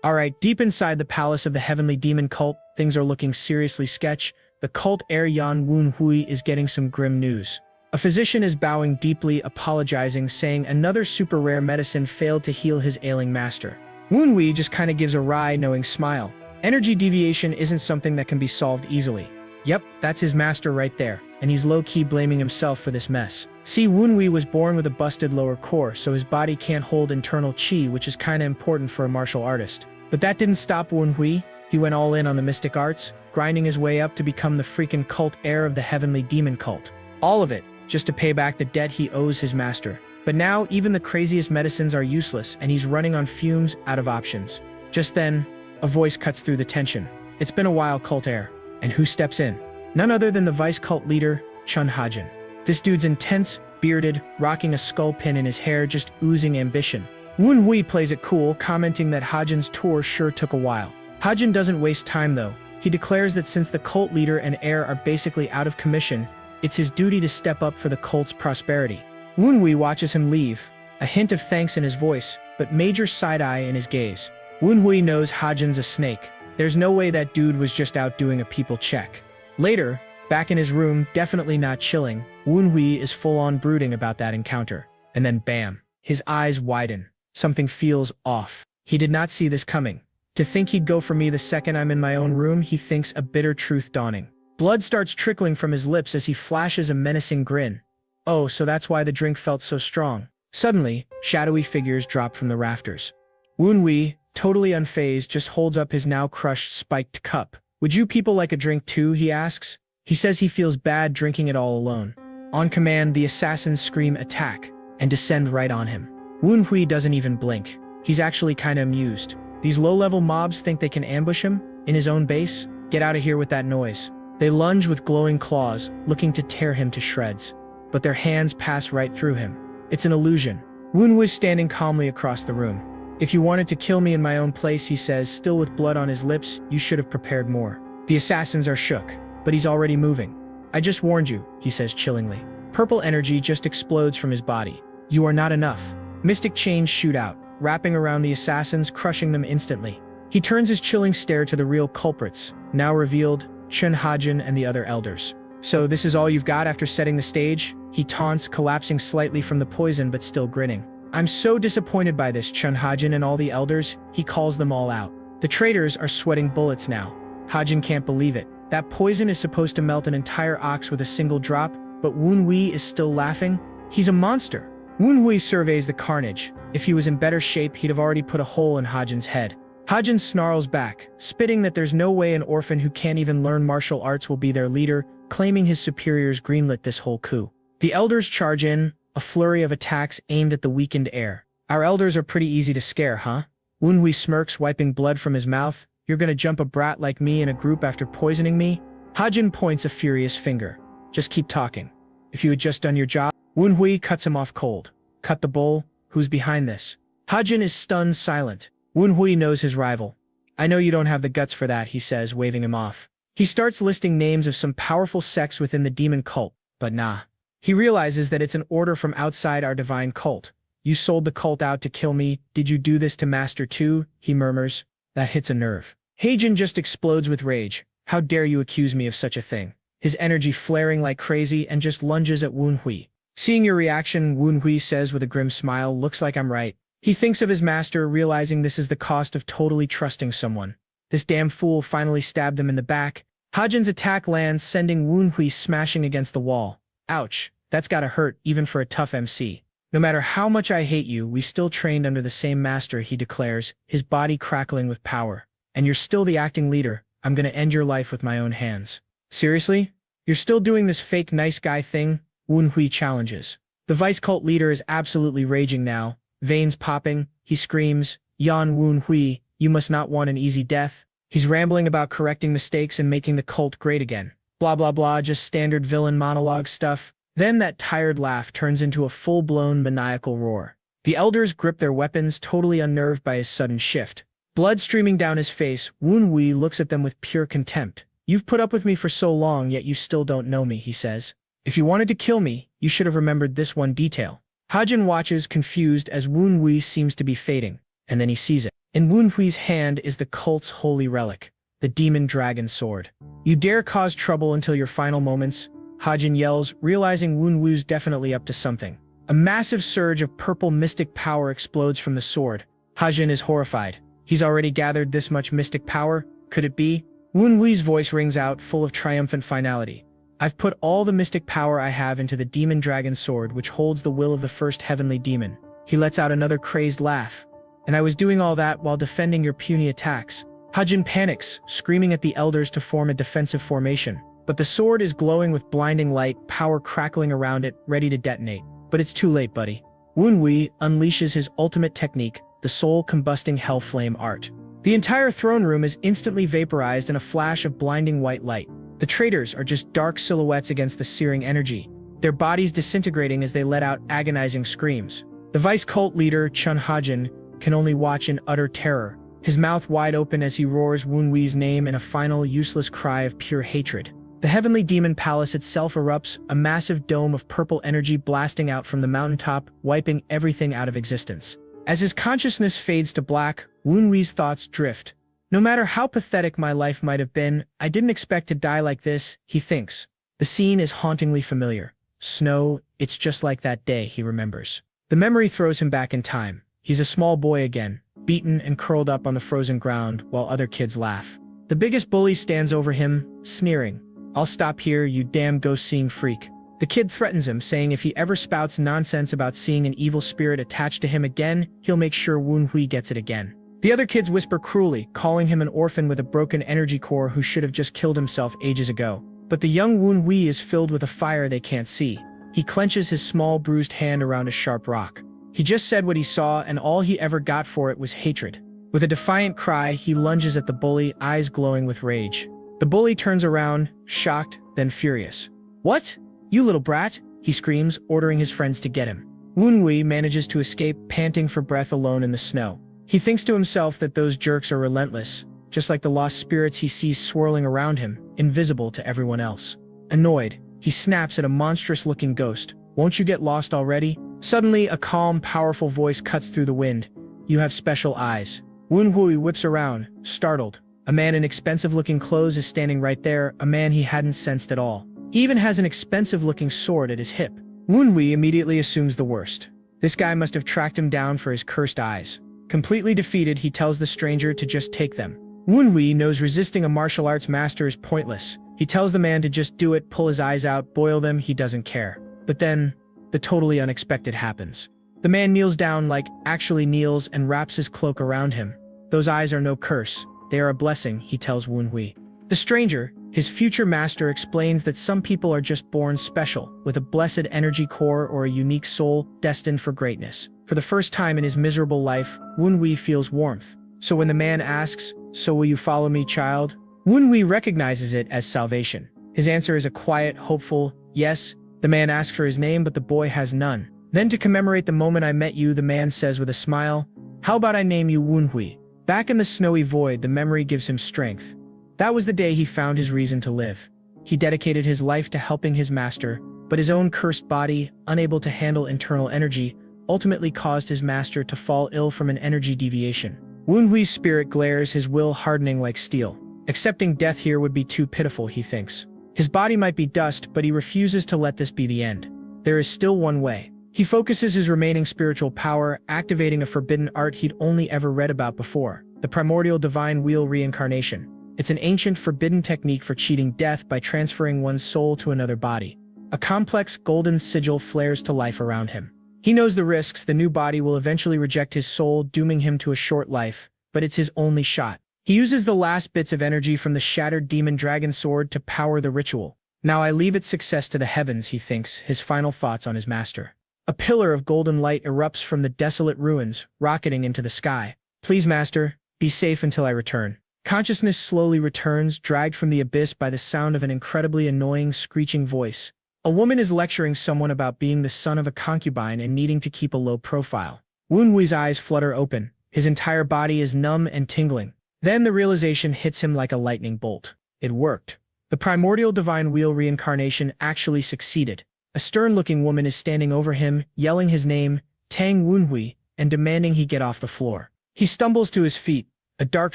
Alright, deep inside the palace of the heavenly demon cult, things are looking seriously sketch. The cult heir Yan Wunhui is getting some grim news. A physician is bowing deeply, apologizing, saying another super rare medicine failed to heal his ailing master. Wunhui just kinda gives a wry, knowing smile. Energy deviation isn't something that can be solved easily. Yep, that's his master right there, and he's low-key blaming himself for this mess. See, Wunhui was born with a busted lower core, so his body can't hold internal chi, which is kinda important for a martial artist. But that didn't stop Wunhui. He went all in on the mystic arts, grinding his way up to become the freaking cult heir of the heavenly demon cult. All of it, just to pay back the debt he owes his master. But now, even the craziest medicines are useless, and he's running on fumes, out of options. Just then, a voice cuts through the tension. It's been a while, cult heir. And who steps in? None other than the vice cult leader, Chun Hajin. This dude's intense, bearded, rocking a skull pin in his hair, just oozing ambition. Wunhui plays it cool, commenting that Hajin's tour sure took a while. Hajin doesn't waste time though. He declares that since the cult leader and heir are basically out of commission, it's his duty to step up for the cult's prosperity. Wunhui watches him leave, a hint of thanks in his voice, but major side-eye in his gaze. Wunhui knows Hajin's a snake. There's no way that dude was just out doing a people check. Later, back in his room, definitely not chilling, Wunhui is full-on brooding about that encounter. And then bam, his eyes widen. Something feels off. He did not see this coming. To think he'd go for me the second I'm in my own room, he thinks, a bitter truth dawning. Blood starts trickling from his lips as he flashes a menacing grin. Oh, so that's why the drink felt so strong. Suddenly, shadowy figures drop from the rafters. Wunhui, totally unfazed, just holds up his now crushed spiked cup. Would you people like a drink too, he asks. He says he feels bad drinking it all alone. On command, the assassins scream attack and descend right on him. Wunhui doesn't even blink. He's actually kinda amused. These low-level mobs think they can ambush him in his own base? Get out of here with that noise. They lunge with glowing claws, looking to tear him to shreds. But their hands pass right through him. It's an illusion. Wunhui's standing calmly across the room. If you wanted to kill me in my own place, he says, still with blood on his lips, you should have prepared more. The assassins are shook, but he's already moving. I just warned you, he says chillingly. Purple energy just explodes from his body. You are not enough. Mystic chains shoot out, wrapping around the assassins, crushing them instantly. He turns his chilling stare to the real culprits, now revealed, Chun Hajin and the other elders. So this is all you've got after setting the stage? He taunts, collapsing slightly from the poison but still grinning. I'm so disappointed by this, Chun Hajin and all the elders, he calls them all out. The traitors are sweating bullets now. Hajin can't believe it. That poison is supposed to melt an entire ox with a single drop, but Wunhui is still laughing? He's a monster. Wunhui surveys the carnage. If he was in better shape, he'd have already put a hole in Hajin's head. Hajin snarls back, spitting that there's no way an orphan who can't even learn martial arts will be their leader, claiming his superiors greenlit this whole coup. The elders charge in, a flurry of attacks aimed at the weakened heir. Our elders are pretty easy to scare, huh? Wunhui smirks, wiping blood from his mouth. You're gonna jump a brat like me in a group after poisoning me? Hajin points a furious finger. Just keep talking. If you had just done your job. Wunhui cuts him off cold. Cut the bull. Who's behind this? Hajin is stunned silent. Wunhui knows his rival. I know you don't have the guts for that, he says, waving him off. He starts listing names of some powerful sects within the demon cult, but nah. He realizes that it's an order from outside our divine cult. You sold the cult out to kill me. Did you do this to Master too? He murmurs. That hits a nerve. Hajin just explodes with rage. How dare you accuse me of such a thing? His energy flaring like crazy and just lunges at Wunhui. Seeing your reaction, Wunhui says with a grim smile, looks like I'm right. He thinks of his master, realizing this is the cost of totally trusting someone. This damn fool finally stabbed him in the back. Hajin's attack lands, sending Wunhui smashing against the wall. Ouch, that's gotta hurt, even for a tough MC. No matter how much I hate you, we still trained under the same master, he declares, his body crackling with power. And you're still the acting leader. I'm gonna end your life with my own hands. Seriously? You're still doing this fake nice guy thing? Wunhui challenges. The vice cult leader is absolutely raging now, veins popping. He screams, Yan Wunhui, you must not want an easy death. He's rambling about correcting mistakes and making the cult great again. Blah blah blah, just standard villain monologue stuff. Then that tired laugh turns into a full-blown maniacal roar. The elders grip their weapons, totally unnerved by his sudden shift. Blood streaming down his face, Wunhui looks at them with pure contempt. You've put up with me for so long, yet you still don't know me, he says. If you wanted to kill me, you should have remembered this one detail. Hajin watches, confused, as Wunhui seems to be fading, and then he sees it. In Wunhui's hand is the cult's holy relic, the demon dragon sword. You dare cause trouble until your final moments? Hajin yells, realizing Wunhui's definitely up to something. A massive surge of purple mystic power explodes from the sword. Hajin is horrified. He's already gathered this much mystic power. Could it be? Wunhui's voice rings out, full of triumphant finality. I've put all the mystic power I have into the demon dragon sword, which holds the will of the first heavenly demon. He lets out another crazed laugh. And I was doing all that while defending your puny attacks. Hajin panics, screaming at the elders to form a defensive formation. But the sword is glowing with blinding light, power crackling around it, ready to detonate. But it's too late, buddy. Wunhui unleashes his ultimate technique, the soul-combusting hellflame art. The entire throne room is instantly vaporized in a flash of blinding white light. The traitors are just dark silhouettes against the searing energy, their bodies disintegrating as they let out agonizing screams. The vice cult leader, Chun Hajin, can only watch in utter terror, his mouth wide open as he roars Wunhui's name in a final, useless cry of pure hatred. The heavenly demon palace itself erupts, a massive dome of purple energy blasting out from the mountaintop, wiping everything out of existence. As his consciousness fades to black, Wunhui's thoughts drift. No matter how pathetic my life might have been, I didn't expect to die like this, he thinks. The scene is hauntingly familiar. Snow, it's just like that day, he remembers. The memory throws him back in time. He's a small boy again, beaten and curled up on the frozen ground while other kids laugh. The biggest bully stands over him, sneering. I'll stop here, you damn ghost-seeing freak. The kid threatens him, saying if he ever spouts nonsense about seeing an evil spirit attached to him again, he'll make sure Wunhui gets it again. The other kids whisper cruelly, calling him an orphan with a broken energy core who should have just killed himself ages ago. But the young Wunhui is filled with a fire they can't see. He clenches his small bruised hand around a sharp rock. He just said what he saw, and all he ever got for it was hatred. With a defiant cry, he lunges at the bully, eyes glowing with rage. The bully turns around, shocked, then furious. What? You little brat? He screams, ordering his friends to get him. Wunhui manages to escape, panting for breath alone in the snow. He thinks to himself that those jerks are relentless, just like the lost spirits he sees swirling around him, invisible to everyone else. Annoyed, he snaps at a monstrous-looking ghost. Won't you get lost already? Suddenly, a calm, powerful voice cuts through the wind. You have special eyes. Wunhui whips around, startled. A man in expensive-looking clothes is standing right there, a man he hadn't sensed at all. He even has an expensive-looking sword at his hip. Wunhui immediately assumes the worst. This guy must have tracked him down for his cursed eyes. Completely defeated, he tells the stranger to just take them. Wunhui knows resisting a martial arts master is pointless. He tells the man to just do it, pull his eyes out, boil them, he doesn't care. But then, the totally unexpected happens. The man kneels down, like actually kneels, and wraps his cloak around him. Those eyes are no curse. They are a blessing, he tells Wunhui. The stranger, his future master, explains that some people are just born special, with a blessed energy core or a unique soul, destined for greatness. For the first time in his miserable life, Wunhui feels warmth. So when the man asks, "So will you follow me, child?" Wunhui recognizes it as salvation. His answer is a quiet, hopeful, yes. The man asks for his name, but the boy has none. Then, to commemorate the moment I met you, the man says with a smile, "How about I name you Wunhui?" Back in the snowy void, the memory gives him strength. That was the day he found his reason to live. He dedicated his life to helping his master, but his own cursed body, unable to handle internal energy, ultimately caused his master to fall ill from an energy deviation. Wunhui's spirit glares, his will hardening like steel. Accepting death here would be too pitiful, he thinks. His body might be dust, but he refuses to let this be the end. There is still one way. He focuses his remaining spiritual power, activating a forbidden art he'd only ever read about before, the primordial divine wheel reincarnation. It's an ancient, forbidden technique for cheating death by transferring one's soul to another body. A complex golden sigil flares to life around him. He knows the risks. The new body will eventually reject his soul, dooming him to a short life, but it's his only shot. He uses the last bits of energy from the shattered demon dragon sword to power the ritual. Now I leave its success to the heavens, he thinks, his final thoughts on his master. A pillar of golden light erupts from the desolate ruins, rocketing into the sky. Please, master, be safe until I return. Consciousness slowly returns, dragged from the abyss by the sound of an incredibly annoying, screeching voice. A woman is lecturing someone about being the son of a concubine and needing to keep a low profile. Wunhui's eyes flutter open. His entire body is numb and tingling. Then the realization hits him like a lightning bolt. It worked. The primordial divine wheel reincarnation actually succeeded. A stern-looking woman is standing over him, yelling his name, Tang Wunhui, and demanding he get off the floor. He stumbles to his feet, a dark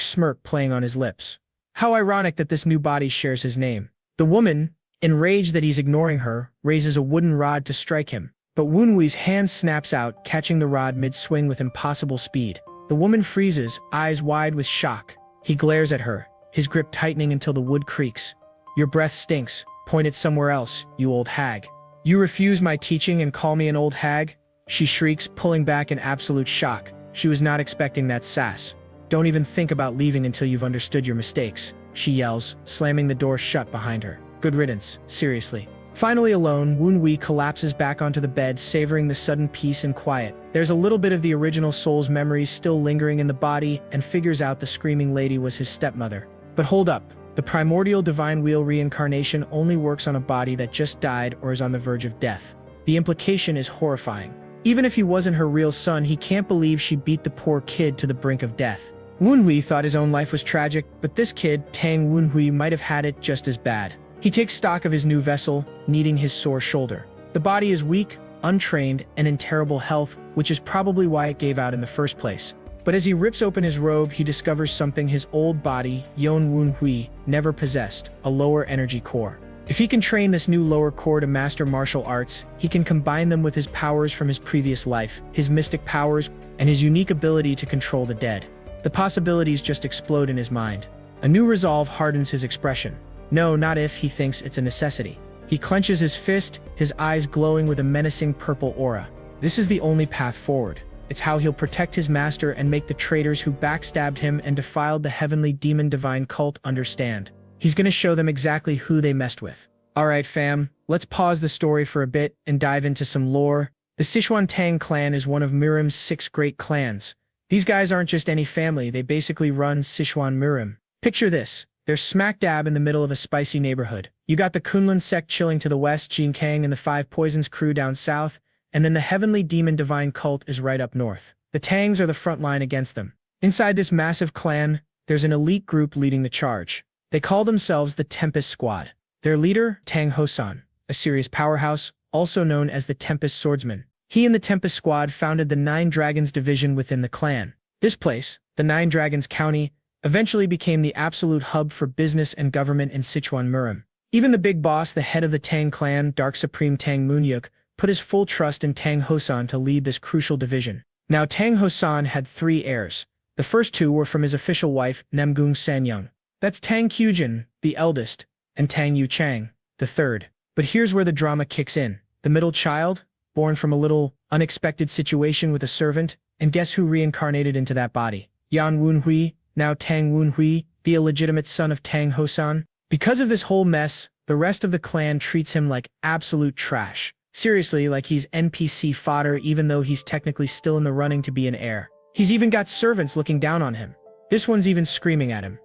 smirk playing on his lips. How ironic that this new body shares his name. The woman, enraged that he's ignoring her, raises a wooden rod to strike him. But Woonhui's hand snaps out, catching the rod mid-swing with impossible speed. The woman freezes, eyes wide with shock. He glares at her, his grip tightening until the wood creaks. Your breath stinks. Point it somewhere else, you old hag. You refuse my teaching and call me an old hag? She shrieks, pulling back in absolute shock. She was not expecting that sass. Don't even think about leaving until you've understood your mistakes, she yells, slamming the door shut behind her. Good riddance, seriously. Finally alone, Woonhui collapses back onto the bed, savoring the sudden peace and quiet. There's a little bit of the original soul's memories still lingering in the body, and figures out the screaming lady was his stepmother. But hold up. The primordial divine wheel reincarnation only works on a body that just died or is on the verge of death. The implication is horrifying. Even if he wasn't her real son, he can't believe she beat the poor kid to the brink of death. Woonhui thought his own life was tragic, but this kid, Tang Woonhui, might have had it just as bad. He takes stock of his new vessel, kneading his sore shoulder. The body is weak, untrained, and in terrible health, which is probably why it gave out in the first place. But as he rips open his robe, he discovers something his old body, Yon Woonhui, never possessed, a lower energy core. If he can train this new lower core to master martial arts, he can combine them with his powers from his previous life, his mystic powers, and his unique ability to control the dead. The possibilities just explode in his mind. A new resolve hardens his expression. No, not if, he thinks it's a necessity. He clenches his fist, his eyes glowing with a menacing purple aura. This is the only path forward. It's how he'll protect his master and make the traitors who backstabbed him and defiled the heavenly demon divine cult understand. He's gonna show them exactly who they messed with. Alright fam, let's pause the story for a bit and dive into some lore. The Sichuan Tang clan is one of Mirim's 6 great clans. These guys aren't just any family, they basically run Sichuan Mirim. Picture this. They're smack dab in the middle of a spicy neighborhood. You got the Kunlun sect chilling to the west, Jin Kang and the Five Poisons crew down south, and then the heavenly demon divine cult is right up north. The Tangs are the front line against them. Inside this massive clan, there's an elite group leading the charge. They call themselves the Tempest Squad. Their leader, Tang Hosan, a serious powerhouse, also known as the Tempest Swordsman. He and the Tempest Squad founded the Nine Dragons division within the clan. This place, the Nine Dragons County, eventually became the absolute hub for business and government in Sichuan Mirim. Even the big boss, the head of the Tang clan, Dark Supreme Tang Munyuk, put his full trust in Tang Hosan to lead this crucial division. Now Tang Hosan had 3 heirs. The first 2 were from his official wife, Namgung Sanyang. That's Tang Kyujin, the eldest, and Tang Yu Chang, the third. But here's where the drama kicks in. The middle child, born from a little unexpected situation with a servant, and guess who reincarnated into that body? Yan Woonhui, now Tang Woonhui, the illegitimate son of Tang Hosan. Because of this whole mess, the rest of the clan treats him like absolute trash. Seriously, like he's NPC fodder even though he's technically still in the running to be an heir. He's even got servants looking down on him. This one's even screaming at him.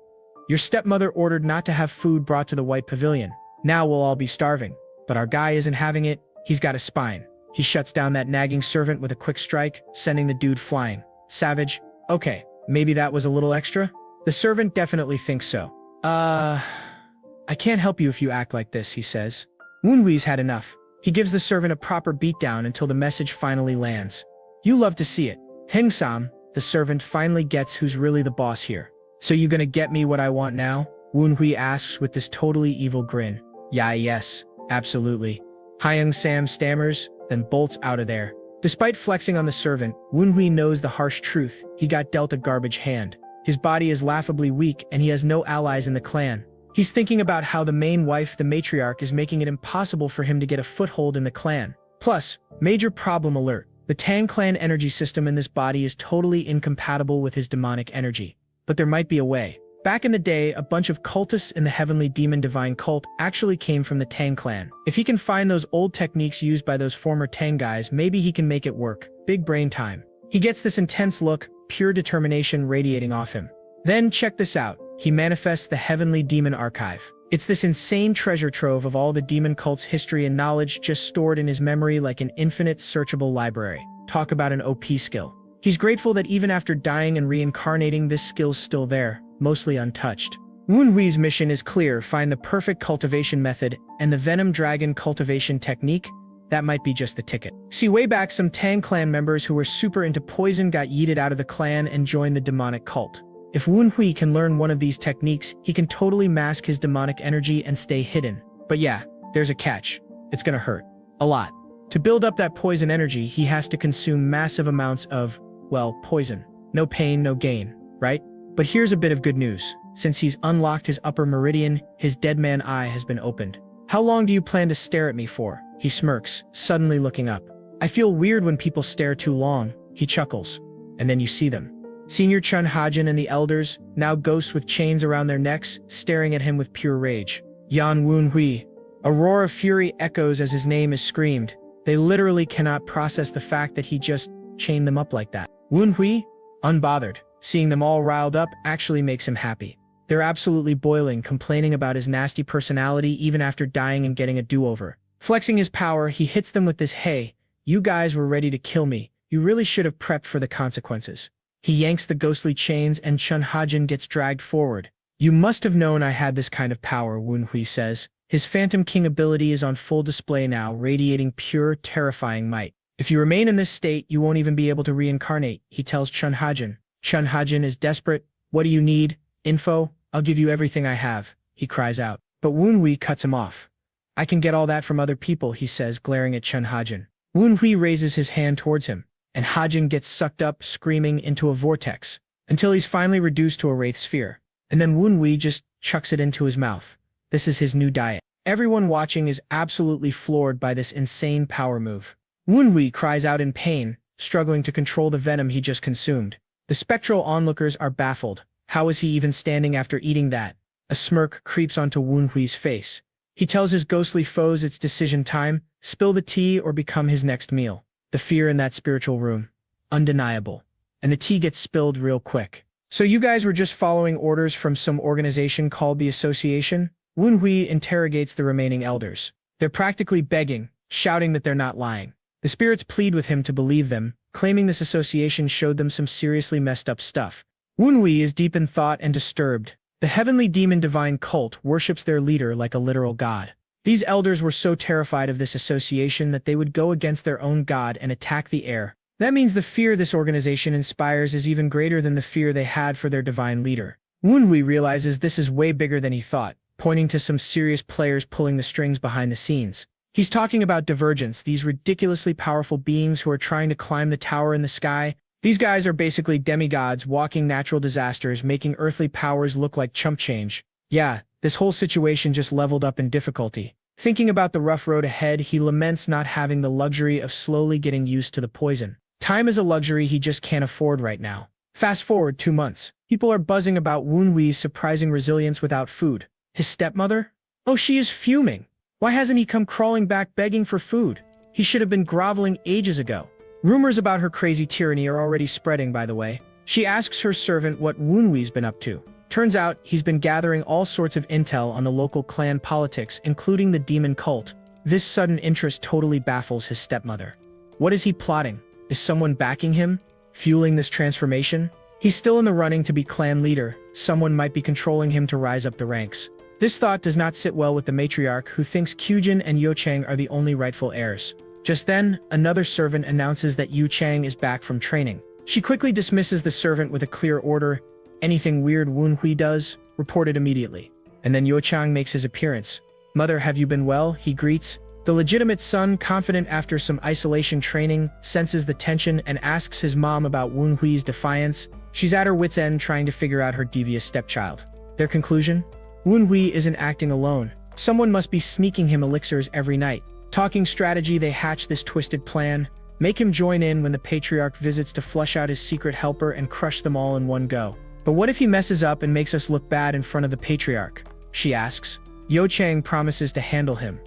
Your stepmother ordered not to have food brought to the White Pavilion. Now we'll all be starving. But our guy isn't having it. He's got a spine. He shuts down that nagging servant with a quick strike, sending the dude flying. Savage. Okay, maybe that was a little extra? The servant definitely thinks so. I can't help you if you act like this, he says. Woonhui's had enough. He gives the servant a proper beatdown until the message finally lands. You love to see it. Hengsam, the servant, finally gets who's really the boss here. So you gonna get me what I want now? Woonhui asks with this totally evil grin. Yeah, yes, absolutely. Hyung Sam stammers, then bolts out of there. Despite flexing on the servant, Woonhui knows the harsh truth. He got dealt a garbage hand. His body is laughably weak and he has no allies in the clan. He's thinking about how the main wife, the matriarch, is making it impossible for him to get a foothold in the clan. Plus, major problem alert. The Tang clan energy system in this body is totally incompatible with his demonic energy. But there might be a way. Back in the day, a bunch of cultists in the heavenly demon divine cult actually came from the Tang clan. If he can find those old techniques used by those former Tang guys, maybe he can make it work. Big brain time. He gets this intense look, pure determination radiating off him. Then check this out. He manifests the Heavenly Demon Archive. It's this insane treasure trove of all the demon cult's history and knowledge just stored in his memory like an infinite searchable library. Talk about an OP skill. He's grateful that even after dying and reincarnating, this skill's still there, mostly untouched. Woonhui's mission is clear: find the perfect cultivation method and the Venom Dragon cultivation technique. that might be just the ticket. See, way back, some Tang clan members who were super into poison got yeeted out of the clan and joined the demonic cult. If Woonhui can learn one of these techniques, he can totally mask his demonic energy and stay hidden. But yeah, there's a catch. It's gonna hurt. A lot. To build up that poison energy, he has to consume massive amounts of, well, poison. No pain, no gain, right? But here's a bit of good news. Since he's unlocked his upper meridian, his dead man eye has been opened. How long do you plan to stare at me for? He smirks, suddenly looking up. I feel weird when people stare too long, he chuckles. And then you see them. Senior Chun Hajin and the elders, now ghosts with chains around their necks, staring at him with pure rage. Yan Woonhui. A roar of fury echoes as his name is screamed. They literally cannot process the fact that he just chained them up like that. Woonhui, unbothered, seeing them all riled up actually makes him happy. They're absolutely boiling, complaining about his nasty personality even after dying and getting a do-over. Flexing his power, he hits them with this, "Hey, you guys were ready to kill me. You really should have prepped for the consequences." He yanks the ghostly chains and Chun Hajin gets dragged forward. "You must have known I had this kind of power," Woonhui says. His Phantom King ability is on full display now, radiating pure, terrifying might. "If you remain in this state, you won't even be able to reincarnate," he tells Chun Hajin. Chun Hajin is desperate. "What do you need? Info? I'll give you everything I have," he cries out. But Woonhui cuts him off. "I can get all that from other people," he says, glaring at Chun Hajin. Woonhui raises his hand towards him, and Hajin gets sucked up, screaming, into a vortex, until he's finally reduced to a wraith sphere. And then Woonhui just chucks it into his mouth. This is his new diet. Everyone watching is absolutely floored by this insane power move. Woonhui cries out in pain, struggling to control the venom he just consumed. The spectral onlookers are baffled. How is he even standing after eating that? A smirk creeps onto Woonhui's face. He tells his ghostly foes it's decision time, spill the tea or become his next meal. The fear in that spiritual room. Undeniable. And the tea gets spilled real quick. "So you guys were just following orders from some organization called the Association?" Woonhui interrogates the remaining elders. They're practically begging, shouting that they're not lying. The spirits plead with him to believe them, claiming this association showed them some seriously messed up stuff. Woonhui is deep in thought and disturbed. The heavenly demon divine cult worships their leader like a literal god. These elders were so terrified of this association that they would go against their own god and attack the heir. That means the fear this organization inspires is even greater than the fear they had for their divine leader. Woonhui realizes this is way bigger than he thought, pointing to some serious players pulling the strings behind the scenes. He's talking about Divergence, these ridiculously powerful beings who are trying to climb the tower in the sky. These guys are basically demigods, walking natural disasters, making earthly powers look like chump change. Yeah, this whole situation just leveled up in difficulty. Thinking about the rough road ahead, he laments not having the luxury of slowly getting used to the poison. Time is a luxury he just can't afford right now. Fast forward 2 months. People are buzzing about Woonhui's surprising resilience without food. His stepmother? Oh, she is fuming. Why hasn't he come crawling back begging for food? He should have been groveling ages ago. Rumors about her crazy tyranny are already spreading, by the way. She asks her servant what Woonhui's been up to. Turns out he's been gathering all sorts of intel on the local clan politics, including the demon cult. This sudden interest totally baffles his stepmother. What is he plotting? Is someone backing him? Fueling this transformation? He's still in the running to be clan leader. Someone might be controlling him to rise up the ranks. This thought does not sit well with the matriarch, who thinks Kyujin and Yo Chang are the only rightful heirs. Just then, another servant announces that Yu Chang is back from training. She quickly dismisses the servant with a clear order. Anything weird Woonhui does, report it immediately. And then Yo Chang makes his appearance. "Mother, have you been well?" he greets. The legitimate son, confident after some isolation training, senses the tension and asks his mom about Woonhui's defiance. She's at her wit's end trying to figure out her devious stepchild. Their conclusion? Woonhui isn't acting alone. Someone must be sneaking him elixirs every night. Talking strategy, they hatch this twisted plan. Make him join in when the patriarch visits to flush out his secret helper and crush them all in one go. But what if he messes up and makes us look bad in front of the patriarch? She asks. Yo Chang promises to handle him.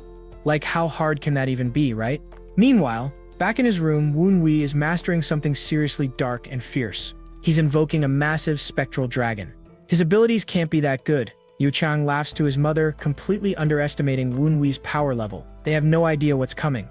Like, how hard can that even be, right? Meanwhile, back in his room, Woonhui is mastering something seriously dark and fierce. He's invoking a massive spectral dragon. His abilities can't be that good. Yu Chang laughs to his mother, completely underestimating Woonhui's power level. They have no idea what's coming.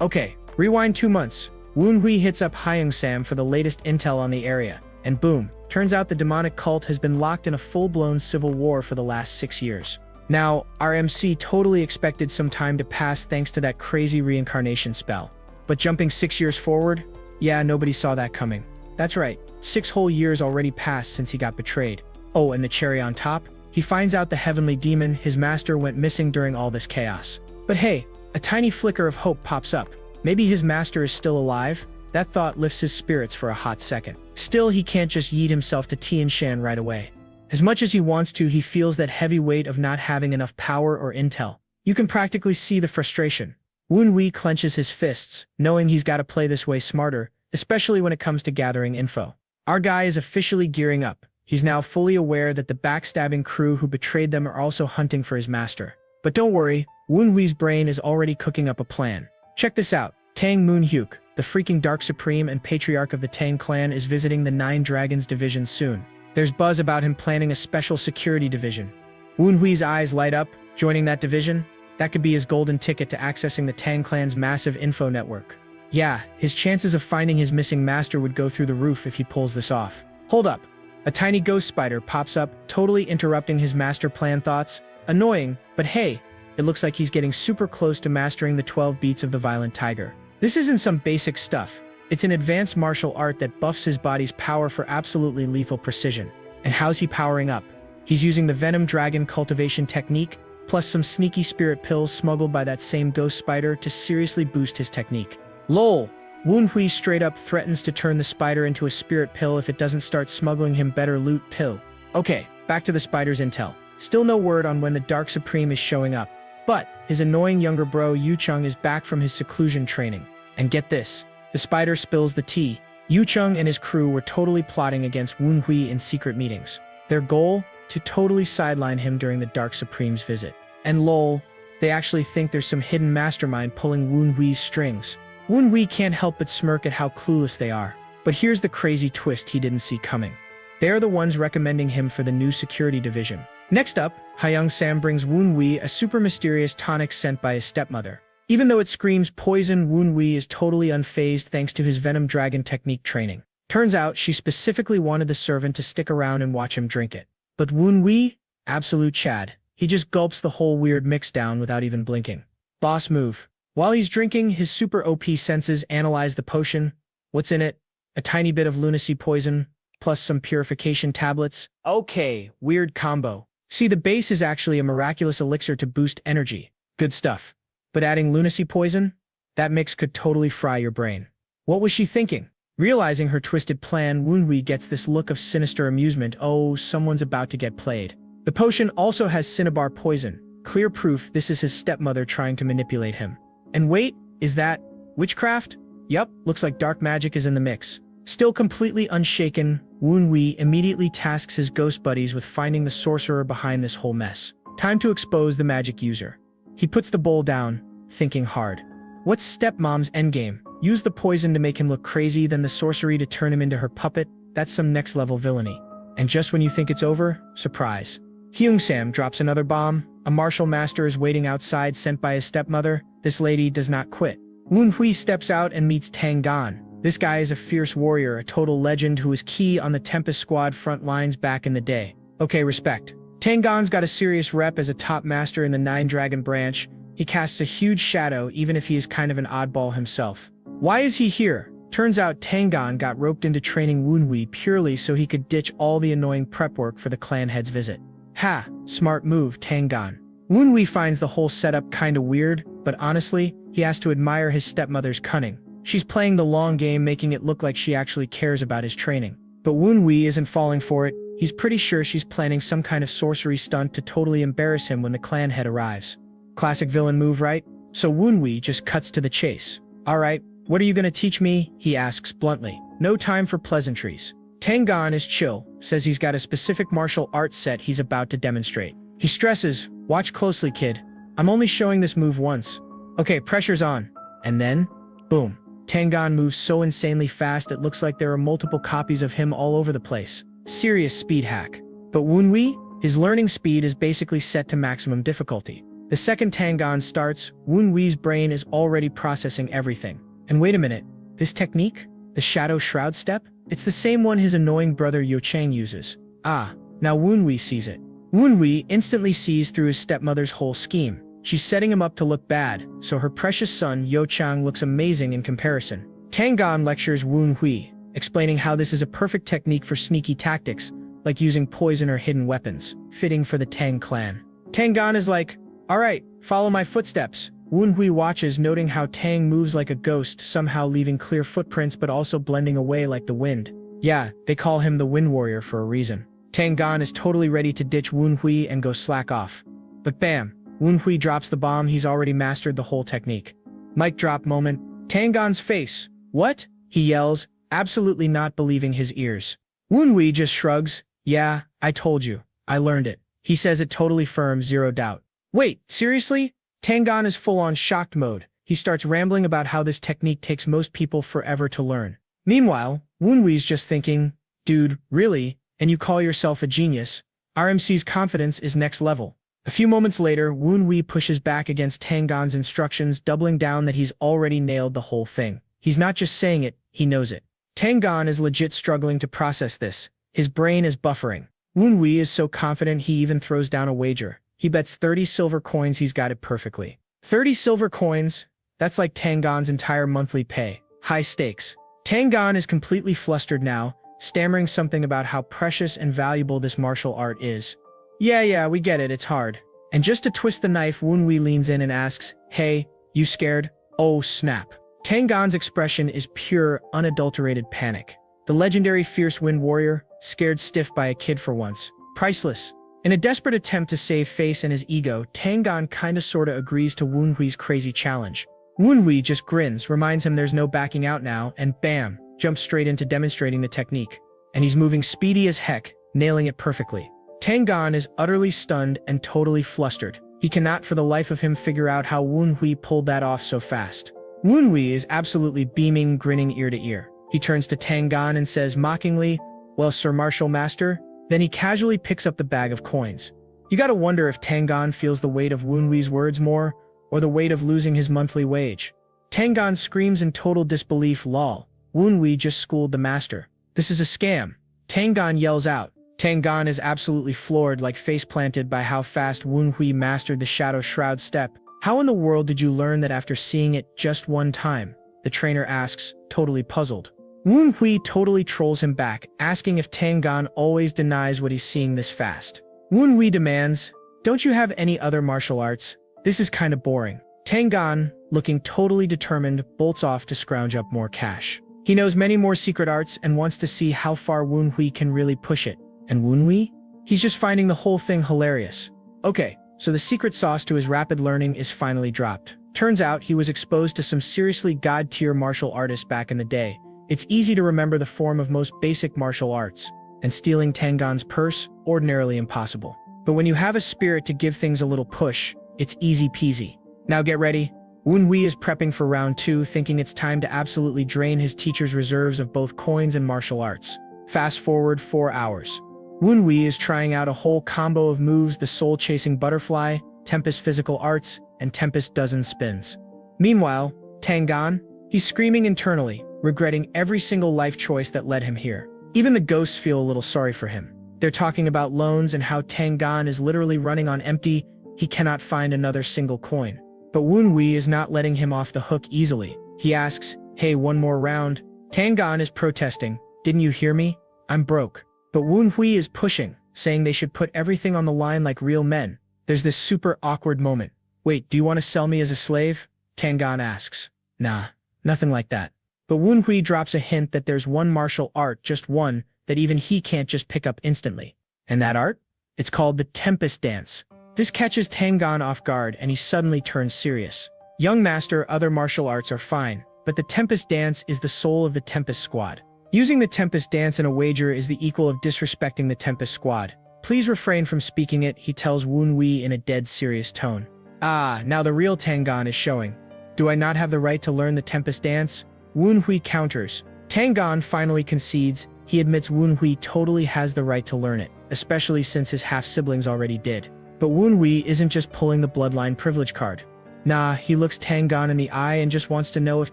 Okay, rewind 2 months. Woonhui hits up Hyung-sam for the latest intel on the area. And boom, turns out the demonic cult has been locked in a full-blown civil war for the last 6 years. Now, our MC totally expected some time to pass thanks to that crazy reincarnation spell. But jumping 6 years forward? Yeah, nobody saw that coming. That's right, 6 whole years already passed since he got betrayed. Oh, and the cherry on top? He finds out the heavenly demon, his master, went missing during all this chaos. But hey, a tiny flicker of hope pops up. Maybe his master is still alive? That thought lifts his spirits for a hot second. Still, he can't just yeet himself to Tian Shan right away. As much as he wants to, he feels that heavy weight of not having enough power or intel. You can practically see the frustration. Woon Wee clenches his fists, knowing he's got to play this way smarter, especially when it comes to gathering info. Our guy is officially gearing up. He's now fully aware that the backstabbing crew who betrayed them are also hunting for his master. But don't worry, Woon Wee's brain is already cooking up a plan. Check this out. Tang Moon-hyuk, the freaking Dark Supreme and Patriarch of the Tang clan, is visiting the Nine Dragons division soon. There's buzz about him planning a special security division. Woon Wee's eyes light up. Joining that division? That could be his golden ticket to accessing the Tang clan's massive info network. Yeah, his chances of finding his missing master would go through the roof if he pulls this off. Hold up. A tiny ghost spider pops up, totally interrupting his master plan thoughts. Annoying, but hey, it looks like he's getting super close to mastering the 12 beats of the Violent Tiger. This isn't some basic stuff. It's an advanced martial art that buffs his body's power for absolutely lethal precision. And how's he powering up? He's using the Venom Dragon cultivation technique, plus some sneaky spirit pills smuggled by that same ghost spider to seriously boost his technique. Lol. Woon Hui straight up threatens to turn the spider into a spirit pill if it doesn't start smuggling him better loot pill. Okay, back to the spider's intel. Still no word on when the Dark Supreme is showing up. But his annoying younger bro Yu Chung is back from his seclusion training. And get this, the spider spills the tea. Yu Chung and his crew were totally plotting against Woon Hui in secret meetings. Their goal? To totally sideline him during the Dark Supreme's visit. And lol, they actually think there's some hidden mastermind pulling Woon Hui's strings. Woon Hui can't help but smirk at how clueless they are. But here's the crazy twist he didn't see coming. They're the ones recommending him for the new security division. Next up, Hyung Sam brings Woon Hui a super mysterious tonic sent by his stepmother. Even though it screams poison, Woon Hui is totally unfazed thanks to his Venom Dragon technique training. Turns out she specifically wanted the servant to stick around and watch him drink it. But Woon Hui? Absolute Chad. He just gulps the whole weird mix down without even blinking. Boss move. While he's drinking, his super OP senses analyze the potion. What's in it? A tiny bit of lunacy poison, plus some purification tablets. Okay, weird combo. See, the base is actually a miraculous elixir to boost energy. Good stuff. But adding lunacy poison? That mix could totally fry your brain. What was she thinking? Realizing her twisted plan, Woon Hui gets this look of sinister amusement. Oh, someone's about to get played. The potion also has cinnabar poison. Clear proof this is his stepmother trying to manipulate him. And wait, is that witchcraft? Yup, looks like dark magic is in the mix. Still completely unshaken, Woon Hui immediately tasks his ghost buddies with finding the sorcerer behind this whole mess. Time to expose the magic user. He puts the bowl down, thinking hard. What's stepmom's endgame? Use the poison to make him look crazy, then the sorcery to turn him into her puppet? That's some next level villainy. And just when you think it's over, surprise. Hyung Sam drops another bomb. A martial master is waiting outside, sent by his stepmother. This lady does not quit. Woon Hui steps out and meets Tang Gan. This guy is a fierce warrior, a total legend who was key on the Tempest Squad front lines back in the day. Okay, respect. Tang Gan's got a serious rep as a top master in the Nine Dragon branch. He casts a huge shadow even if he is kind of an oddball himself. Why is he here? Turns out Tang Gan got roped into training Woon Hui purely so he could ditch all the annoying prep work for the clan head's visit. Ha, smart move, Tang Gan. Woon Hui finds the whole setup kinda weird, but honestly, he has to admire his stepmother's cunning. She's playing the long game, making it look like she actually cares about his training. But Woon Hui isn't falling for it. He's pretty sure she's planning some kind of sorcery stunt to totally embarrass him when the clan head arrives. Classic villain move, right? So Woon Hui just cuts to the chase. Alright, what are you gonna teach me? He asks bluntly. No time for pleasantries. Tang Gan is chill, says he's got a specific martial arts set he's about to demonstrate. He stresses, watch closely kid. I'm only showing this move once. Okay, pressure's on. And then, boom. Tang Gan moves so insanely fast it looks like there are multiple copies of him all over the place. Serious speed hack. But Woon Hui? His learning speed is basically set to maximum difficulty. The second Tang Gan starts, Woon Hui's brain is already processing everything. And wait a minute, this technique? The Shadow Shroud step? It's the same one his annoying brother Yo Chang uses. Ah, now Woon Hui sees it. Woonhui instantly sees through his stepmother's whole scheme. She's setting him up to look bad, so her precious son Yo-chang looks amazing in comparison. Tangan lectures Woonhui, explaining how this is a perfect technique for sneaky tactics, like using poison or hidden weapons, fitting for the Tang clan. Tangan is like, "Alright, follow my footsteps." Woonhui watches, noting how Tang moves like a ghost, somehow leaving clear footprints but also blending away like the wind. Yeah, they call him the Wind Warrior for a reason. Tangan is totally ready to ditch Woonhui and go slack off. But bam, Woonhui drops the bomb. He's already mastered the whole technique. Mic drop moment. Tangan's face. What? He yells, absolutely not believing his ears. Woonhui just shrugs. Yeah, I told you. I learned it. He says it totally firm, zero doubt. Wait, seriously? Tangan is full-on shocked mode. He starts rambling about how this technique takes most people forever to learn. Meanwhile, Woonhui's just thinking, dude, really? And you call yourself a genius? RMC's confidence is next level. A few moments later, Woonhui pushes back against Tangan's instructions, doubling down that he's already nailed the whole thing. He's not just saying it, he knows it. Tangan is legit struggling to process this. His brain is buffering. Woonhui is so confident he even throws down a wager. He bets 30 silver coins he's got it perfectly. 30 silver coins? That's like Tangan's entire monthly pay. High stakes. Tangan is completely flustered now, stammering something about how precious and valuable this martial art is. Yeah, we get it, it's hard. And just to twist the knife, Woonhui leans in and asks, "Hey, you scared?" Oh snap. Tangan's expression is pure, unadulterated panic. The legendary fierce Wind Warrior, scared stiff by a kid for once. Priceless. In a desperate attempt to save face and his ego, Tangan kinda sorta agrees to Woonhui's crazy challenge. Woonhui just grins, reminds him there's no backing out now, and bam, jumps straight into demonstrating the technique. And he's moving speedy as heck, nailing it perfectly. Tangan is utterly stunned and totally flustered. He cannot for the life of him figure out how Woonhui pulled that off so fast. Woonhui is absolutely beaming, grinning ear to ear. He turns to Tangan and says mockingly, "Well, Sir Martial Master?" Then he casually picks up the bag of coins. You gotta wonder if Tangan feels the weight of Woonhui's words more, or the weight of losing his monthly wage. Tangan screams in total disbelief, lol. Woonhui just schooled the master. This is a scam. Tangan yells out. Tangan is absolutely floored, like face-planted by how fast Woonhui mastered the Shadow Shroud step. How in the world did you learn that after seeing it just one time? The trainer asks, totally puzzled. Woonhui totally trolls him back, asking if Tangan always denies what he's seeing this fast. Woonhui demands, "Don't you have any other martial arts? This is kinda boring." Tangan, looking totally determined, bolts off to scrounge up more cash. He knows many more secret arts and wants to see how far Woonhui can really push it. And Woonhui? He's just finding the whole thing hilarious. Okay, so the secret sauce to his rapid learning is finally dropped. Turns out he was exposed to some seriously god-tier martial artists back in the day. It's easy to remember the form of most basic martial arts, and stealing Tangan's purse, ordinarily impossible. But when you have a spirit to give things a little push, it's easy peasy. Now get ready. Woonhui is prepping for round 2, thinking it's time to absolutely drain his teacher's reserves of both coins and martial arts. Fast forward 4 hours. Woonhui is trying out a whole combo of moves: the soul-chasing butterfly, Tempest physical arts, and Tempest dozen spins. Meanwhile, Tangan, he's screaming internally, regretting every single life choice that led him here. Even the ghosts feel a little sorry for him. They're talking about loans and how Tangan is literally running on empty. He cannot find another single coin. But Woonhui is not letting him off the hook easily. He asks, "Hey, one more round?" Tangan is protesting, "Didn't you hear me? I'm broke." But Woonhui is pushing, saying they should put everything on the line like real men. There's this super awkward moment. "Wait, do you want to sell me as a slave?" Tangan asks. "Nah, nothing like that." But Woonhui drops a hint that there's one martial art, just one, that even he can't just pick up instantly. And that art? It's called the Tempest Dance. This catches Tangan off guard and he suddenly turns serious. "Young master, other martial arts are fine, but the Tempest Dance is the soul of the Tempest Squad. Using the Tempest Dance in a wager is the equal of disrespecting the Tempest Squad. Please refrain from speaking it," he tells Woonhui in a dead serious tone. Ah, now the real Tangan is showing. "Do I not have the right to learn the Tempest Dance?" Woonhui counters. Tangan finally concedes. He admits Woonhui totally has the right to learn it, especially since his half-siblings already did. But Woonhui isn't just pulling the bloodline privilege card. Nah, he looks Tangan in the eye and just wants to know if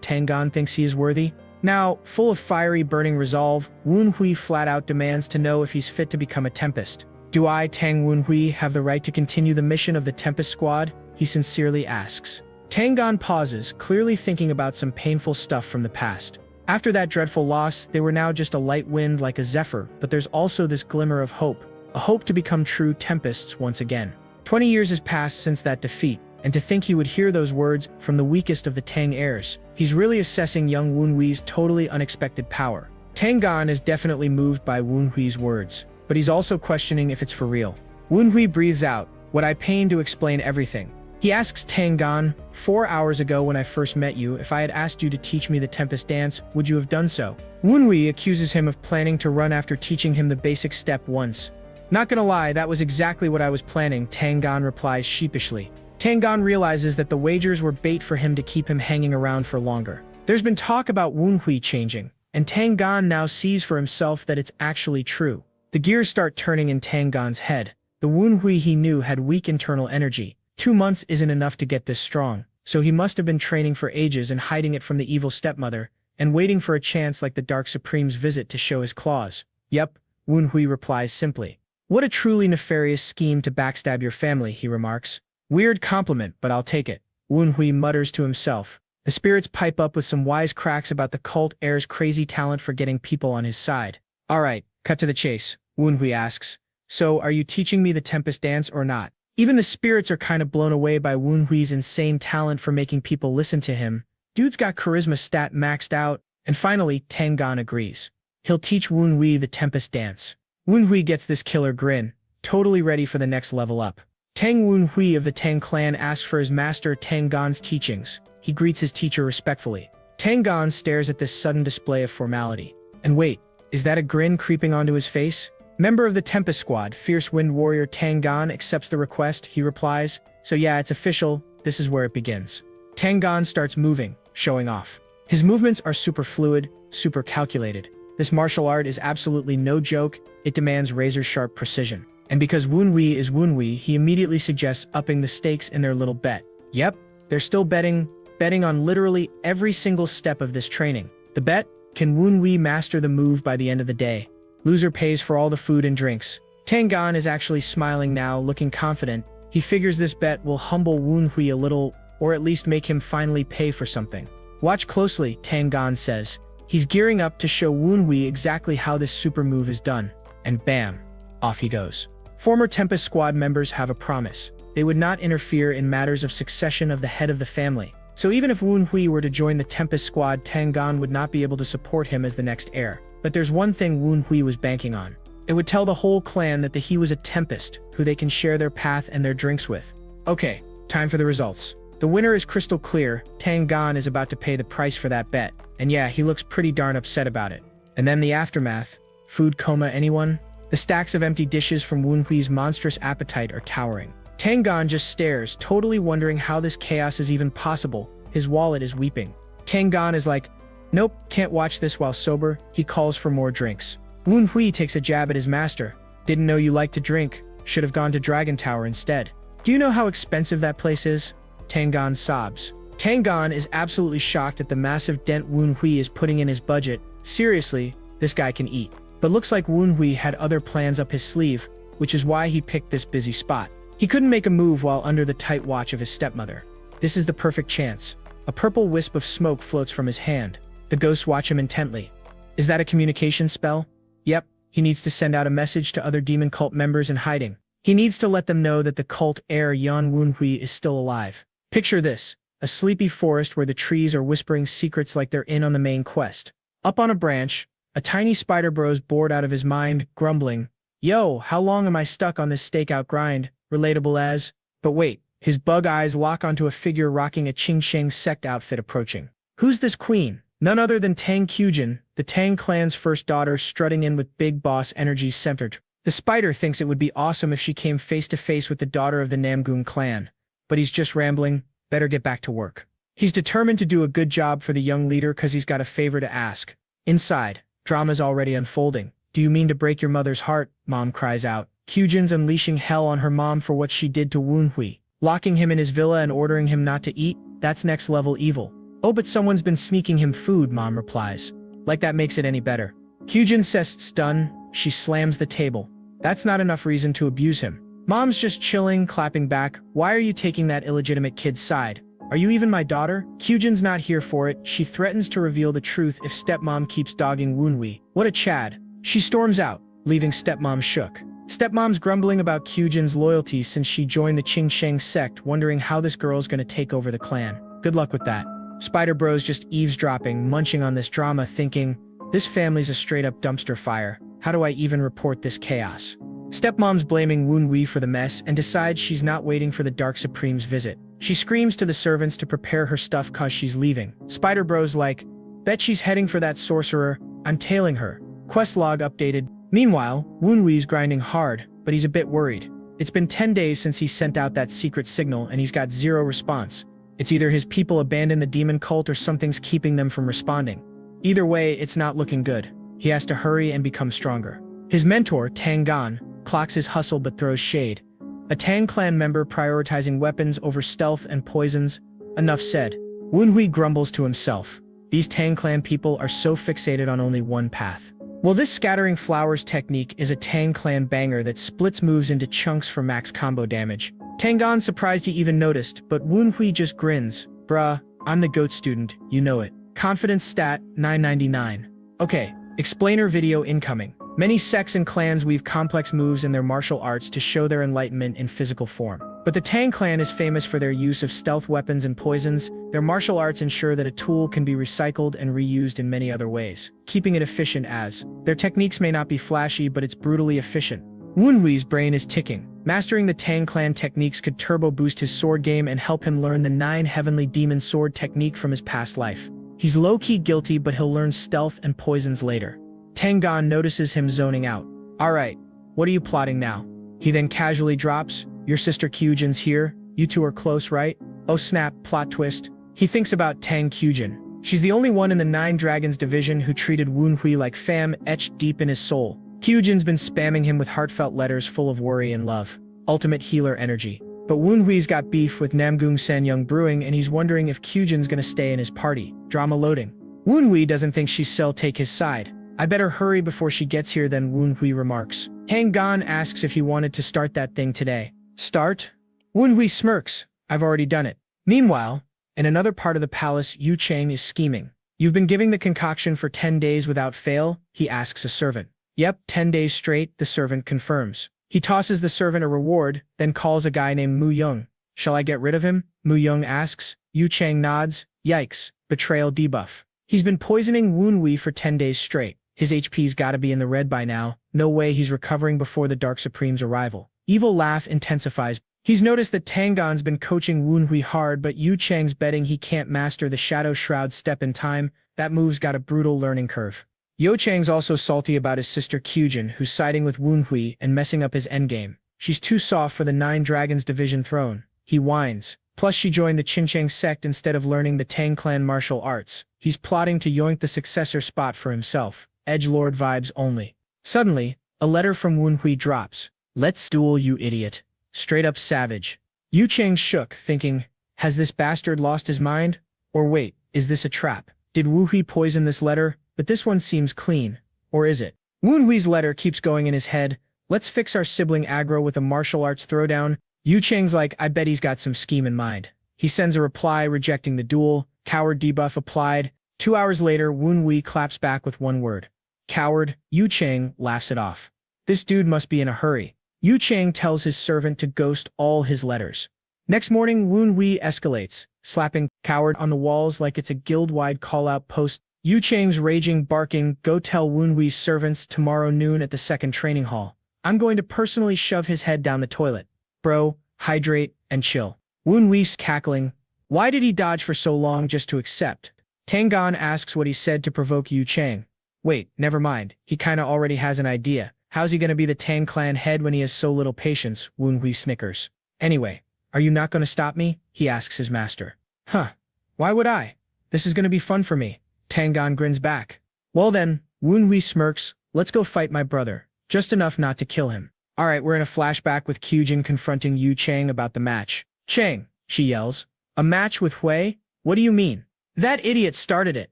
Tangan thinks he is worthy. Now, full of fiery burning resolve, Woonhui flat out demands to know if he's fit to become a Tempest. Do I, Tang Wunhui, have the right to continue the mission of the Tempest Squad? He sincerely asks. Tang Gan pauses, clearly thinking about some painful stuff from the past. After that dreadful loss, they were now just a light wind like a zephyr, but there's also this glimmer of hope, a hope to become true Tempests once again. 20 years has passed since that defeat, and to think he would hear those words from the weakest of the Tang heirs. He's really assessing young Wunhui's totally unexpected power. Tang Gan is definitely moved by Wunhui's words, but he's also questioning if it's for real. Wunhui breathes out, "Would I pain to explain everything?" He asks Tang Gan, 4 hours ago when I first met you, if I had asked you to teach me the Tempest Dance, would you have done so? Wunhui accuses him of planning to run after teaching him the basic step once. Not gonna lie, that was exactly what I was planning, Tang Gan replies sheepishly. Tang Gan realizes that the wagers were bait for him to keep him hanging around for longer. There's been talk about Wunhui changing, and Tang Gan now sees for himself that it's actually true. The gears start turning in Tang Gan's head. The Wunhui he knew had weak internal energy. 2 months isn't enough to get this strong, so he must have been training for ages and hiding it from the evil stepmother, and waiting for a chance like the Dark Supreme's visit to show his claws. Yep, Wunhui replies simply. What a truly nefarious scheme to backstab your family, he remarks. Weird compliment, but I'll take it, Wunhui mutters to himself. The spirits pipe up with some wise cracks about the cult heir's crazy talent for getting people on his side. Alright, cut to the chase, Wunhui asks. So, are you teaching me the Tempest Dance or not? Even the spirits are kind of blown away by Wunhui's insane talent for making people listen to him. Dude's got charisma stat maxed out, and finally, Tang Gan agrees. He'll teach Wunhui the Tempest Dance. Wunhui gets this killer grin, totally ready for the next level up. Tang Wunhui of the Tang clan asks for his master Tang Gan's teachings. He greets his teacher respectfully. Tang Gan stares at this sudden display of formality. And wait, is that a grin creeping onto his face? Member of the Tempest Squad, Fierce Wind Warrior Tang Gan accepts the request, he replies. So yeah, it's official, this is where it begins. Tang Gan starts moving, showing off. His movements are super fluid, super calculated. This martial art is absolutely no joke, it demands razor-sharp precision. And because Wunhui is Wunhui, he immediately suggests upping the stakes in their little bet. Yep, they're still betting on literally every single step of this training. The bet, can Wunhui master the move by the end of the day? Loser pays for all the food and drinks. Tang Gan is actually smiling now, looking confident. He figures this bet will humble Wunhui a little, or at least make him finally pay for something. Watch closely, Tang Gan says. He's gearing up to show Wunhui exactly how this super move is done. And bam, off he goes. Former Tempest Squad members have a promise. They would not interfere in matters of succession of the head of the family. So even if Wunhui were to join the Tempest Squad, Tang Gan would not be able to support him as the next heir. But there's one thing Wunhui was banking on. It would tell the whole clan that he was a Tempest, who they can share their path and their drinks with. Okay, time for the results. The winner is crystal clear. Tang Gan is about to pay the price for that bet. And yeah, he looks pretty darn upset about it. And then the aftermath. Food coma, anyone? The stacks of empty dishes from Wunhui's monstrous appetite are towering. Tang Gan just stares, totally wondering how this chaos is even possible. His wallet is weeping. Tang Gan is like, nope, can't watch this while sober. He calls for more drinks. Wunhui takes a jab at his master. Didn't know you like to drink. Should have gone to Dragon Tower instead. Do you know how expensive that place is? Tang Gan sobs. Tang Gan is absolutely shocked at the massive dent Wunhui is putting in his budget. Seriously, this guy can eat. But looks like Wunhui had other plans up his sleeve, which is why he picked this busy spot. He couldn't make a move while under the tight watch of his stepmother. This is the perfect chance. A purple wisp of smoke floats from his hand. The ghosts watch him intently. Is that a communication spell? Yep, he needs to send out a message to other demon cult members in hiding. He needs to let them know that the cult heir Yan Wunhui is still alive. Picture this, a sleepy forest where the trees are whispering secrets like they're in on the main quest. Up on a branch, a tiny spider bros bored out of his mind, grumbling, "Yo, how long am I stuck on this stakeout grind?" Relatable as. But wait, his bug eyes lock onto a figure rocking a Qing Sheng sect outfit approaching. Who's this queen? None other than Tang Kyujin, the Tang clan's first daughter, strutting in with big boss energy centered. The spider thinks it would be awesome if she came face to face with the daughter of the Namgun clan. But he's just rambling, better get back to work. He's determined to do a good job for the young leader cause he's got a favor to ask. Inside, drama's already unfolding. Do you mean to break your mother's heart? Mom cries out. Kyujin's unleashing hell on her mom for what she did to Wunhui. Locking him in his villa and ordering him not to eat, that's next level evil. Oh, but someone's been sneaking him food, Mom replies. Like that makes it any better. Kyujin says stun, she slams the table. That's not enough reason to abuse him. Mom's just chilling, clapping back. Why are you taking that illegitimate kid's side? Are you even my daughter? Kyujin's not here for it. She threatens to reveal the truth if stepmom keeps dogging Woonhui. What a Chad. She storms out, leaving stepmom shook. Stepmom's grumbling about Kyujin's loyalty since she joined the Qingsheng sect, wondering how this girl's gonna take over the clan. Good luck with that. Spider Bro's just eavesdropping, munching on this drama, thinking, this family's a straight-up dumpster fire. How do I even report this chaos? Stepmom's blaming Woonhui for the mess and decides she's not waiting for the Dark Supreme's visit. She screams to the servants to prepare her stuff cause she's leaving. Spider Bro's like, bet she's heading for that sorcerer. I'm tailing her. Quest log updated. Meanwhile, Woonhui's grinding hard, but he's a bit worried. It's been 10 days since he sent out that secret signal and he's got zero response. It's either his people abandoned the demon cult or something's keeping them from responding. Either way, it's not looking good. He has to hurry and become stronger. His mentor, Tang Gan, clocks his hustle but throws shade. A Tang clan member prioritizing weapons over stealth and poisons. Enough said. Woonhui grumbles to himself. These Tang clan people are so fixated on only one path. Well, this scattering flowers technique is a Tang clan banger that splits moves into chunks for max combo damage. Tangon's surprised he even noticed, but Woonhui just grins. Bruh, I'm the GOAT student, you know it. Confidence stat, 999. Okay, explainer video incoming. Many sects and clans weave complex moves in their martial arts to show their enlightenment in physical form. But the Tang clan is famous for their use of stealth weapons and poisons. Their martial arts ensure that a tool can be recycled and reused in many other ways, keeping it efficient as. Their techniques may not be flashy, but it's brutally efficient. Woonhui's brain is ticking. Mastering the Tang clan techniques could turbo boost his sword game and help him learn the 9 heavenly demon sword technique from his past life. He's low-key guilty, but he'll learn stealth and poisons later. Tangon notices him zoning out. Alright, what are you plotting now? He then casually drops, your sister Kyujin's here, you two are close, right? Oh snap, plot twist. He thinks about Tang Kyujin. She's the only one in the 9 Dragons division who treated Woonhui like fam, etched deep in his soul. Kyujin's been spamming him with heartfelt letters full of worry and love. Ultimate healer energy. But Woonhui's got beef with Namgung Sanyang Brewing and he's wondering if Kyujin's gonna stay in his party. Drama loading. Woonhui doesn't think she'll take his side. I better hurry before she gets here, then Woonhui remarks. Tangon asks if he wanted to start that thing today. Start? Woonhui smirks. I've already done it. Meanwhile, in another part of the palace, Yu Chang is scheming. You've been giving the concoction for 10 days without fail? He asks a servant. Yep, 10 days straight, the servant confirms. He tosses the servant a reward, then calls a guy named Mu Young. Shall I get rid of him? Mu Young asks. Yu Chang nods. Yikes. Betrayal debuff. He's been poisoning Woonhui for 10 days straight. His HP's gotta be in the red by now. No way he's recovering before the Dark Supreme's arrival. Evil laugh intensifies. He's noticed that Tangon's been coaching Woonhui hard, but Yu Chang's betting he can't master the Shadow Shroud step in time. That move's got a brutal learning curve. Yo Chang's also salty about his sister Kyujin, who's siding with Woonhui and messing up his endgame. She's too soft for the 9 Dragons division throne. He whines. Plus she joined the Qingsheng sect instead of learning the Tang clan martial arts. He's plotting to yoink the successor spot for himself. Edgelord vibes only. Suddenly, a letter from Woonhui drops. Let's duel, you idiot. Straight up savage. Yu Chang shook, thinking, has this bastard lost his mind? Or wait, is this a trap? Did Woonhui poison this letter? But this one seems clean. Or is it? Woonhui's letter keeps going in his head. Let's fix our sibling aggro with a martial arts throwdown. Yu Chang's like, I bet he's got some scheme in mind. He sends a reply rejecting the duel. Coward debuff applied. 2 hours later, Woonhui claps back with one word. Coward. Yu Chang laughs it off. This dude must be in a hurry. Yu Chang tells his servant to ghost all his letters. Next morning, Woonhui escalates, slapping coward on the walls like it's a guild-wide call-out post. Yu Chang's raging, barking, go tell Woonhui's servants tomorrow noon at the 2nd training hall. I'm going to personally shove his head down the toilet. Bro, hydrate and chill. Woonhui's cackling. Why did he dodge for so long just to accept? Tangon asks what he said to provoke Yu Chang. Wait, never mind. He kinda already has an idea. How's he gonna be the Tang clan head when he has so little patience? Woonhui snickers. Anyway, are you not gonna stop me? He asks his master. Huh. Why would I? This is gonna be fun for me. Tangon grins back. Well then, Woonhui smirks. Let's go fight my brother. Just enough not to kill him. Alright, we're in a flashback with Kyujin confronting Yu Chang about the match. Chang, she yells. A match with Hui? What do you mean? That idiot started it.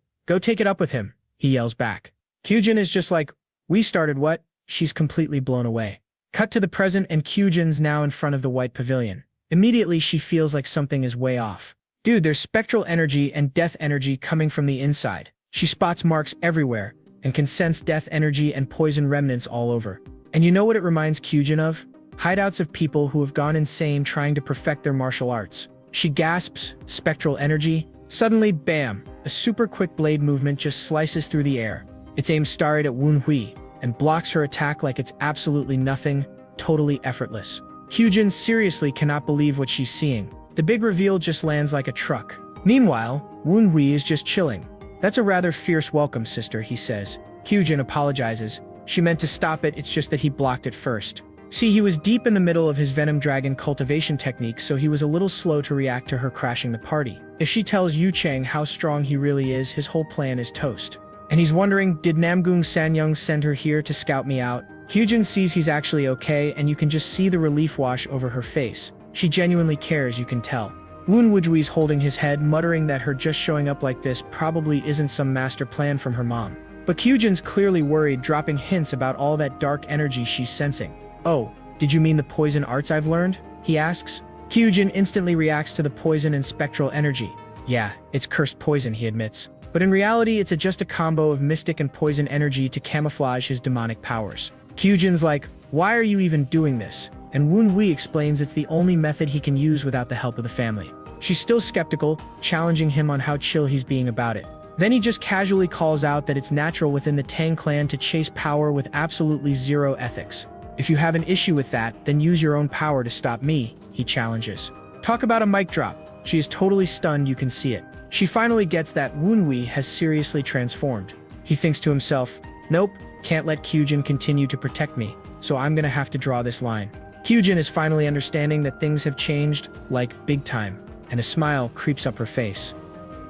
Go take it up with him. He yells back. Kyujin is just like, we started what? She's completely blown away. Cut to the present and Kyujin's now in front of the white pavilion. Immediately she feels like something is way off. Dude, there's spectral energy and death energy coming from the inside. She spots marks everywhere and can sense death energy and poison remnants all over. And you know what it reminds Kyujin of? Hideouts of people who have gone insane trying to perfect their martial arts. She gasps, spectral energy. Suddenly, bam, a super quick blade movement just slices through the air. It's aimed straight at Woon-hui and blocks her attack like it's absolutely nothing, totally effortless. Kyujin seriously cannot believe what she's seeing. The big reveal just lands like a truck. Meanwhile, Woon-hui is just chilling. That's a rather fierce welcome, sister, he says. Kyujin apologizes. She meant to stop it, it's just that he blocked it first. See, he was deep in the middle of his Venom Dragon cultivation technique, so he was a little slow to react to her crashing the party. If she tells Yu Chang how strong he really is, his whole plan is toast. And he's wondering, did Namgung Sanyung send her here to scout me out? Kyujin sees he's actually okay, and you can just see the relief wash over her face. She genuinely cares, you can tell. Woon-hui's holding his head, muttering that her just showing up like this probably isn't some master plan from her mom. But Kyujin's clearly worried, dropping hints about all that dark energy she's sensing. Oh, did you mean the poison arts I've learned? He asks. Kyujin instantly reacts to the poison and spectral energy. Yeah, it's cursed poison, he admits. But in reality, it's just a combo of mystic and poison energy to camouflage his demonic powers. Kyujin's like, why are you even doing this? And Woon-hui explains it's the only method he can use without the help of the family. She's still skeptical, challenging him on how chill he's being about it. Then he just casually calls out that it's natural within the Tang clan to chase power with absolutely zero ethics. If you have an issue with that, then use your own power to stop me, he challenges. Talk about a mic drop. She is totally stunned, you can see it. She finally gets that Woon-hui has seriously transformed. He thinks to himself, nope, can't let Kyujin continue to protect me, so I'm gonna have to draw this line. Kyujin is finally understanding that things have changed, like big time, and a smile creeps up her face.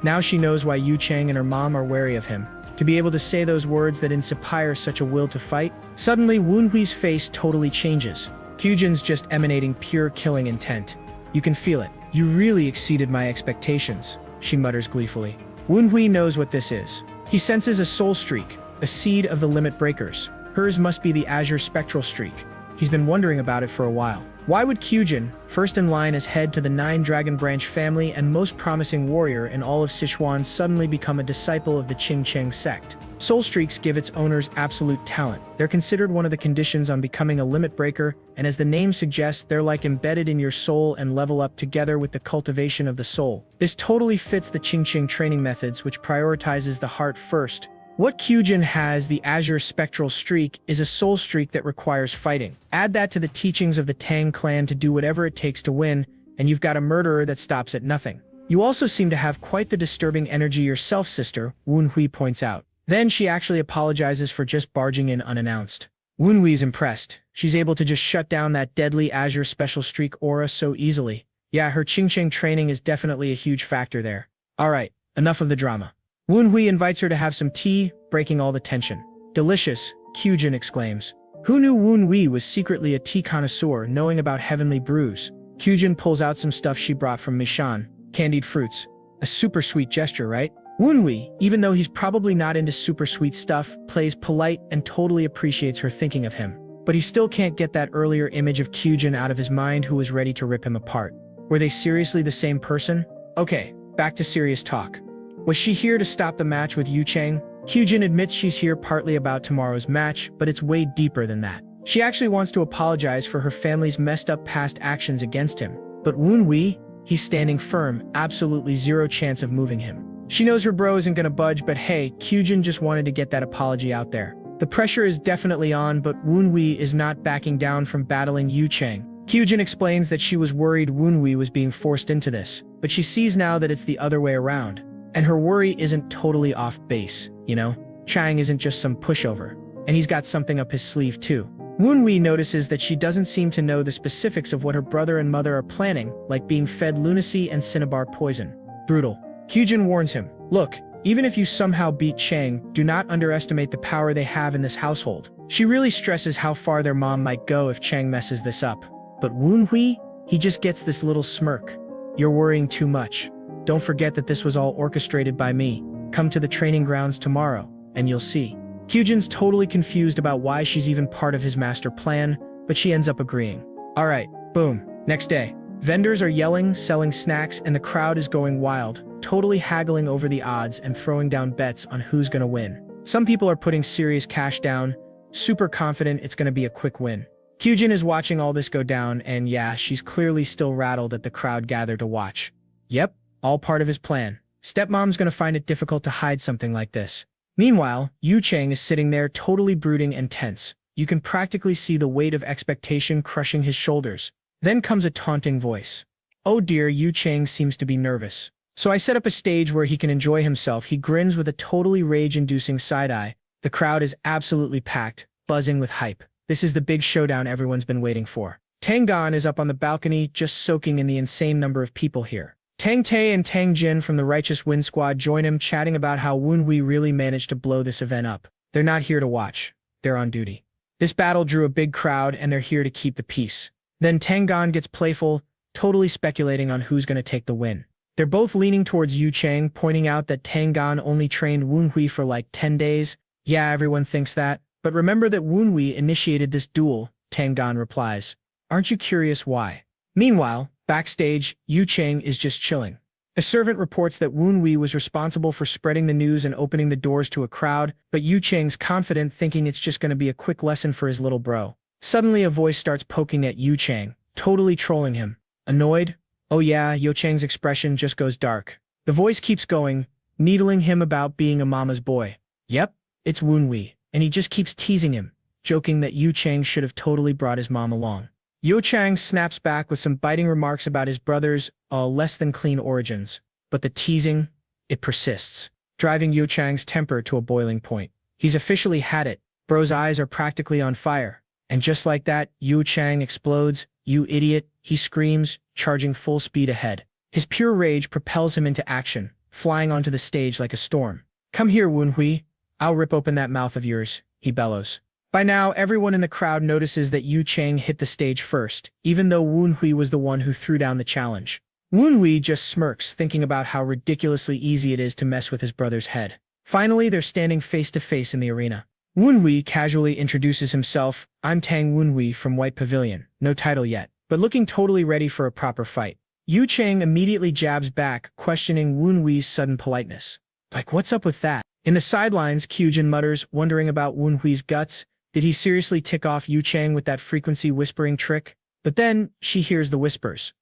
Now she knows why Yu Chang and her mom are wary of him. To be able to say those words that inspire such a will to fight. Suddenly, Woon-hui's face totally changes. Kyujin's just emanating pure killing intent. You can feel it. You really exceeded my expectations, she mutters gleefully. Woon-hui knows what this is. He senses a soul streak, a seed of the limit breakers. Hers must be the azure spectral streak. He's been wondering about it for a while. Why would Kyujin, first in line as head to the 9 Dragon Branch family and most promising warrior in all of Sichuan, suddenly become a disciple of the Qing Cheng sect? Soul streaks give its owners absolute talent. They're considered one of the conditions on becoming a limit breaker, and as the name suggests, they're like embedded in your soul and level up together with the cultivation of the soul. This totally fits the Qing Cheng training methods, which prioritizes the heart first. What Kyujin has, the azure spectral streak, is a soul streak that requires fighting. Add that to the teachings of the Tang clan to do whatever it takes to win, and you've got a murderer that stops at nothing. You also seem to have quite the disturbing energy yourself, sister, Woon-hui points out. Then she actually apologizes for just barging in unannounced. Woon-hui's impressed. She's able to just shut down that deadly azure special streak aura so easily. Yeah, her Qing Cheng training is definitely a huge factor there. Alright, enough of the drama. Woon-hui invites her to have some tea, breaking all the tension. Delicious, Kyujin exclaims. Who knew Woon-hui was secretly a tea connoisseur, knowing about heavenly brews? Kyujin pulls out some stuff she brought from Mishan, candied fruits. A super sweet gesture, right? Woon-hui, even though he's probably not into super sweet stuff, plays polite and totally appreciates her thinking of him. But he still can't get that earlier image of Kyujin out of his mind, who was ready to rip him apart. Were they seriously the same person? Okay, back to serious talk. Was she here to stop the match with Yu Chang? Kyujin admits she's here partly about tomorrow's match, but it's way deeper than that. She actually wants to apologize for her family's messed up past actions against him. But Woon-hui, he's standing firm, absolutely zero chance of moving him. She knows her bro isn't gonna budge, but hey, Kyujin just wanted to get that apology out there. The pressure is definitely on, but Woon-hui is not backing down from battling Yu Chang. Kyujin explains that she was worried Woon-hui was being forced into this, but she sees now that it's the other way around. And her worry isn't totally off base, you know? Chang isn't just some pushover. And he's got something up his sleeve too. Woon-hui notices that she doesn't seem to know the specifics of what her brother and mother are planning, like being fed lunacy and cinnabar poison. Brutal. Kyujin warns him, look, even if you somehow beat Chang, do not underestimate the power they have in this household. She really stresses how far their mom might go if Chang messes this up. But Woon-hui, he just gets this little smirk. You're worrying too much. Don't forget that this was all orchestrated by me. Come to the training grounds tomorrow, and you'll see. Kyujin's totally confused about why she's even part of his master plan, but she ends up agreeing. All right, boom. Next day. Vendors are yelling, selling snacks, and the crowd is going wild, totally haggling over the odds and throwing down bets on who's gonna win. Some people are putting serious cash down, super confident it's gonna be a quick win. Kyujin is watching all this go down, and yeah, she's clearly still rattled at the crowd gathered to watch. Yep, all part of his plan. Stepmom's gonna find it difficult to hide something like this. Meanwhile, Yu Chang is sitting there totally brooding and tense. You can practically see the weight of expectation crushing his shoulders. Then comes a taunting voice. Oh dear, Yu Chang seems to be nervous. So I set up a stage where he can enjoy himself. He grins with a totally rage-inducing side-eye. The crowd is absolutely packed, buzzing with hype. This is the big showdown everyone's been waiting for. Tangan is up on the balcony, just soaking in the insane number of people here. Tang Tae and Tang Jin from the Righteous Wind Squad join him, chatting about how Woon Hui really managed to blow this event up. They're not here to watch. They're on duty. This battle drew a big crowd, and they're here to keep the peace. Then Tangan gets playful, totally speculating on who's going to take the win. They're both leaning towards Yu Chang, pointing out that Tangan only trained Woon Hui for like 10 days. Yeah, everyone thinks that. But remember that Woon Hui initiated this duel, Tangan replies. Aren't you curious why? Meanwhile, backstage, Yu Chang is just chilling. A servant reports that Woon Hui was responsible for spreading the news and opening the doors to a crowd, but Yu Chang's confident, thinking it's just going to be a quick lesson for his little bro. Suddenly a voice starts poking at Yu Chang, totally trolling him. Annoyed? Oh yeah, Yu Chang's expression just goes dark. The voice keeps going, needling him about being a mama's boy. Yep, it's Woon Hui, and he just keeps teasing him, joking that Yu Chang should have totally brought his mom along. Yu Chang snaps back with some biting remarks about his brother's less-than-clean origins, but the teasing, it persists, driving Yu Chang's temper to a boiling point. He's officially had it. Bro's eyes are practically on fire. And just like that, Yu Chang explodes. You idiot, he screams, charging full speed ahead. His pure rage propels him into action, flying onto the stage like a storm. Come here, Woon Hui. I'll rip open that mouth of yours, he bellows. By now, everyone in the crowd notices that Yu Chang hit the stage first, even though Woon Hui was the one who threw down the challenge. Woon Hui just smirks, thinking about how ridiculously easy it is to mess with his brother's head. Finally, they're standing face to face in the arena. Woon Hui casually introduces himself. I'm Tang Woon Hui from White Pavilion. No title yet, but looking totally ready for a proper fight. Yu Chang immediately jabs back, questioning Woon Hui's sudden politeness. Like, what's up with that? In the sidelines, Kyujin mutters, wondering about Woon Hui's guts. Did he seriously tick off Yu Chang with that frequency whispering trick? But then, she hears the whispers.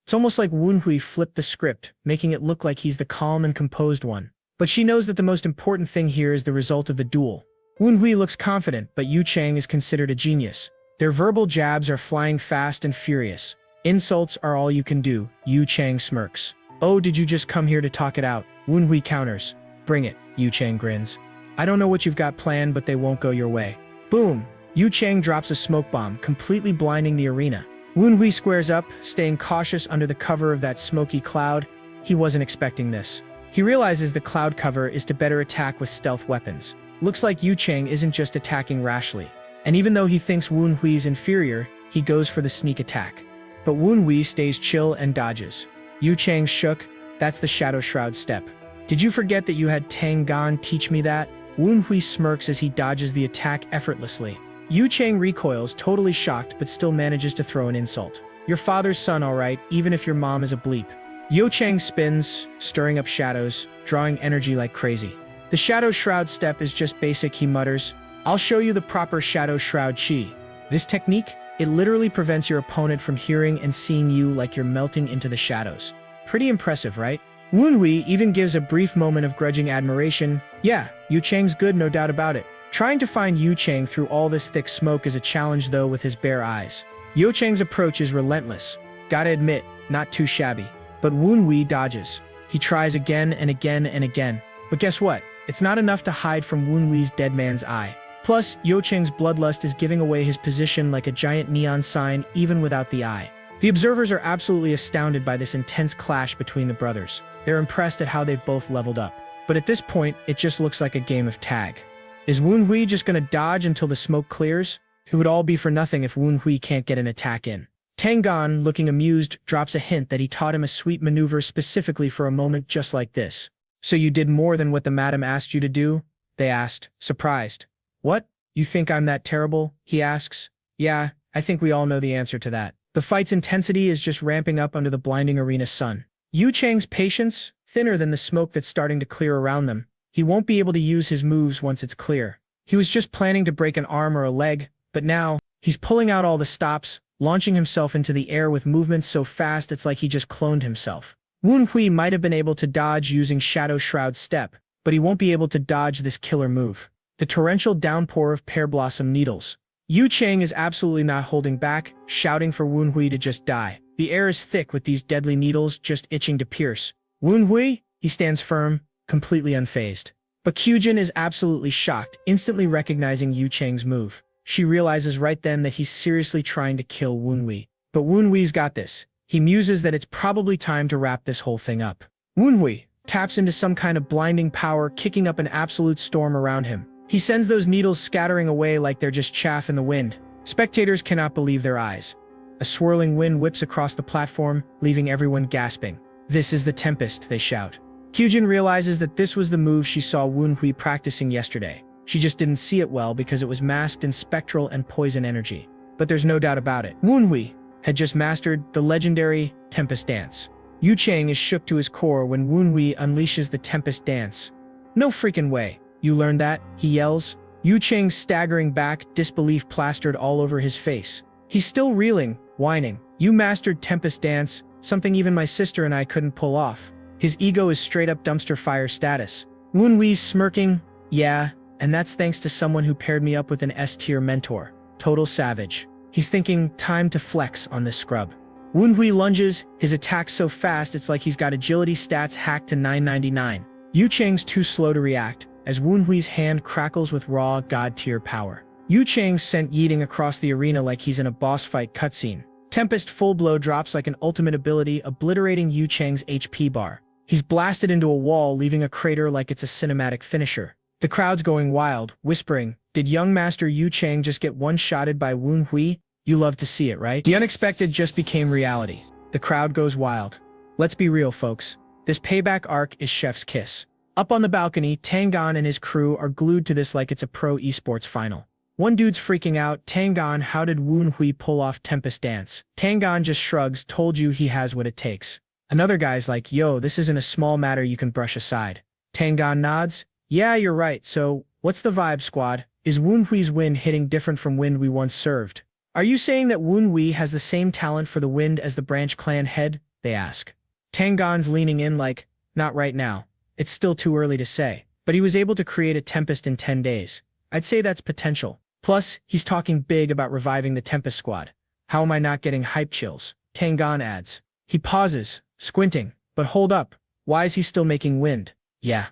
It's almost like Woon Hui flipped the script, making it look like he's the calm and composed one. But she knows that the most important thing here is the result of the duel. Woon Hui looks confident, but Yu Chang is considered a genius. Their verbal jabs are flying fast and furious. Insults are all you can do, Yu Chang smirks. Oh, did you just come here to talk it out? Woon Hui counters. Bring it, Yu Chang grins. I don't know what you've got planned, but they won't go your way. Boom! Yu Chang drops a smoke bomb, completely blinding the arena. Woon Hui squares up, staying cautious under the cover of that smoky cloud. He wasn't expecting this. He realizes the cloud cover is to better attack with stealth weapons. Looks like Yu Chang isn't just attacking rashly. And even though he thinks Woon Hui's inferior, he goes for the sneak attack. But Woon Hui stays chill and dodges. Yu Chang shook. That's the Shadow Shroud step. Did you forget that you had Tangan teach me that? Woon Hui smirks as he dodges the attack effortlessly. Yu Chang recoils, totally shocked, but still manages to throw an insult. Your father's son, alright, even if your mom is a bleep. Yu Chang spins, stirring up shadows, drawing energy like crazy. The Shadow Shroud step is just basic, he mutters. I'll show you the proper Shadow Shroud chi. This technique, it literally prevents your opponent from hearing and seeing you like you're melting into the shadows. Pretty impressive, right? Woon Hui even gives a brief moment of grudging admiration. Yeah, Yu Chang's good, no doubt about it. Trying to find Yu Chang through all this thick smoke is a challenge though with his bare eyes. Yu Chang's approach is relentless. Gotta admit, not too shabby. But Woon Hui dodges. He tries again and again and again. But guess what? It's not enough to hide from Woon Hui's dead man's eye. Plus, Yu Chang's bloodlust is giving away his position like a giant neon sign even without the eye. The observers are absolutely astounded by this intense clash between the brothers. They're impressed at how they've both leveled up. But at this point, it just looks like a game of tag. Is Woon Hui just gonna dodge until the smoke clears? It would all be for nothing if Woon Hui can't get an attack in. Tangan, looking amused, drops a hint that he taught him a sweet maneuver specifically for a moment just like this. So you did more than what the madam asked you to do? They asked, surprised. What? You think I'm that terrible? He asks. Yeah, I think we all know the answer to that. The fight's intensity is just ramping up under the blinding arena sun. Yu Chang's patience, thinner than the smoke that's starting to clear around them. He won't be able to use his moves once it's clear. He was just planning to break an arm or a leg, but now, he's pulling out all the stops, launching himself into the air with movements so fast it's like he just cloned himself. Wu Hui might have been able to dodge using Shadow Shroud Step, but he won't be able to dodge this killer move. The torrential downpour of pear blossom needles. Yu Chang is absolutely not holding back, shouting for Wu Hui to just die. The air is thick with these deadly needles just itching to pierce. Wu Hui, he stands firm, completely unfazed. But Kyujin is absolutely shocked, instantly recognizing Yu Chang's move. She realizes right then that he's seriously trying to kill Wu Hui. But Wu Hui's got this. He muses that it's probably time to wrap this whole thing up. Wu Hui taps into some kind of blinding power, kicking up an absolute storm around him. He sends those needles scattering away like they're just chaff in the wind. Spectators cannot believe their eyes. A swirling wind whips across the platform, leaving everyone gasping. "This is the Tempest," they shout. Kyujin realizes that this was the move she saw Wu Hui practicing yesterday. She just didn't see it well because it was masked in spectral and poison energy. But there's no doubt about it. Wu Hui had just mastered the legendary Tempest Dance. Yu Chang is shook to his core when Wu Hui unleashes the Tempest Dance. "No freaking way. You learned that?" he yells. Yu Chang staggering back, disbelief plastered all over his face. He's still reeling, whining. "You mastered Tempest Dance, something even my sister and I couldn't pull off." His ego is straight up dumpster fire status. Wu Hui's smirking. "Yeah, and that's thanks to someone who paired me up with an S-tier mentor. Total savage." He's thinking, time to flex on this scrub. Wu Hui lunges, his attack so fast it's like he's got agility stats hacked to 999. Yu Chang's too slow to react, as Wu Hui's hand crackles with raw, god-tier power. Yu Chang's sent yeeting across the arena like he's in a boss fight cutscene. Tempest full blow drops like an ultimate ability, obliterating Yu Chang's HP bar. He's blasted into a wall, leaving a crater like it's a cinematic finisher. The crowd's going wild, whispering, "Did young Master Yu Chang just get one-shotted by Wu Hui?" You love to see it, right? The unexpected just became reality. The crowd goes wild. Let's be real, folks. This payback arc is chef's kiss. Up on the balcony, Tangon and his crew are glued to this like it's a pro esports final. One dude's freaking out. "Tangon, how did Wu Hui pull off Tempest Dance?" Tangon just shrugs, "Told you he has what it takes." Another guy's like, "Yo, this isn't a small matter you can brush aside." Tangon nods. "Yeah, you're right. So, what's the vibe, squad? Is Wu Hui's wind hitting different from wind we once served? Are you saying that Wu Hui has the same talent for the wind as the branch clan head?" they ask. Tangon's leaning in like, "Not right now. It's still too early to say. But he was able to create a Tempest in 10 days. I'd say that's potential. Plus, he's talking big about reviving the Tempest squad. How am I not getting hype chills?" Tangon adds. He pauses, squinting. But hold up. Why is he still making wind? Yeah.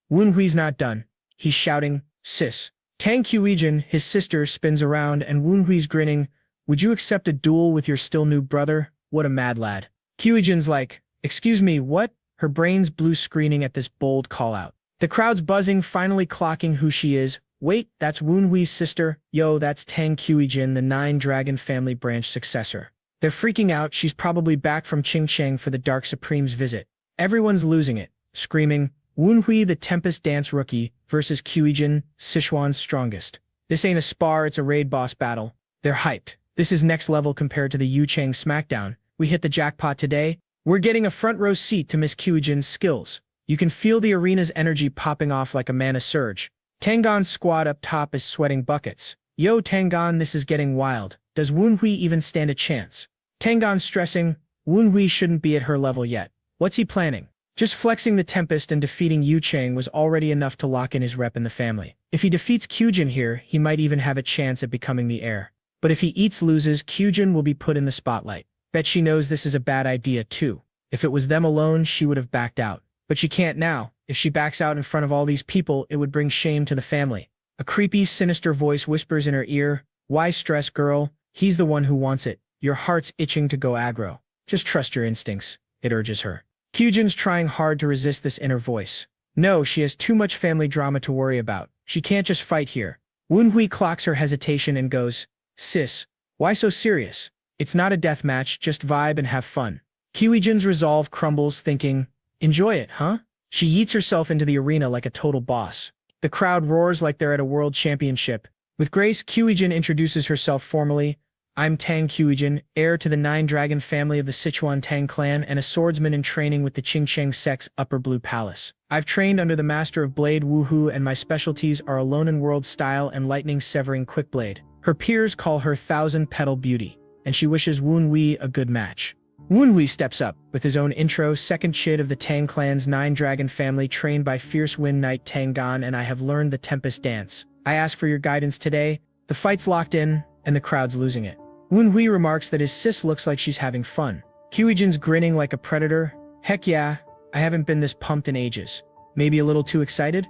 Wu Hui's not done. He's shouting, "Sis." Tang Kyujin, his sister, spins around and Wu Hui's grinning. "Would you accept a duel with your still new brother? What a mad lad." Kyujin's like, "Excuse me, what?" Her brain's blue screening at this bold call-out. The crowd's buzzing, finally clocking who she is. "Wait, that's Wu Hui's sister? Yo, that's Tang Kyujin, the 9-Dragon family branch successor." They're freaking out. She's probably back from Qingcheng for the Dark Supreme's visit. Everyone's losing it, screaming, "Wu Hui, the Tempest Dance rookie, versus Kyujin, Sichuan's strongest. This ain't a spar, it's a raid boss battle." They're hyped. This is next level compared to the Yu Chang SmackDown. We hit the jackpot today. We're getting a front row seat to Miss Kyujin's skills. You can feel the arena's energy popping off like a mana surge. Tangon's squad up top is sweating buckets. "Yo, Tangon, this is getting wild. Does Wu Hui even stand a chance?" Tangon's stressing. Wu Hui shouldn't be at her level yet. What's he planning? Just flexing the Tempest and defeating Yu Chang was already enough to lock in his rep in the family. If he defeats Kyujin here, he might even have a chance at becoming the heir. But if he loses, Kyujin will be put in the spotlight. Bet she knows this is a bad idea too. If it was them alone, she would have backed out. But she can't now. If she backs out in front of all these people, it would bring shame to the family. A creepy, sinister voice whispers in her ear, "Why stress, girl? He's the one who wants it. Your heart's itching to go aggro. Just trust your instincts," it urges her. Kyujin's trying hard to resist this inner voice. No, she has too much family drama to worry about. She can't just fight here. Wu Hui clocks her hesitation and goes, "Sis, why so serious? It's not a death match, just vibe and have fun." Kyujin's resolve crumbles, thinking, "Enjoy it, huh?" She yeets herself into the arena like a total boss. The crowd roars like they're at a world championship. With grace, Kyujin introduces herself formally. I'm Tang Qiujin, heir to the nine-dragon family of the Sichuan Tang clan and a swordsman in training with the Qingcheng sect's Upper Blue Palace. I've trained under the master of blade Wu Hu, and my specialties are alone-in-world style and lightning-severing quick blade. Her peers call her Thousand-Petal Beauty, and she wishes Wu Hui a good match. Wu Hui steps up, with his own intro, second chid of the Tang clan's nine-dragon family trained by fierce Wind Knight Tang Gan, and I have learned the Tempest Dance. I ask for your guidance today. The fight's locked in, and the crowd's losing it. Wu Hui remarks that his sis looks like she's having fun. Qiujin's grinning like a predator. Heck yeah, I haven't been this pumped in ages. Maybe a little too excited?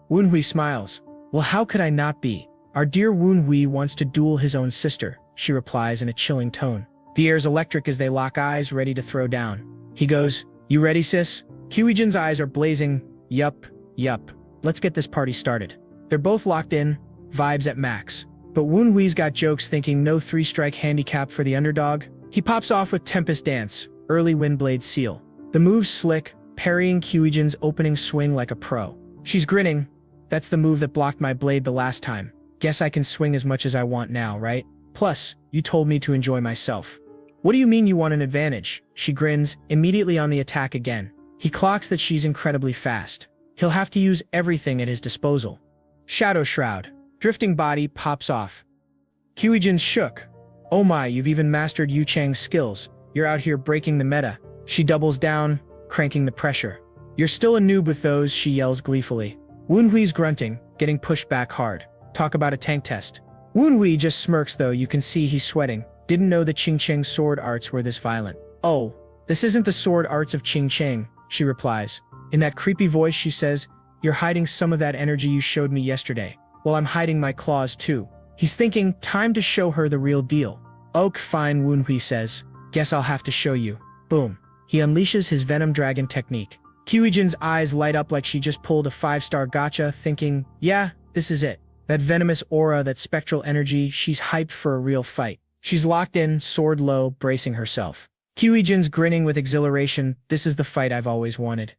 Wu Hui smiles. Well, how could I not be? Our dear Wu Hui wants to duel his own sister, she replies in a chilling tone. The air's electric as they lock eyes, ready to throw down. He goes, "You ready, sis?" Qiujin's eyes are blazing. Yup. Let's get this party started. They're both locked in, vibes at max. But Wu Hui's got jokes, thinking no three-strike handicap for the underdog. He pops off with Tempest Dance, early Windblade Seal. The move's slick, parrying Qiujin's opening swing like a pro. She's grinning. That's the move that blocked my blade the last time. Guess I can swing as much as I want now, right? Plus, you told me to enjoy myself. What do you mean you want an advantage? She grins, immediately on the attack again. He clocks that she's incredibly fast. He'll have to use everything at his disposal. Shadow Shroud. Drifting body pops off. Qiujin's shook. Oh my, you've even mastered Yu Chang's skills. You're out here breaking the meta. She doubles down, cranking the pressure. You're still a noob with those, she yells gleefully. Wu Hui's grunting, getting pushed back hard. Talk about a tank test. Wu Hui just smirks though, you can see he's sweating. Didn't know the Qingcheng sword arts were this violent. Oh, this isn't the sword arts of Qingcheng, she replies. In that creepy voice she says, you're hiding some of that energy you showed me yesterday. Well, I'm hiding my claws too. He's thinking, time to show her the real deal. Ok, fine, Wu Hui says. Guess I'll have to show you. Boom. He unleashes his Venom Dragon technique. Qiujin's eyes light up like she just pulled a 5-star gotcha, thinking, yeah, this is it. That venomous aura, that spectral energy, she's hyped for a real fight. She's locked in, sword low, bracing herself. Qiujin's grinning with exhilaration. This is the fight I've always wanted.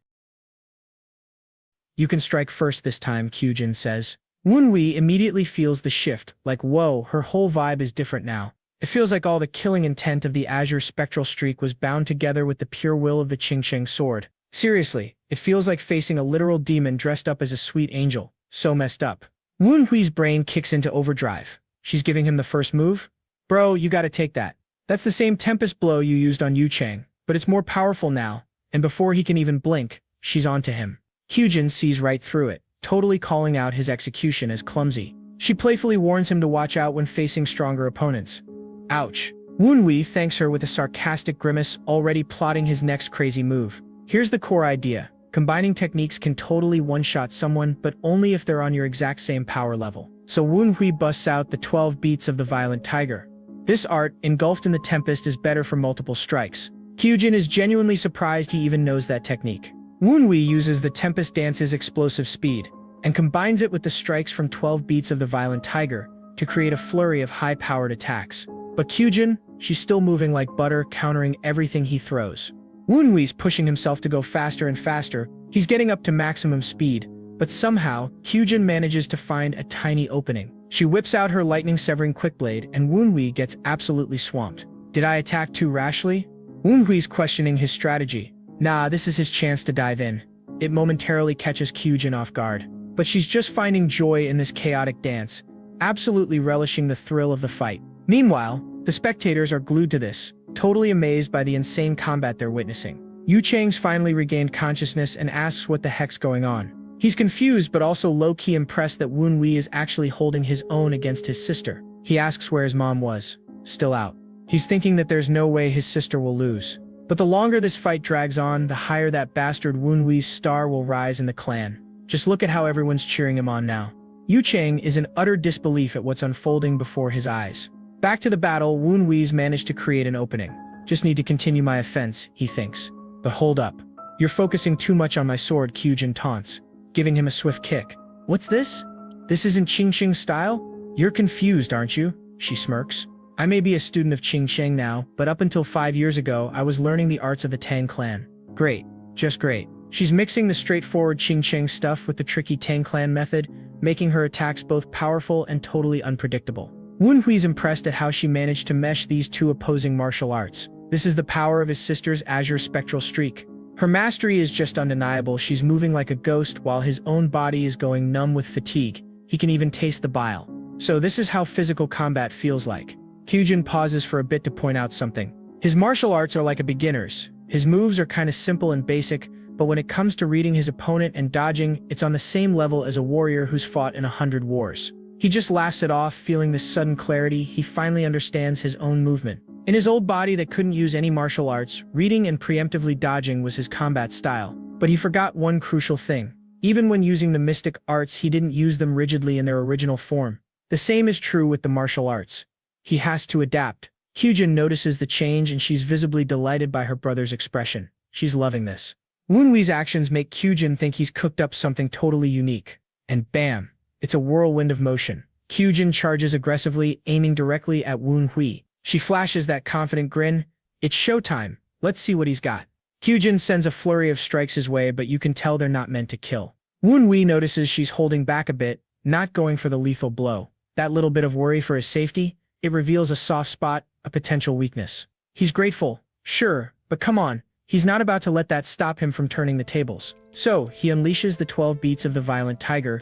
You can strike first this time, Qiujin says. Wu Hui immediately feels the shift, like whoa, her whole vibe is different now. It feels like all the killing intent of the Azure Spectral Streak was bound together with the pure will of the Qingcheng sword. Seriously, it feels like facing a literal demon dressed up as a sweet angel. So messed up. Wu Hui's brain kicks into overdrive. She's giving him the first move? Bro, you gotta take that. That's the same Tempest blow you used on Yu Chang, but it's more powerful now, and before he can even blink, she's onto him. Qiujin sees right through it, totally calling out his execution as clumsy. She playfully warns him to watch out when facing stronger opponents. Ouch. Wu Hui thanks her with a sarcastic grimace, already plotting his next crazy move. Here's the core idea. Combining techniques can totally one-shot someone, but only if they're on your exact same power level. So Wu Hui busts out the 12 beats of the Violent Tiger. This art, engulfed in the Tempest, is better for multiple strikes. Qiujin is genuinely surprised he even knows that technique. Wu Hui uses the Tempest Dance's explosive speed, and combines it with the strikes from 12 beats of the Violent Tiger to create a flurry of high-powered attacks. But Qiujin, she's still moving like butter, countering everything he throws. Wu Hui's pushing himself to go faster and faster. He's getting up to maximum speed, but somehow, Qiujin manages to find a tiny opening. She whips out her lightning-severing quickblade, and Wu Hui gets absolutely swamped. Did I attack too rashly? Wu Hui's questioning his strategy. Nah, this is his chance to dive in. It momentarily catches Qiujin off guard. But she's just finding joy in this chaotic dance, absolutely relishing the thrill of the fight. Meanwhile, the spectators are glued to this, totally amazed by the insane combat they're witnessing. Yu Chang's finally regained consciousness and asks what the heck's going on. He's confused but also low-key impressed that Wu Hui is actually holding his own against his sister. He asks where his mom was. Still out. He's thinking that there's no way his sister will lose. But the longer this fight drags on, the higher that bastard Wu Hui's star will rise in the clan. Just look at how everyone's cheering him on now. Yu Chang is in utter disbelief at what's unfolding before his eyes. Back to the battle, Wu Hui's managed to create an opening. Just need to continue my offense, he thinks. But hold up. You're focusing too much on my sword, Qiujin taunts, giving him a swift kick. What's this? This isn't Qingcheng style? You're confused, aren't you? She smirks. I may be a student of Qingcheng now, but up until 5 years ago, I was learning the arts of the Tang clan. Great. Just great. She's mixing the straightforward Qingcheng stuff with the tricky Tang clan method, making her attacks both powerful and totally unpredictable. Woon Hui's impressed at how she managed to mesh these two opposing martial arts. This is the power of his sister's azure spectral streak. Her mastery is just undeniable. She's moving like a ghost while his own body is going numb with fatigue. He can even taste the bile. So this is how physical combat feels like. Kyujin pauses for a bit to point out something. His martial arts are like a beginner's. His moves are kind of simple and basic, but when it comes to reading his opponent and dodging, it's on the same level as a warrior who's fought in 100 wars. He just laughs it off, feeling this sudden clarity. He finally understands his own movement. In his old body that couldn't use any martial arts, reading and preemptively dodging was his combat style. But he forgot one crucial thing. Even when using the mystic arts, he didn't use them rigidly in their original form. The same is true with the martial arts. He has to adapt. Kyujin notices the change and she's visibly delighted by her brother's expression. She's loving this. Woon Hui's actions make Kyujin think he's cooked up something totally unique. And bam! It's a whirlwind of motion. Kyujin charges aggressively, aiming directly at Woon Hui. She flashes that confident grin. It's showtime. Let's see what he's got. Kyujin sends a flurry of strikes his way, but you can tell they're not meant to kill. Woon Hui notices she's holding back a bit, not going for the lethal blow. That little bit of worry for his safety, it reveals a soft spot, a potential weakness. He's grateful, sure, but come on, he's not about to let that stop him from turning the tables. So, he unleashes the 12 beats of the violent tiger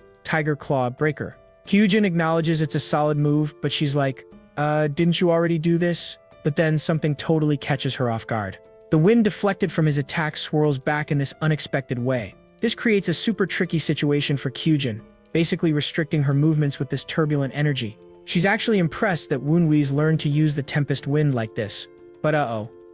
claw breaker. Kyujin acknowledges it's a solid move, but she's like, didn't you already do this? But then something totally catches her off guard. The wind deflected from his attack swirls back in this unexpected way. This creates a super tricky situation for Kyujin, basically restricting her movements with this turbulent energy. She's actually impressed that Woon Hui's learned to use the tempest wind like this. But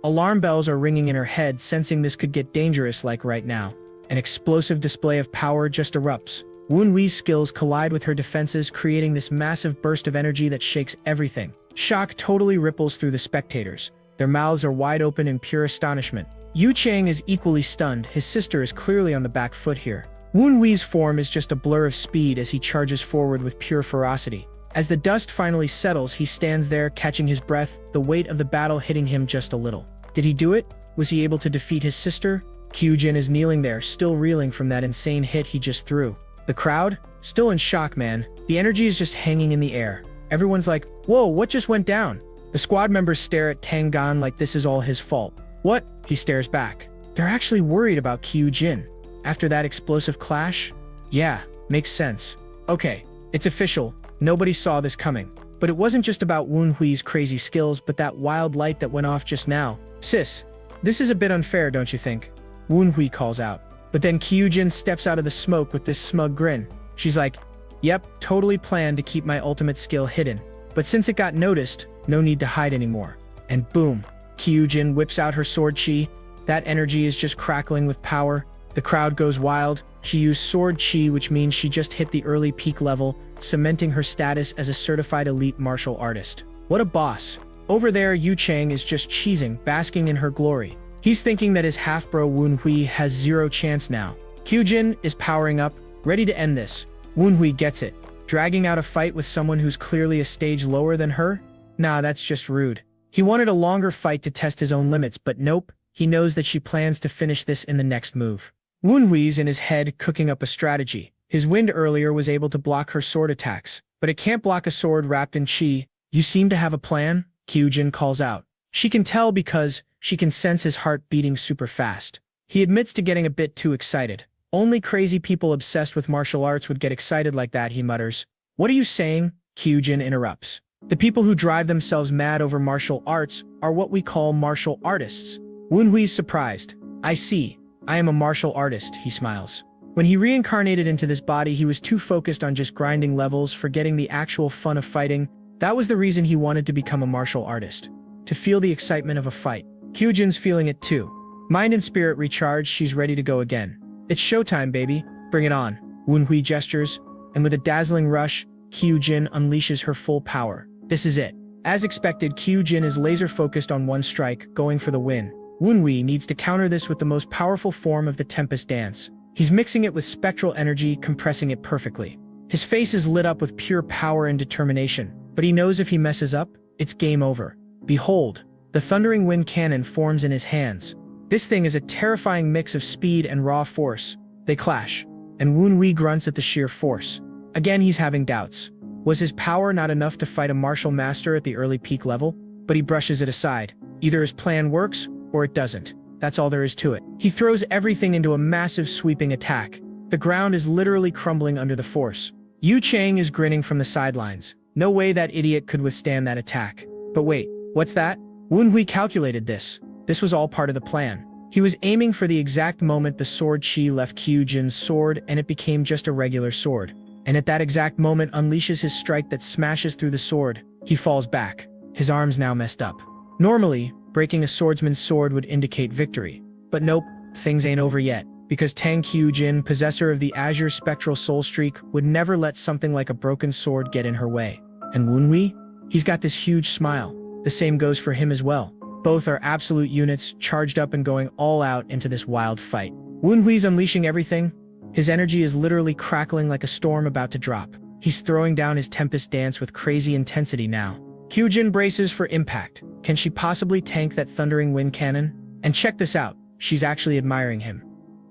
alarm bells are ringing in her head, sensing this could get dangerous like right now. An explosive display of power just erupts. Woon Hui's skills collide with her defenses, creating this massive burst of energy that shakes everything. Shock totally ripples through the spectators. Their mouths are wide open in pure astonishment. Yu Chang is equally stunned. His sister is clearly on the back foot here. Woon Hui's form is just a blur of speed as he charges forward with pure ferocity. As the dust finally settles, he stands there, catching his breath, the weight of the battle hitting him just a little. Did he do it? Was he able to defeat his sister? Kyujin is kneeling there, still reeling from that insane hit he just threw. The crowd? Still in shock, man. The energy is just hanging in the air. Everyone's like, whoa, what just went down? The squad members stare at Tangan like this is all his fault. What? He stares back. They're actually worried about Kyujin. After that explosive clash? Yeah, makes sense. Okay, it's official. Nobody saw this coming. But it wasn't just about Woon Hui's crazy skills, but that wild light that went off just now. Sis, this is a bit unfair, don't you think? Woon Hui calls out. But then Kyujin steps out of the smoke with this smug grin. She's like, yep, totally planned to keep my ultimate skill hidden. But since it got noticed, no need to hide anymore. And boom, Kyujin whips out her sword chi. That energy is just crackling with power. The crowd goes wild. She used sword chi, which means she just hit the early peak level, cementing her status as a certified elite martial artist. What a boss. Over there, Yu Chang is just cheesing, basking in her glory. He's thinking that his half-bro Woon Hui has zero chance now. Kyujin is powering up, ready to end this. Woon Hui gets it. Dragging out a fight with someone who's clearly a stage lower than her? Nah, that's just rude. He wanted a longer fight to test his own limits, but nope. He knows that she plans to finish this in the next move. Woon Hui's in his head cooking up a strategy. His wind earlier was able to block her sword attacks, but it can't block a sword wrapped in chi. You seem to have a plan? Kyujin calls out. She can tell because she can sense his heart beating super fast. He admits to getting a bit too excited. Only crazy people obsessed with martial arts would get excited like that, he mutters. What are you saying? Kyujin interrupts. The people who drive themselves mad over martial arts are what we call martial artists. Woon Hui's surprised. I see. I am a martial artist, he smiles. When he reincarnated into this body, he was too focused on just grinding levels, forgetting the actual fun of fighting. That was the reason he wanted to become a martial artist. To feel the excitement of a fight. Kyujin's feeling it too. Mind and spirit recharged, she's ready to go again. It's showtime, baby. Bring it on. Woon Hui gestures, and with a dazzling rush, Kyujin unleashes her full power. This is it. As expected, Kyujin is laser-focused on one strike, going for the win. Woon Hui needs to counter this with the most powerful form of the Tempest Dance. He's mixing it with spectral energy, compressing it perfectly. His face is lit up with pure power and determination, but he knows if he messes up, it's game over. Behold, the thundering wind cannon forms in his hands. This thing is a terrifying mix of speed and raw force. They clash, and Woon Hui grunts at the sheer force. Again, he's having doubts. Was his power not enough to fight a martial master at the early peak level? But he brushes it aside. Either his plan works, or it doesn't. That's all there is to it. He throws everything into a massive sweeping attack. The ground is literally crumbling under the force. Yu Chang is grinning from the sidelines. No way that idiot could withstand that attack. But wait, what's that? Wen Hui calculated this. This was all part of the plan. He was aiming for the exact moment the sword chi left Kyujin's sword and it became just a regular sword. And at that exact moment unleashes his strike that smashes through the sword. He falls back. His arm's now messed up. Normally, breaking a swordsman's sword would indicate victory. But nope, things ain't over yet. Because Tang Kyujin, possessor of the Azure Spectral Soul Streak, would never let something like a broken sword get in her way. And Wen Hui? He's got this huge smile. The same goes for him as well. Both are absolute units, charged up and going all out into this wild fight. Wen Hui's unleashing everything. His energy is literally crackling like a storm about to drop. He's throwing down his Tempest Dance with crazy intensity now. Kyujin braces for impact. Can she possibly tank that thundering wind cannon? And check this out, she's actually admiring him.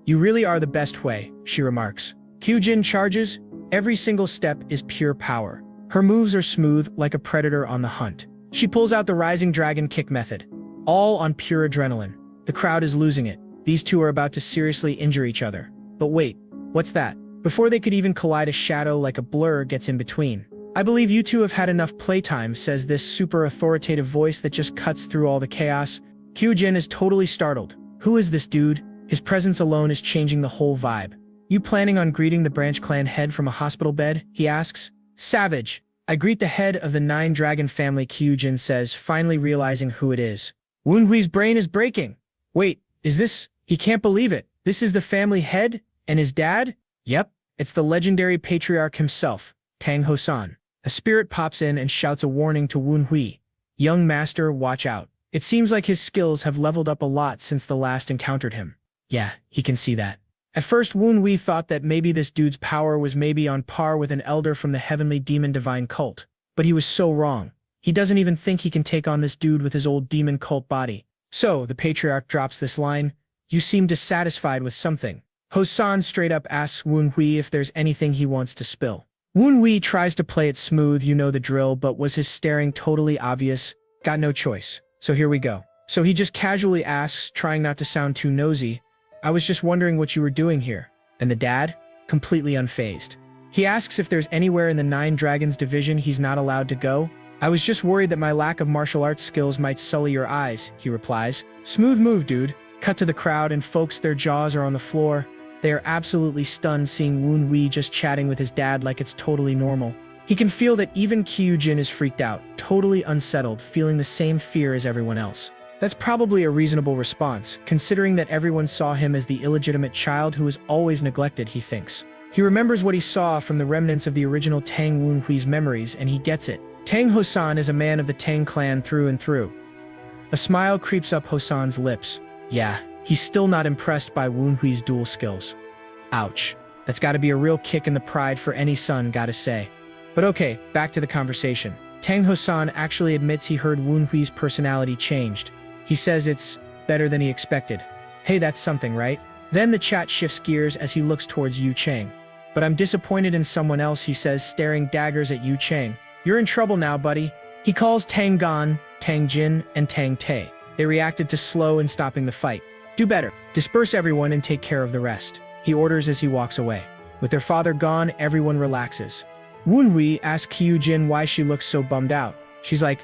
You really are the best way, she remarks. Kyujin charges. Every single step is pure power. Her moves are smooth like a predator on the hunt. She pulls out the Rising Dragon kick method. All on pure adrenaline. The crowd is losing it. These two are about to seriously injure each other. But wait, what's that? Before they could even collide, a shadow like a blur gets in between. I believe you two have had enough playtime, says this super authoritative voice that just cuts through all the chaos. Kyujin is totally startled. Who is this dude? His presence alone is changing the whole vibe. You planning on greeting the branch clan head from a hospital bed? He asks. Savage. I greet the head of the 9 dragon family, Kyujin says, finally realizing who it is. Wen Hui's brain is breaking. Wait, is this? He can't believe it. This is the family head? And his dad? Yep, it's the legendary patriarch himself, Tang Hosan. A spirit pops in and shouts a warning to Wen Hui. Young master, watch out. It seems like his skills have leveled up a lot since the last encountered him. Yeah, he can see that. At first, Wen Hui thought that maybe this dude's power was maybe on par with an elder from the heavenly demon divine cult. But he was so wrong. He doesn't even think he can take on this dude with his old demon cult body. So, the patriarch drops this line, you seem dissatisfied with something. Hosan straight up asks Wen Hui if there's anything he wants to spill. Wen Hui tries to play it smooth, you know the drill, but was his staring totally obvious? Got no choice. So here we go. So he just casually asks, trying not to sound too nosy, I was just wondering what you were doing here. And the dad? Completely unfazed. He asks if there's anywhere in the 9 Dragons division he's not allowed to go. I was just worried that my lack of martial arts skills might sully your eyes, he replies. Smooth move, dude. Cut to the crowd and folks, their jaws are on the floor. They are absolutely stunned seeing Wen Hui just chatting with his dad like it's totally normal. He can feel that even Kyujin is freaked out, totally unsettled, feeling the same fear as everyone else. That's probably a reasonable response, considering that everyone saw him as the illegitimate child who was always neglected, he thinks. He remembers what he saw from the remnants of the original Tang Wen Hui's memories, and he gets it. Tang Hosan is a man of the Tang clan through and through. A smile creeps up Hosan's lips. Yeah, he's still not impressed by Wen Hui's dual skills. Ouch. That's gotta be a real kick in the pride for any son, gotta say. But okay, back to the conversation. Tang Hosan actually admits he heard Wen Hui's personality changed. He says it's better than he expected. Hey, that's something, right? Then the chat shifts gears as he looks towards Yu Chang. But I'm disappointed in someone else, he says, staring daggers at Yu Chang. You're in trouble now, buddy. He calls Tang Gan, Tang Jin, and Tang Tae. They reacted to slow and stopping the fight. Do better. Disperse everyone and take care of the rest. He orders as he walks away. With their father gone, everyone relaxes. Wen Hui asks Kyujin why she looks so bummed out. She's like,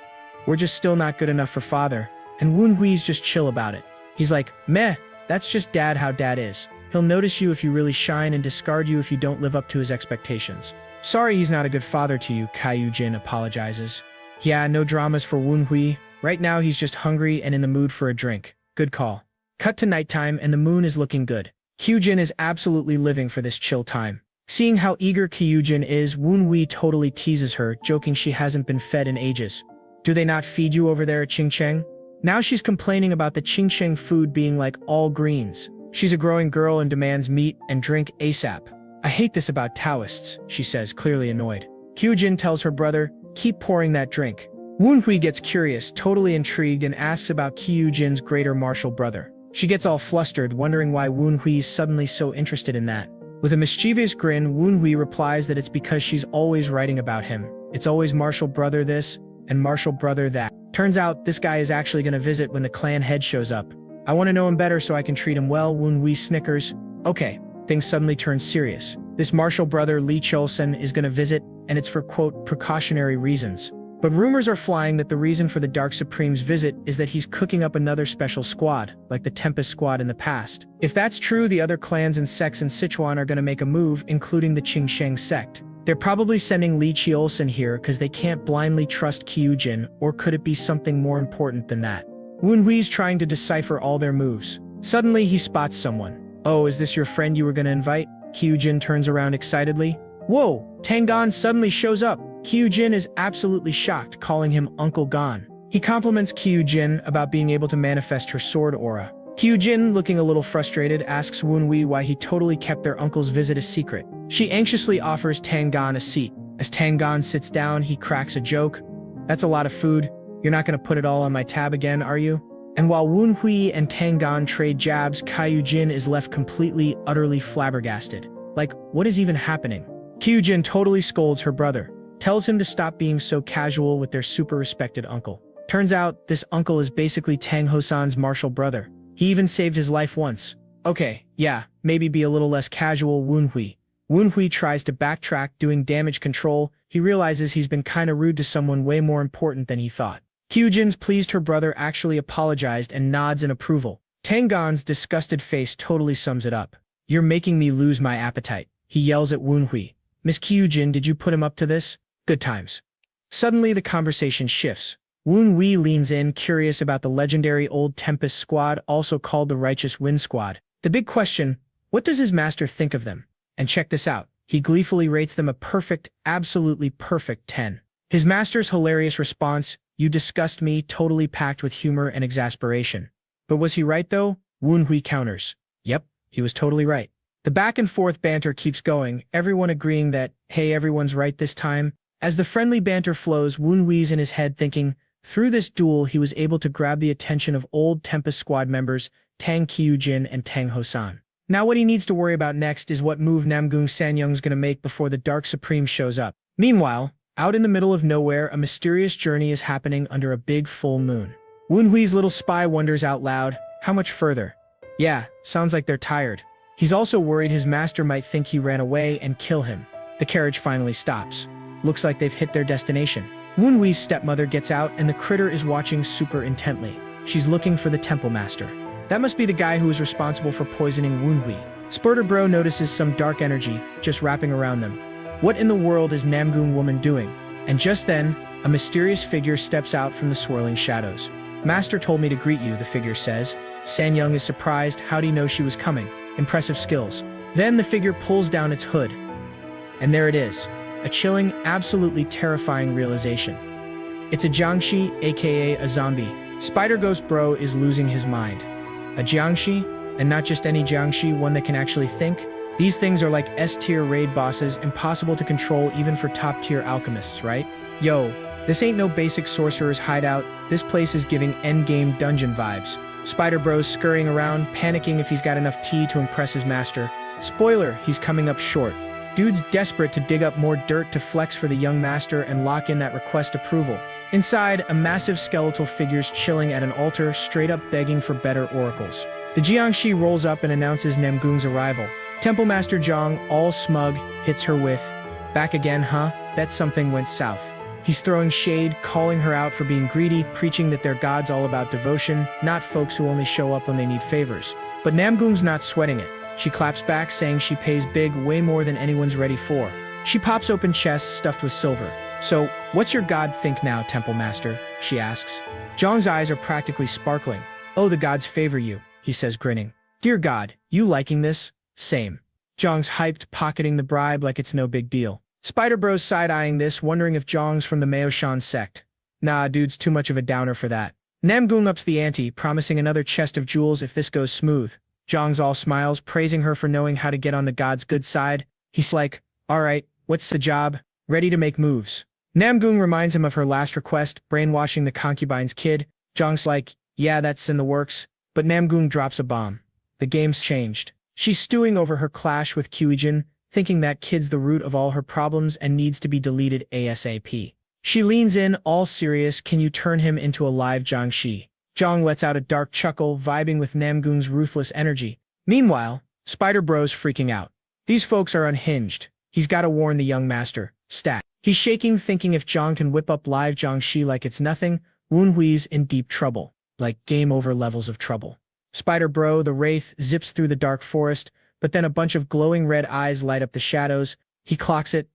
we're just still not good enough for father. And Wen Hui's just chill about it. He's like, meh, that's just dad how dad is. He'll notice you if you really shine and discard you if you don't live up to his expectations. Sorry he's not a good father to you, Kyujin apologizes. Yeah, no dramas for Wen Hui. Right now he's just hungry and in the mood for a drink. Good call. Cut to nighttime and the moon is looking good. Kyujin is absolutely living for this chill time. Seeing how eager Kyujin is, Wen Hui totally teases her, joking she hasn't been fed in ages. Do they not feed you over there at Qingcheng? Now she's complaining about the Qingcheng food being like all greens. She's a growing girl and demands meat and drink ASAP. I hate this about Taoists, she says, clearly annoyed. Kyujin tells her brother, keep pouring that drink. Wen Hui gets curious, totally intrigued, and asks about Kyujin's greater martial brother. She gets all flustered, wondering why Wen Hui's suddenly so interested in that. With a mischievous grin, Wen Hui replies that it's because she's always writing about him. It's always Marshall brother this and Marshall brother that. Turns out this guy is actually gonna visit when the clan head shows up. I want to know him better so I can treat him well. Woon-wee snickers. Okay, things suddenly turn serious. This Marshall brother Lee Chol-sun is gonna visit, and it's for quote precautionary reasons. But rumors are flying that the reason for the Dark Supreme's visit is that he's cooking up another special squad, like the Tempest Squad in the past. If that's true, the other clans and sects in Sichuan are gonna make a move, including the Qingsheng sect. They're probably sending Lee Chol-sun here because they can't blindly trust Kyujin, or could it be something more important than that? Woon-wee's trying to decipher all their moves. Suddenly, he spots someone. Oh, is this your friend you were gonna invite? Kyujin turns around excitedly. Whoa, Tangon suddenly shows up. Kyujin is absolutely shocked, calling him Uncle Gon. He compliments Kyujin about being able to manifest her sword aura. Kyujin, looking a little frustrated, asks Woon-wee why he totally kept their uncle's visit a secret. She anxiously offers Tangon a seat. As Tangon sits down, he cracks a joke. That's a lot of food. You're not gonna put it all on my tab again, are you? And while Woon-wee and Tangon trade jabs, Kyujin is left completely, utterly flabbergasted. Like, what is even happening? Kyujin totally scolds her brother, tells him to stop being so casual with their super respected uncle. Turns out, this uncle is basically Tang Hosan's Marshall brother. He even saved his life once. Okay, yeah, maybe be a little less casual, Woon-wee. Woon-wee tries to backtrack, doing damage control. He realizes he's been kinda rude to someone way more important than he thought. Kyujin's pleased her brother actually apologized and nods in approval. Tangon's disgusted face totally sums it up. You're making me lose my appetite. He yells at Woon-wee. Miss Kyujin, did you put him up to this? Good times. Suddenly, the conversation shifts. Woon-wee leans in, curious about the legendary old Tempest Squad, also called the Righteous Wind Squad. The big question, what does his master think of them? And check this out. He gleefully rates them a perfect, absolutely perfect 10. His master's hilarious response, "You disgust me," totally packed with humor and exasperation. But was he right though? Woon-wee counters. Yep, he was totally right. The back and forth banter keeps going, everyone agreeing that, hey, everyone's right this time. As the friendly banter flows, Woon-wee's in his head thinking, through this duel he was able to grab the attention of old Tempest Squad members, Tang Kyujin and Tang Hosan. Now what he needs to worry about next is what move Namgung Sanyung's gonna make before the Dark Supreme shows up. Meanwhile, out in the middle of nowhere, a mysterious journey is happening under a big full moon. Woon-wee's little spy wonders out loud, how much further? Yeah, sounds like they're tired. He's also worried his master might think he ran away and kill him. The carriage finally stops. Looks like they've hit their destination. Woon-wee's stepmother gets out and the critter is watching super intently. She's looking for the temple master. That must be the guy who was responsible for poisoning Woon-wee. Spurter Bro notices some dark energy just wrapping around them. What in the world is Namgung woman doing? And just then, a mysterious figure steps out from the swirling shadows. Master told me to greet you, the figure says. Sanyung is surprised. How'd he know she was coming? Impressive skills. Then the figure pulls down its hood. And there it is. A chilling, absolutely terrifying realization. It's a Jiangshi, aka a zombie. Spider Ghost Bro is losing his mind. A Jiangshi? And not just any Jiangshi, one that can actually think? These things are like S-tier raid bosses, impossible to control even for top-tier alchemists, right? Yo, this ain't no basic sorcerer's hideout. This place is giving endgame dungeon vibes. Spider Bro's scurrying around, panicking if he's got enough tea to impress his master. Spoiler, he's coming up short. Dude's desperate to dig up more dirt to flex for the young master and lock in that request approval. Inside, a massive skeletal figure's chilling at an altar, straight up begging for better oracles. The Jiangshi rolls up and announces Namgung's arrival. Temple Master Zhang, all smug, hits her with, "Back again, huh? Bet something went south." He's throwing shade, calling her out for being greedy, preaching that their god's all about devotion, not folks who only show up when they need favors. But Namgung's not sweating it. She claps back, saying she pays big, way more than anyone's ready for. She pops open chests stuffed with silver. "So, what's your god think now, Temple Master?" she asks. Zhang's eyes are practically sparkling. "Oh, the gods favor you," he says, grinning. "Dear God, you liking this?" "Same." Zhang's hyped, pocketing the bribe like it's no big deal. Spider Bro's side-eyeing this, wondering if Zhang's from the Maoshan sect. Nah, dude's too much of a downer for that. Namgung ups the ante, promising another chest of jewels if this goes smooth. Zhang's all smiles, praising her for knowing how to get on the god's good side. He's like, "Alright, what's the job? Ready to make moves." Namgung reminds him of her last request, brainwashing the concubine's kid. Zhang's like, "Yeah, that's in the works." But Namgung drops a bomb. The game's changed. She's stewing over her clash with Kyujin, thinking that kid's the root of all her problems and needs to be deleted ASAP. She leans in, all serious, can you turn him into a live Jiangxi? Zhang lets out a dark chuckle, vibing with Namgoong's ruthless energy. Meanwhile, Spider Bro's freaking out. These folks are unhinged. He's gotta warn the young master. Stat. He's shaking, thinking if Zhang can whip up live Jiangxi like it's nothing, Wenhui's in deep trouble. Like game over levels of trouble. Spider Bro, the wraith, zips through the dark forest, but then a bunch of glowing red eyes light up the shadows. He clocks it.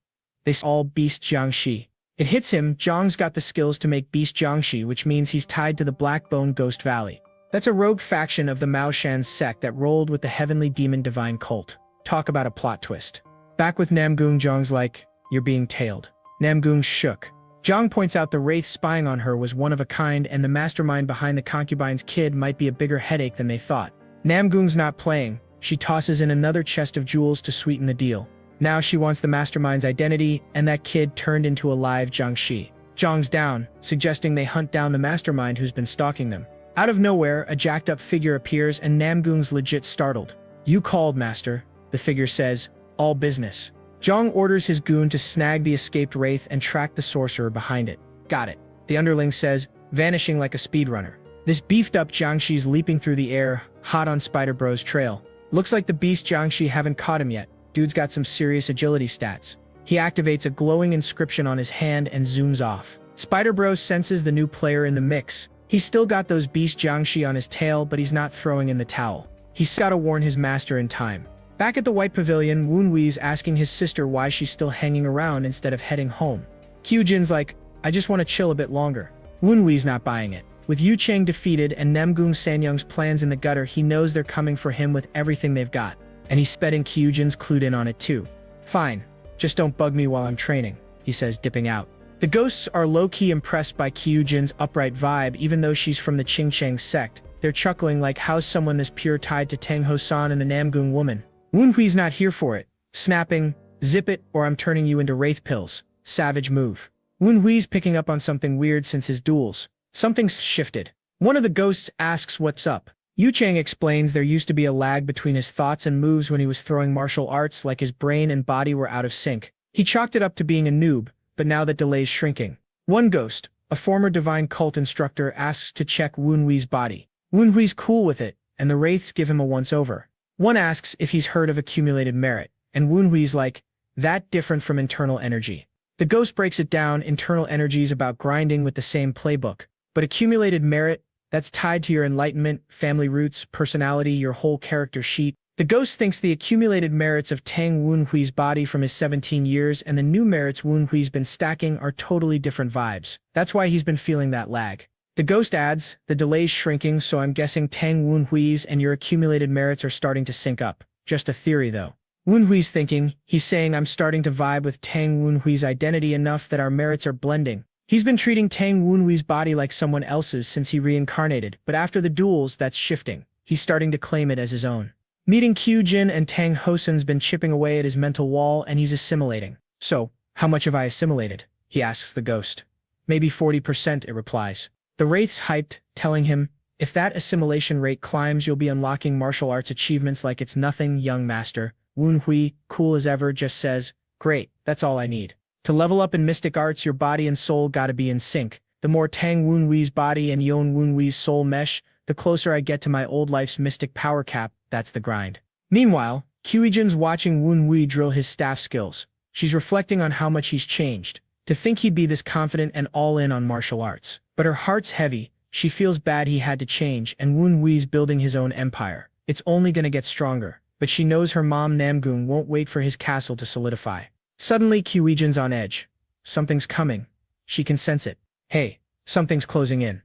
They all beast Jiangxi. It hits him, Zhang's got the skills to make beast Jiangxi, which means he's tied to the Blackbone Ghost Valley. That's a rogue faction of the Mao Shan's sect that rolled with the heavenly demon divine cult. Talk about a plot twist. Back with Namgoong, Zhang's like, you're being tailed. Namgoong shook. Zhang points out the wraith spying on her was one of a kind and the mastermind behind the concubine's kid might be a bigger headache than they thought. Namgoong's not playing. She tosses in another chest of jewels to sweeten the deal. Now she wants the mastermind's identity, and that kid turned into a live Jiangxi. Zhang's down, suggesting they hunt down the mastermind who's been stalking them. Out of nowhere, a jacked-up figure appears and Namgoong's legit startled. You called, master, the figure says, all business. Zhang orders his goon to snag the escaped wraith and track the sorcerer behind it. Got it, the underling says, vanishing like a speedrunner. This beefed-up Jiangxi's leaping through the air, hot on Spider Bro's trail. Looks like the beast Jiangxi haven't caught him yet. Dude's got some serious agility stats. He activates a glowing inscription on his hand and zooms off. Spider Bro senses the new player in the mix. He's still got those beast Jiangxi on his tail, but he's not throwing in the towel. He's gotta warn his master in time. Back at the White Pavilion, Wenhui's asking his sister why she's still hanging around instead of heading home. Kyujin's like, I just want to chill a bit longer. Wenhui's not buying it. With Yu Chang defeated and Namgoong Sanyang's plans in the gutter, he knows they're coming for him with everything they've got. And he's betting Kyujin's clued in on it too. Fine, just don't bug me while I'm training, he says, dipping out. The ghosts are low-key impressed by Kyujin's upright vibe even though she's from the Qingchang sect. They're chuckling like how's someone this pure tied to Tang Ho-san and the Namgoong woman. Wenhui's not here for it. Snapping, zip it or I'm turning you into wraith pills. Savage move. Wenhui's picking up on something weird since his duels. Something's shifted. One of the ghosts asks what's up. Yu Chang explains there used to be a lag between his thoughts and moves when he was throwing martial arts, like his brain and body were out of sync. He chalked it up to being a noob, but now that delay's shrinking. One ghost, a former divine cult instructor, asks to check Wenhui's body. Wenhui's cool with it, and the wraiths give him a once-over. One asks if he's heard of accumulated merit, and Wenhui's like, that different from internal energy. The ghost breaks it down, internal energy's about grinding with the same playbook, but accumulated merit, that's tied to your enlightenment, family roots, personality, your whole character sheet. The ghost thinks the accumulated merits of Tang Wenhui's body from his 17 years and the new merits Wenhui's been stacking are totally different vibes. That's why he's been feeling that lag. The ghost adds, the delay's shrinking, so I'm guessing Tang Wenhui's and your accumulated merits are starting to sync up. Just a theory though. Wenhui's thinking, he's saying I'm starting to vibe with Tang Wenhui's identity enough that our merits are blending. He's been treating Tang Wenhui's body like someone else's since he reincarnated, but after the duels, that's shifting. He's starting to claim it as his own. Meeting Kyujin and Tang Hosen's been chipping away at his mental wall and he's assimilating. So, how much have I assimilated? He asks the ghost. Maybe 40%, it replies. The wraith's hyped, telling him, if that assimilation rate climbs, you'll be unlocking martial arts achievements like it's nothing, young master. Wenhui, cool as ever, just says, great, that's all I need. To level up in mystic arts, your body and soul gotta be in sync. The more Tang Wenhui's body and Yon Wenhui's soul mesh, the closer I get to my old life's mystic power cap. That's the grind. Meanwhile, Kyujin's watching Wenhui drill his staff skills. She's reflecting on how much he's changed. To think he'd be this confident and all in on martial arts. But her heart's heavy. She feels bad he had to change, and Wenhui's building his own empire. It's only gonna get stronger. But she knows her mom Namgoong won't wait for his castle to solidify. Suddenly, Kyujin's on edge. Something's coming. She can sense it. Hey, something's closing in.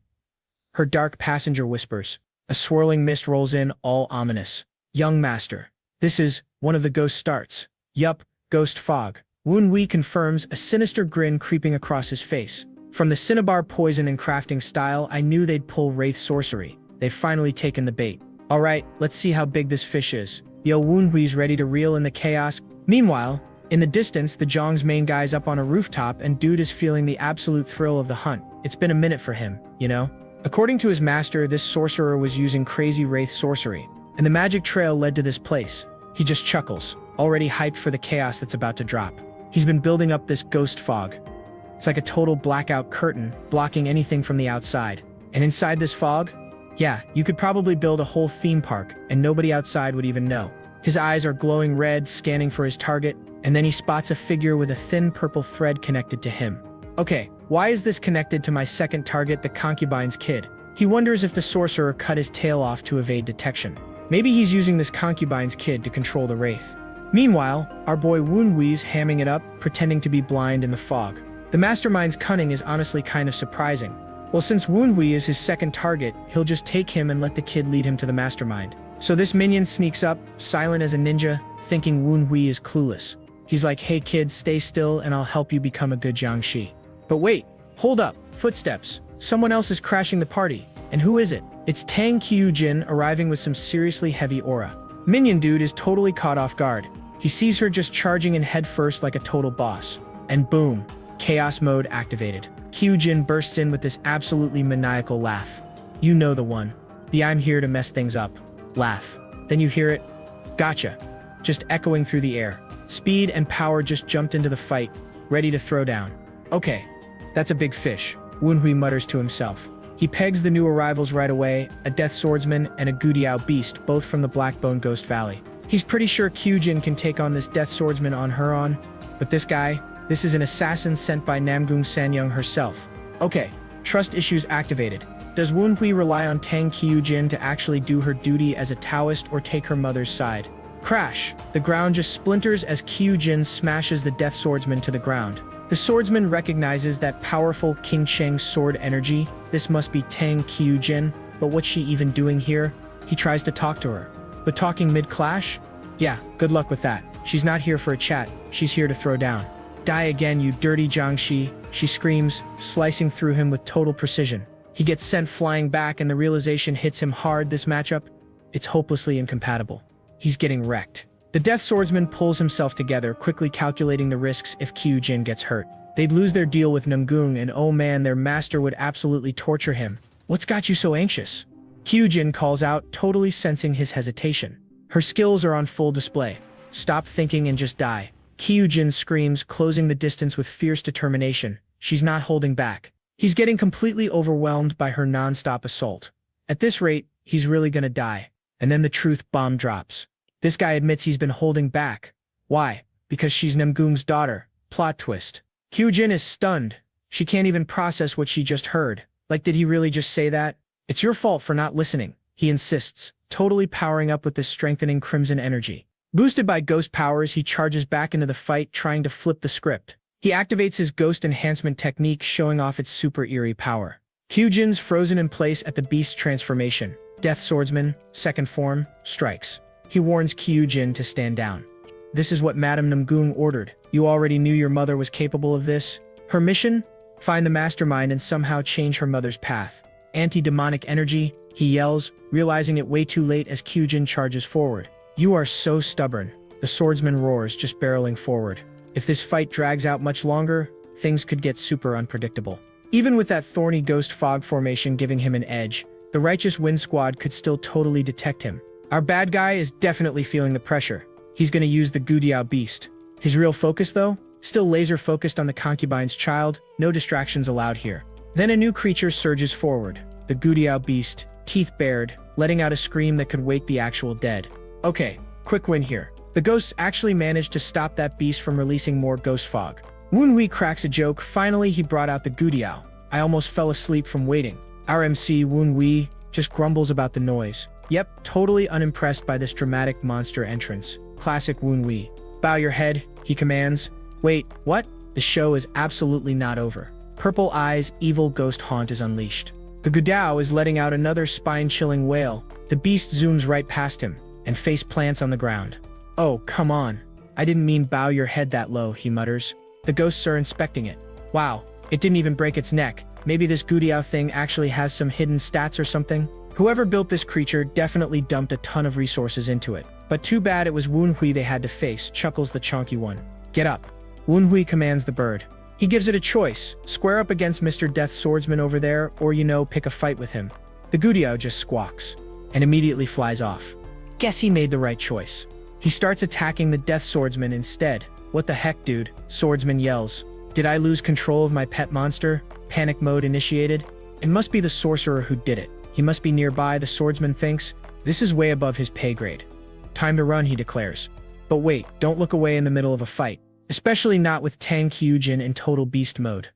Her dark passenger whispers. A swirling mist rolls in, all ominous. Young master. This is, one of the ghosts starts. Yup, ghost fog. Wenhui confirms, a sinister grin creeping across his face. From the cinnabar poison and crafting style, I knew they'd pull wraith sorcery. They've finally taken the bait. Alright, let's see how big this fish is. Yo, Wenhui's ready to reel in the chaos. Meanwhile, in the distance, the Zhang's main guy's up on a rooftop and dude is feeling the absolute thrill of the hunt. It's been a minute for him, you know? According to his master, this sorcerer was using crazy wraith sorcery, and the magic trail led to this place. He just chuckles, already hyped for the chaos that's about to drop. He's been building up this ghost fog. It's like a total blackout curtain, blocking anything from the outside. And inside this fog, yeah, you could probably build a whole theme park, and nobody outside would even know. His eyes are glowing red, scanning for his target, and then he spots a figure with a thin purple thread connected to him. Okay, why is this connected to my second target, the concubine's kid? He wonders if the sorcerer cut his tail off to evade detection. Maybe he's using this concubine's kid to control the wraith. Meanwhile, our boy Woonhui's hamming it up, pretending to be blind in the fog. The mastermind's cunning is honestly kind of surprising. Well, since Woonhui is his second target, he'll just take him and let the kid lead him to the mastermind. So this minion sneaks up, silent as a ninja, thinking Woonhui is clueless. He's like, hey kid, stay still and I'll help you become a good Jiangshi. But wait, hold up, footsteps. Someone else is crashing the party. And who is it? It's Tang Qiujin arriving with some seriously heavy aura. Minion dude is totally caught off guard. He sees her just charging in headfirst like a total boss. And boom, chaos mode activated. Qiujin bursts in with this absolutely maniacal laugh. You know the one. The I'm here to mess things up. Laugh. Then you hear it. Gotcha. Just echoing through the air. Speed and power just jumped into the fight, ready to throw down. Okay, that's a big fish, Woonhui mutters to himself. He pegs the new arrivals right away, a death swordsman and a Gudiao beast, both from the Blackbone Ghost Valley. He's pretty sure Qiujin can take on this death swordsman on her own, but this guy, this is an assassin sent by Namgung Sanyang herself. Okay, trust issues activated. Does Woonhui rely on Tang Qiujin to actually do her duty as a Taoist or take her mother's side? Crash! The ground just splinters as Qiujin smashes the death swordsman to the ground. The swordsman recognizes that powerful King Sheng's sword energy. This must be Tang Qiujin, but what's she even doing here? He tries to talk to her. But talking mid-clash? Yeah, good luck with that. She's not here for a chat, she's here to throw down. Die again, you dirty Jiangshi, she screams, slicing through him with total precision. He gets sent flying back and the realization hits him hard. This matchup, it's hopelessly incompatible. He's getting wrecked. The death swordsman pulls himself together, quickly calculating the risks if Qiujin gets hurt. They'd lose their deal with Namgung and oh man, their master would absolutely torture him. What's got you so anxious? Qiujin calls out, totally sensing his hesitation. Her skills are on full display. Stop thinking and just die. Qiujin screams, closing the distance with fierce determination. She's not holding back. He's getting completely overwhelmed by her non-stop assault. At this rate, he's really gonna die. And then the truth bomb drops. This guy admits he's been holding back. Why? Because she's Namgung's daughter. Plot twist. Qiujin is stunned. She can't even process what she just heard. Like, did he really just say that? It's your fault for not listening, he insists, totally powering up with this strengthening crimson energy. Boosted by ghost powers, he charges back into the fight, trying to flip the script. He activates his ghost enhancement technique, showing off its super eerie power. Qiujin's frozen in place at the beast's transformation. Death Swordsman, second form, strikes. He warns Qiujin to stand down. This is what Madame Namgung ordered. You already knew your mother was capable of this. Her mission? Find the mastermind and somehow change her mother's path. Anti-demonic energy, he yells, realizing it way too late as Qiujin charges forward. You are so stubborn. The swordsman roars, just barreling forward. If this fight drags out much longer, things could get super unpredictable. Even with that thorny ghost fog formation giving him an edge, the Righteous Wind Squad could still totally detect him. Our bad guy is definitely feeling the pressure. He's gonna use the Gudiao beast. His real focus though? Still laser focused on the concubine's child, no distractions allowed here. Then a new creature surges forward. The Gudiao beast, teeth bared, letting out a scream that could wake the actual dead. Okay, quick win here. The ghosts actually managed to stop that beast from releasing more ghost fog. Woonhui cracks a joke. Finally, he brought out the Gudiao. I almost fell asleep from waiting. Our MC, Woonhui, just grumbles about the noise. Yep, totally unimpressed by this dramatic monster entrance. Classic Woonhui. Bow your head, he commands. Wait, what? The show is absolutely not over. Purple Eye's evil ghost haunt is unleashed. The Gudiao is letting out another spine-chilling wail. The beast zooms right past him and face plants on the ground. Oh, come on. I didn't mean bow your head that low, he mutters. The ghosts are inspecting it. Wow, it didn't even break its neck. Maybe this Gudiao thing actually has some hidden stats or something? Whoever built this creature definitely dumped a ton of resources into it. But too bad it was Woonhui they had to face, chuckles the chonky one. Get up. Woonhui commands the bird. He gives it a choice. Square up against Mr. Death Swordsman over there, or pick a fight with him. The Gudiao just squawks and immediately flies off. Guess he made the right choice. He starts attacking the Death Swordsman instead. What the heck, dude? Swordsman yells. Did I lose control of my pet monster? Panic mode initiated? It must be the sorcerer who did it. He must be nearby, the swordsman thinks. This is way above his pay grade. Time to run, he declares. But wait, don't look away in the middle of a fight. Especially not with Tang Kyujin in total beast mode.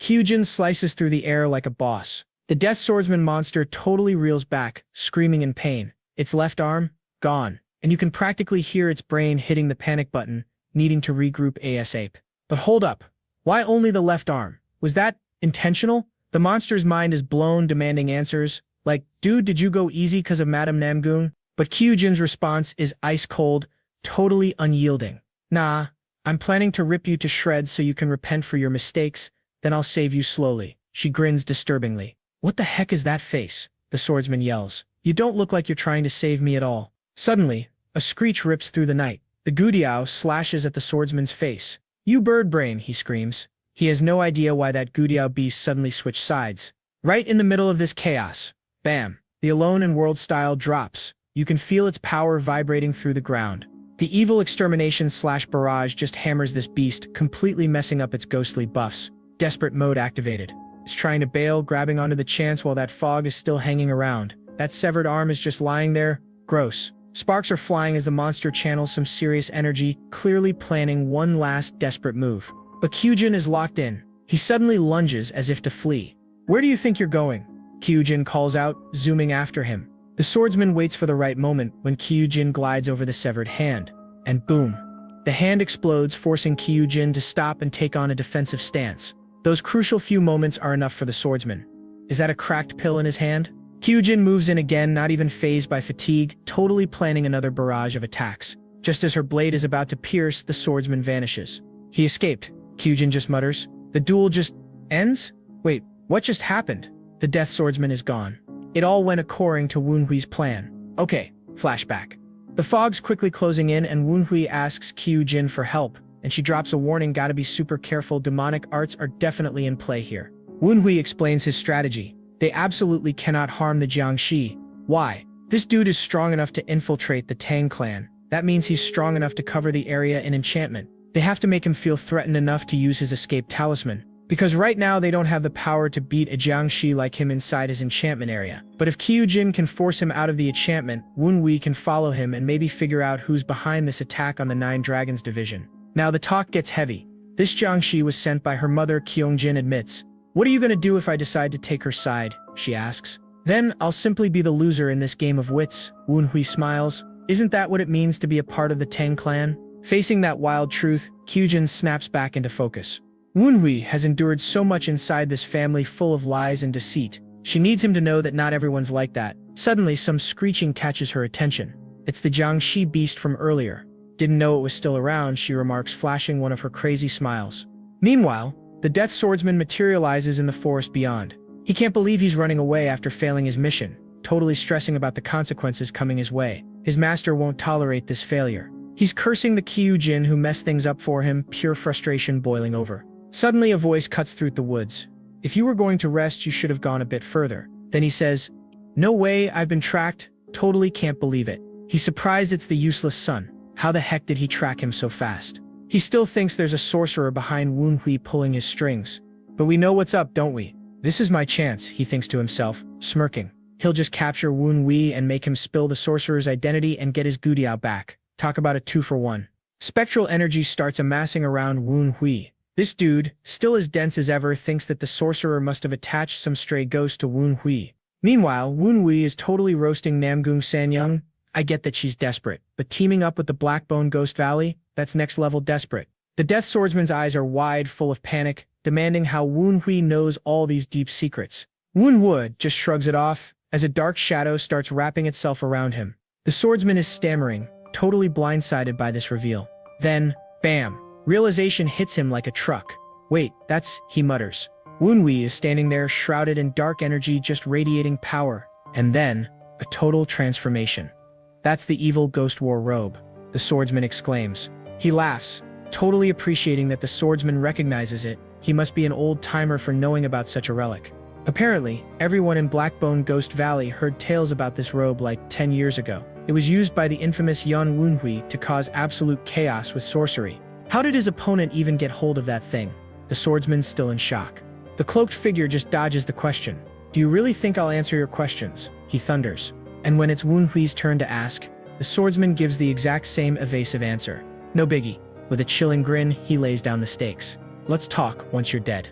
Kyujin slices through the air like a boss. The Death Swordsman monster totally reels back, screaming in pain. Its left arm, gone, and you can practically hear its brain hitting the panic button, needing to regroup ASAP. But hold up. Why only the left arm? Was that intentional? The monster's mind is blown, demanding answers. Like, dude, did you go easy because of Madame Namgoon? But Kyujin's response is ice cold, totally unyielding. Nah, I'm planning to rip you to shreds so you can repent for your mistakes, then I'll save you slowly. She grins disturbingly. What the heck is that face? The swordsman yells. You don't look like you're trying to save me at all. Suddenly, a screech rips through the night. The Gudiao slashes at the swordsman's face. You bird brain, he screams. He has no idea why that Gudiao beast suddenly switched sides. Right in the middle of this chaos. Bam! The Alone in World style drops. You can feel its power vibrating through the ground. The evil extermination/barrage just hammers this beast, completely messing up its ghostly buffs. Desperate mode activated. It's trying to bail, grabbing onto the chance while that fog is still hanging around. That severed arm is just lying there. Gross. Sparks are flying as the monster channels some serious energy, clearly planning one last desperate move. But Kyujin is locked in. He suddenly lunges as if to flee. Where do you think you're going? Kyujin calls out, zooming after him. The swordsman waits for the right moment when Kyujin glides over the severed hand. And boom. The hand explodes, forcing Kyujin to stop and take on a defensive stance. Those crucial few moments are enough for the swordsman. Is that a cracked pill in his hand? Kyujin moves in again, not even fazed by fatigue, totally planning another barrage of attacks. Just as her blade is about to pierce, the swordsman vanishes. He escaped. Kyujin just mutters. The duel just ends? Wait, what just happened? The Death Swordsman is gone. It all went according to Woonhui's plan. Okay, flashback. The fog's quickly closing in and Woonhui asks Kyujin for help, and she drops a warning, gotta be super careful, demonic arts are definitely in play here. Woonhui explains his strategy. They absolutely cannot harm the Jiangxi. Why? This dude is strong enough to infiltrate the Tang clan. That means he's strong enough to cover the area in enchantment. They have to make him feel threatened enough to use his escape talisman. Because right now they don't have the power to beat a Jiangxi like him inside his enchantment area. But if Kyujin can force him out of the enchantment, Woonhui can follow him and maybe figure out who's behind this attack on the Nine Dragons division. Now the talk gets heavy. This Jiangxi was sent by her mother, Kyongjin admits. What are you gonna do if I decide to take her side? She asks. Then I'll simply be the loser in this game of wits. Woonhui smiles. Isn't that what it means to be a part of the Tang clan? Facing that wild truth, Kyujin snaps back into focus. Woonhui has endured so much inside this family full of lies and deceit. She needs him to know that not everyone's like that. Suddenly, some screeching catches her attention. It's the Jiangxi beast from earlier. Didn't know it was still around, she remarks, flashing one of her crazy smiles. Meanwhile, the Death Swordsman materializes in the forest beyond. He can't believe he's running away after failing his mission, totally stressing about the consequences coming his way. His master won't tolerate this failure. He's cursing the Kyujin who messed things up for him, pure frustration boiling over. Suddenly a voice cuts through the woods. If you were going to rest, you should have gone a bit further. Then he says, no way, I've been tracked. Totally can't believe it. He's surprised it's the useless son. How the heck did he track him so fast? He still thinks there's a sorcerer behind Woonhui pulling his strings. But we know what's up, don't we? This is my chance, he thinks to himself, smirking. He'll just capture Woonhui and make him spill the sorcerer's identity and get his Gudiao back. Talk about a 2-for-1. Spectral energy starts amassing around Woonhui. This dude, still as dense as ever, thinks that the sorcerer must have attached some stray ghost to Woonhui. Meanwhile, Woonhui is totally roasting Namgung Sanyang. I get that she's desperate, but teaming up with the Blackbone Ghost Valley, that's next level desperate. The Death Swordsman's eyes are wide, full of panic, demanding how Woonhui knows all these deep secrets. Woonwood just shrugs it off, as a dark shadow starts wrapping itself around him. The swordsman is stammering, totally blindsided by this reveal. Then, bam! Realization hits him like a truck. Wait, he mutters. Woonhui is standing there, shrouded in dark energy, just radiating power. And then, a total transformation. That's the evil Ghost War robe, the swordsman exclaims. He laughs, totally appreciating that the swordsman recognizes it. He must be an old-timer for knowing about such a relic. Apparently, everyone in Blackbone Ghost Valley heard tales about this robe like 10 years ago. It was used by the infamous Yan Wunhui to cause absolute chaos with sorcery. How did his opponent even get hold of that thing? The swordsman's still in shock. The cloaked figure just dodges the question. Do you really think I'll answer your questions? He thunders. And when it's Wunhui's turn to ask, the swordsman gives the exact same evasive answer. No biggie. With a chilling grin, he lays down the stakes. Let's talk once you're dead.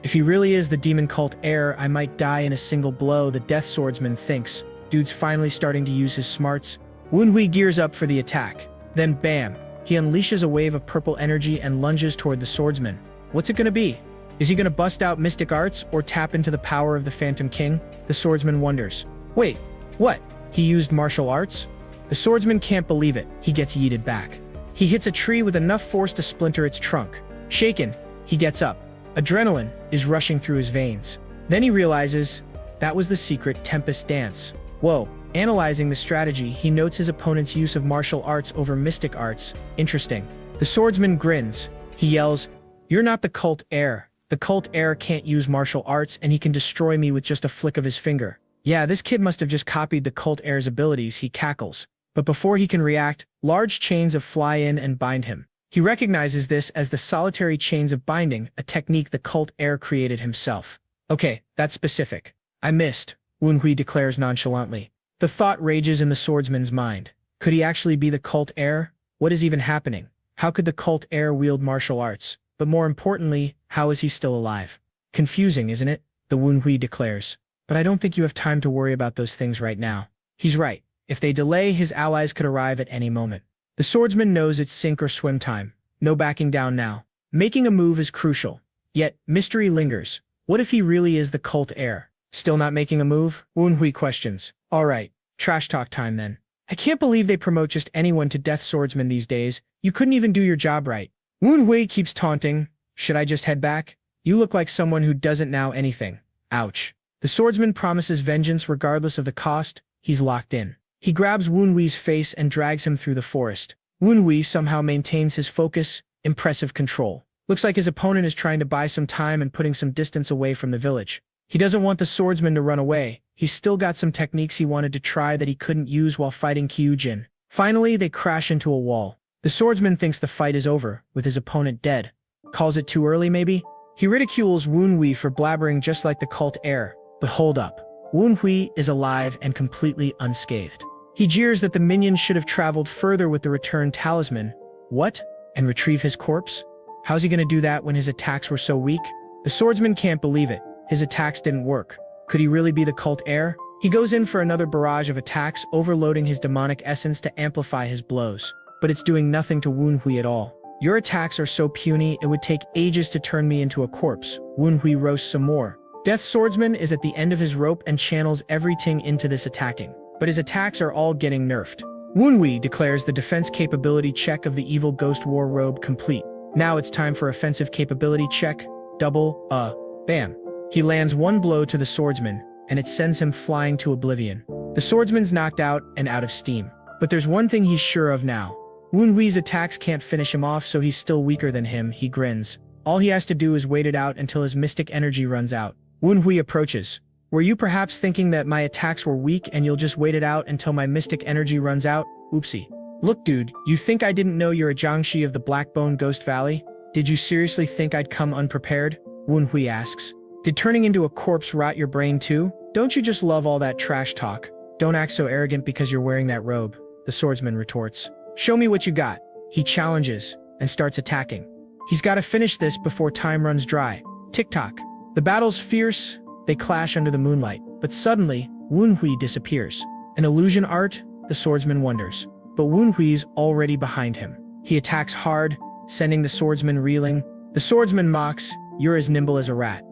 If he really is the demon cult heir, I might die in a single blow, the death swordsman thinks. Dude's finally starting to use his smarts. Wunhui gears up for the attack. Then bam! He unleashes a wave of purple energy and lunges toward the swordsman. What's it gonna be? Is he gonna bust out mystic arts or tap into the power of the Phantom King? The swordsman wonders. Wait, what? He used martial arts? The swordsman can't believe it. He gets yeeted back. He hits a tree with enough force to splinter its trunk. Shaken, he gets up. Adrenaline is rushing through his veins. Then he realizes that was the secret Tempest dance. Whoa. Analyzing the strategy, he notes his opponent's use of martial arts over mystic arts. Interesting. The swordsman grins. He yells, "You're not the cult heir. The cult heir can't use martial arts and he can destroy me with just a flick of his finger." Yeah, this kid must have just copied the cult heir's abilities, he cackles. But before he can react, large chains of fly in and bind him. He recognizes this as the solitary chains of binding, a technique the cult heir created himself. Okay, that's specific. I missed, Wunhui declares nonchalantly. The thought rages in the swordsman's mind. Could he actually be the cult heir? What is even happening? How could the cult heir wield martial arts? But more importantly, how is he still alive? Confusing, isn't it? The Wunhui declares. But I don't think you have time to worry about those things right now. He's right. If they delay, his allies could arrive at any moment. The swordsman knows it's sink or swim time. No backing down now. Making a move is crucial. Yet, mystery lingers. What if he really is the cult heir? Still not making a move? Wunhui questions. Alright, trash talk time then. I can't believe they promote just anyone to death swordsman these days. You couldn't even do your job right. Wunhui keeps taunting. Should I just head back? You look like someone who doesn't know anything. Ouch. The swordsman promises vengeance regardless of the cost. He's locked in. He grabs Wunhui's face and drags him through the forest. Wunhui somehow maintains his focus, impressive control. Looks like his opponent is trying to buy some time and putting some distance away from the village. He doesn't want the swordsman to run away. He's still got some techniques he wanted to try that he couldn't use while fighting Kyujin. Finally, they crash into a wall. The swordsman thinks the fight is over, with his opponent dead. Calls it too early, maybe? He ridicules Wunhui for blabbering just like the cult heir. But hold up. Wunhui is alive and completely unscathed. He jeers that the minions should have traveled further with the returned talisman. What? And retrieve his corpse? How's he gonna do that when his attacks were so weak? The swordsman can't believe it. His attacks didn't work. Could he really be the cult heir? He goes in for another barrage of attacks, overloading his demonic essence to amplify his blows. But it's doing nothing to Wunhui at all. Your attacks are so puny, it would take ages to turn me into a corpse. Wunhui roasts some more. Death Swordsman is at the end of his rope and channels everything into this attacking. But his attacks are all getting nerfed. Wunhui declares the defense capability check of the evil ghost war robe complete. Now it's time for offensive capability check. Bam. He lands one blow to the swordsman, and it sends him flying to oblivion. The swordsman's knocked out and out of steam. But there's one thing he's sure of now. Wunhui's attacks can't finish him off, so he's still weaker than him. He grins. All he has to do is wait it out until his mystic energy runs out. Wunhui approaches. Were you perhaps thinking that my attacks were weak and you'll just wait it out until my mystic energy runs out? Oopsie. Look dude, you think I didn't know you're a Jiangshi of the Blackbone Ghost Valley? Did you seriously think I'd come unprepared? Wunhui asks. Did turning into a corpse rot your brain too? Don't you just love all that trash talk? Don't act so arrogant because you're wearing that robe, the swordsman retorts. Show me what you got. He challenges and starts attacking. He's got to finish this before time runs dry. Tick-tock. The battle's fierce. They clash under the moonlight. But suddenly, Wunhui disappears. An illusion art? The swordsman wonders. But Wunhui's already behind him. He attacks hard, sending the swordsman reeling. The swordsman mocks, "You're as nimble as a rat."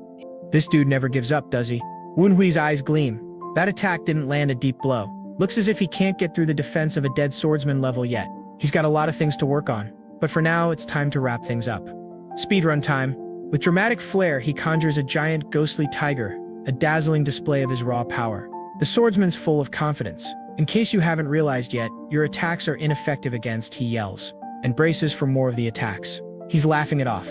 This dude never gives up, does he? Wunhui's eyes gleam. That attack didn't land a deep blow. Looks as if he can't get through the defense of a dead swordsman level yet. He's got a lot of things to work on. But for now, it's time to wrap things up. Speedrun time. With dramatic flair, he conjures a giant ghostly tiger, a dazzling display of his raw power. The swordsman's full of confidence. In case you haven't realized yet, your attacks are ineffective against, he yells, and braces for more of the attacks. He's laughing it off.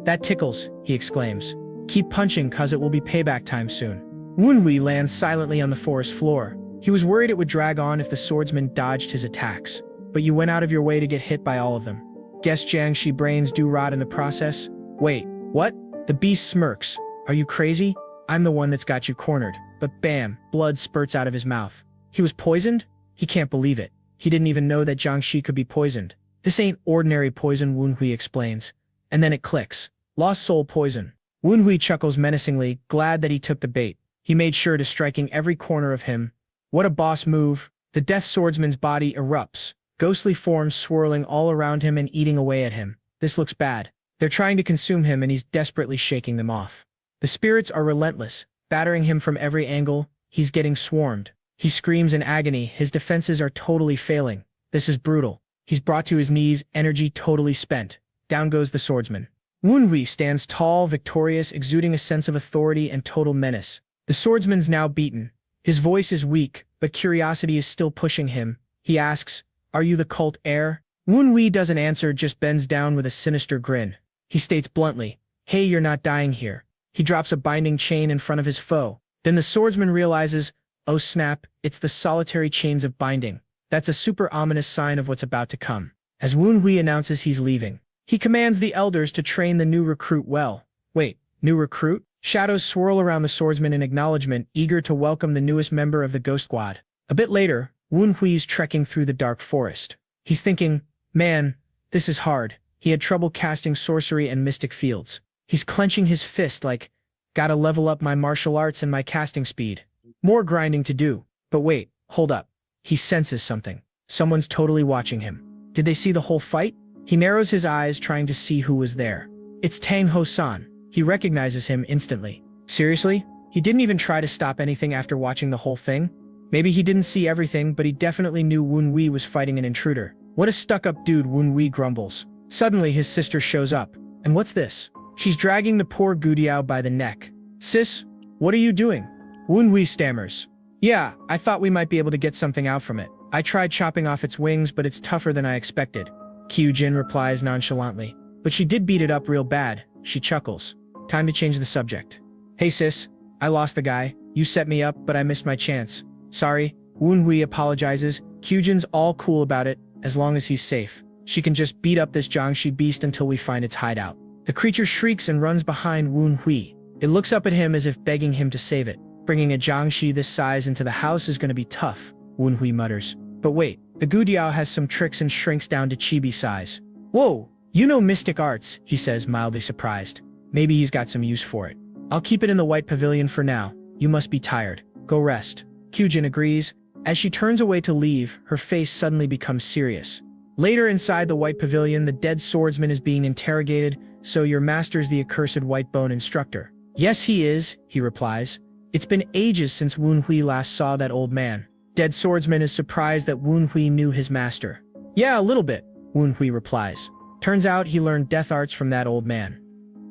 That tickles, he exclaims. Keep punching cause it will be payback time soon. Woonhui lands silently on the forest floor. He was worried it would drag on if the swordsman dodged his attacks. But you went out of your way to get hit by all of them. Guess Jiangshi brains do rot in the process? Wait, what? The beast smirks. Are you crazy? I'm the one that's got you cornered. But bam, blood spurts out of his mouth. He was poisoned? He can't believe it. He didn't even know that Jiangshi could be poisoned. This ain't ordinary poison, Woonhui explains. And then it clicks. Lost soul poison. Woonhui chuckles menacingly, glad that he took the bait. He made sure to striking every corner of him. What a boss move. The death swordsman's body erupts. Ghostly forms swirling all around him and eating away at him. This looks bad. They're trying to consume him and he's desperately shaking them off. The spirits are relentless, battering him from every angle. He's getting swarmed. He screams in agony. His defenses are totally failing. This is brutal. He's brought to his knees, energy totally spent. Down goes the swordsman. Woonhui stands tall, victorious, exuding a sense of authority and total menace. The swordsman's now beaten. His voice is weak, but curiosity is still pushing him. He asks, "Are you the cult heir?" Woonhui doesn't answer, just bends down with a sinister grin. He states bluntly, "Hey, you're not dying here." He drops a binding chain in front of his foe. Then the swordsman realizes, oh snap, it's the solitary chains of binding. That's a super ominous sign of what's about to come. As Woonhui announces he's leaving, he commands the elders to train the new recruit well. Wait, new recruit? Shadows swirl around the swordsman in acknowledgement, eager to welcome the newest member of the Ghost Squad. A bit later, Woonhui's trekking through the dark forest. He's thinking, man, this is hard. He had trouble casting sorcery and mystic fields. He's clenching his fist like, gotta level up my martial arts and my casting speed. More grinding to do. But wait, hold up. He senses something. Someone's totally watching him. Did they see the whole fight? He narrows his eyes, trying to see who was there. It's Tang Ho-san. He recognizes him instantly. Seriously? He didn't even try to stop anything after watching the whole thing? Maybe he didn't see everything, but he definitely knew Woonhui was fighting an intruder. What a stuck-up dude, Woonhui grumbles. Suddenly, his sister shows up. And what's this? She's dragging the poor Gudiao by the neck. Sis, what are you doing? Woonhui stammers. Yeah, I thought we might be able to get something out from it. I tried chopping off its wings, but it's tougher than I expected. Kyujin replies nonchalantly. But she did beat it up real bad. She chuckles. Time to change the subject. Hey sis, I lost the guy. You set me up, but I missed my chance. Sorry. Woonhui apologizes. Kyujin's all cool about it, as long as he's safe. She can just beat up this Jiangshi beast until we find its hideout. The creature shrieks and runs behind Woonhui. It looks up at him as if begging him to save it. Bringing a Jiangshi this size into the house is going to be tough, Woonhui mutters. But wait, the Gudiao has some tricks and shrinks down to chibi size. Whoa, you know mystic arts, he says, mildly surprised. Maybe he's got some use for it. I'll keep it in the white pavilion for now. You must be tired. Go rest. Kyujin agrees. As she turns away to leave, her face suddenly becomes serious. Later inside the white pavilion, the dead swordsman is being interrogated. So your master's the accursed white bone instructor? Yes, he is, he replies. It's been ages since Woonhui last saw that old man. Dead swordsman is surprised that Woonhui knew his master. Yeah, a little bit, Woonhui replies. Turns out he learned death arts from that old man.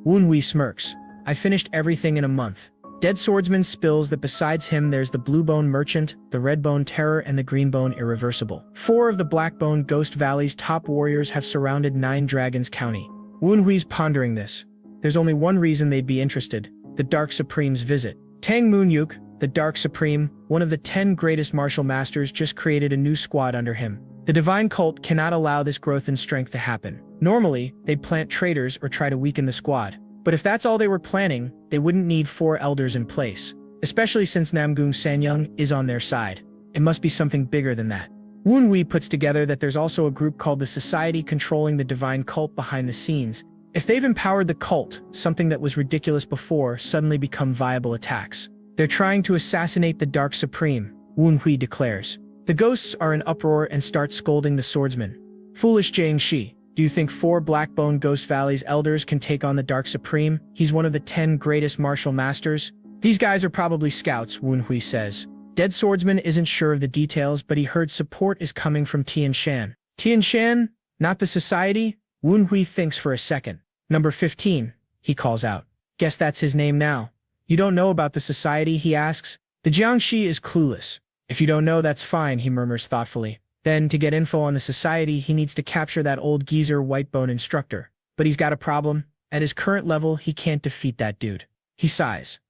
Woonhui smirks. I finished everything in a month. Dead swordsman spills that besides him there's the blue bone merchant, the red bone terror, and the green bone irreversible. 4 of the black bone Ghost Valley's top warriors have surrounded 9 Dragons County. Woonhui's pondering this. There's only one reason they'd be interested, the Dark Supreme's visit. Tang Moonyuk, the Dark Supreme, one of the 10 greatest martial masters, just created a new squad under him. The divine cult cannot allow this growth in strength to happen. Normally, they'd plant traitors or try to weaken the squad. But if that's all they were planning, they wouldn't need 4 elders in place, especially since Namgung Sanyang is on their side. It must be something bigger than that. Woonhui puts together that there's also a group called the Society controlling the divine cult behind the scenes. If they've empowered the cult, something that was ridiculous before suddenly become viable attacks. They're trying to assassinate the Dark Supreme, Woonhui declares. The ghosts are in uproar and start scolding the swordsman. Foolish Jiangshi, do you think 4 Blackbone Ghost Valley's elders can take on the Dark Supreme? He's one of the 10 greatest martial masters. These guys are probably scouts, Woonhui says. Dead swordsman isn't sure of the details, but he heard support is coming from Tian Shan. Tian Shan? Not the Society? Woonhui thinks for a second. Number 15, he calls out. Guess that's his name now. You don't know about the Society, he asks. The Jiangshi is clueless. If you don't know, that's fine, he murmurs thoughtfully. Then, to get info on the Society, he needs to capture that old geezer Whitebone instructor. But he's got a problem. At his current level, he can't defeat that dude. He sighs.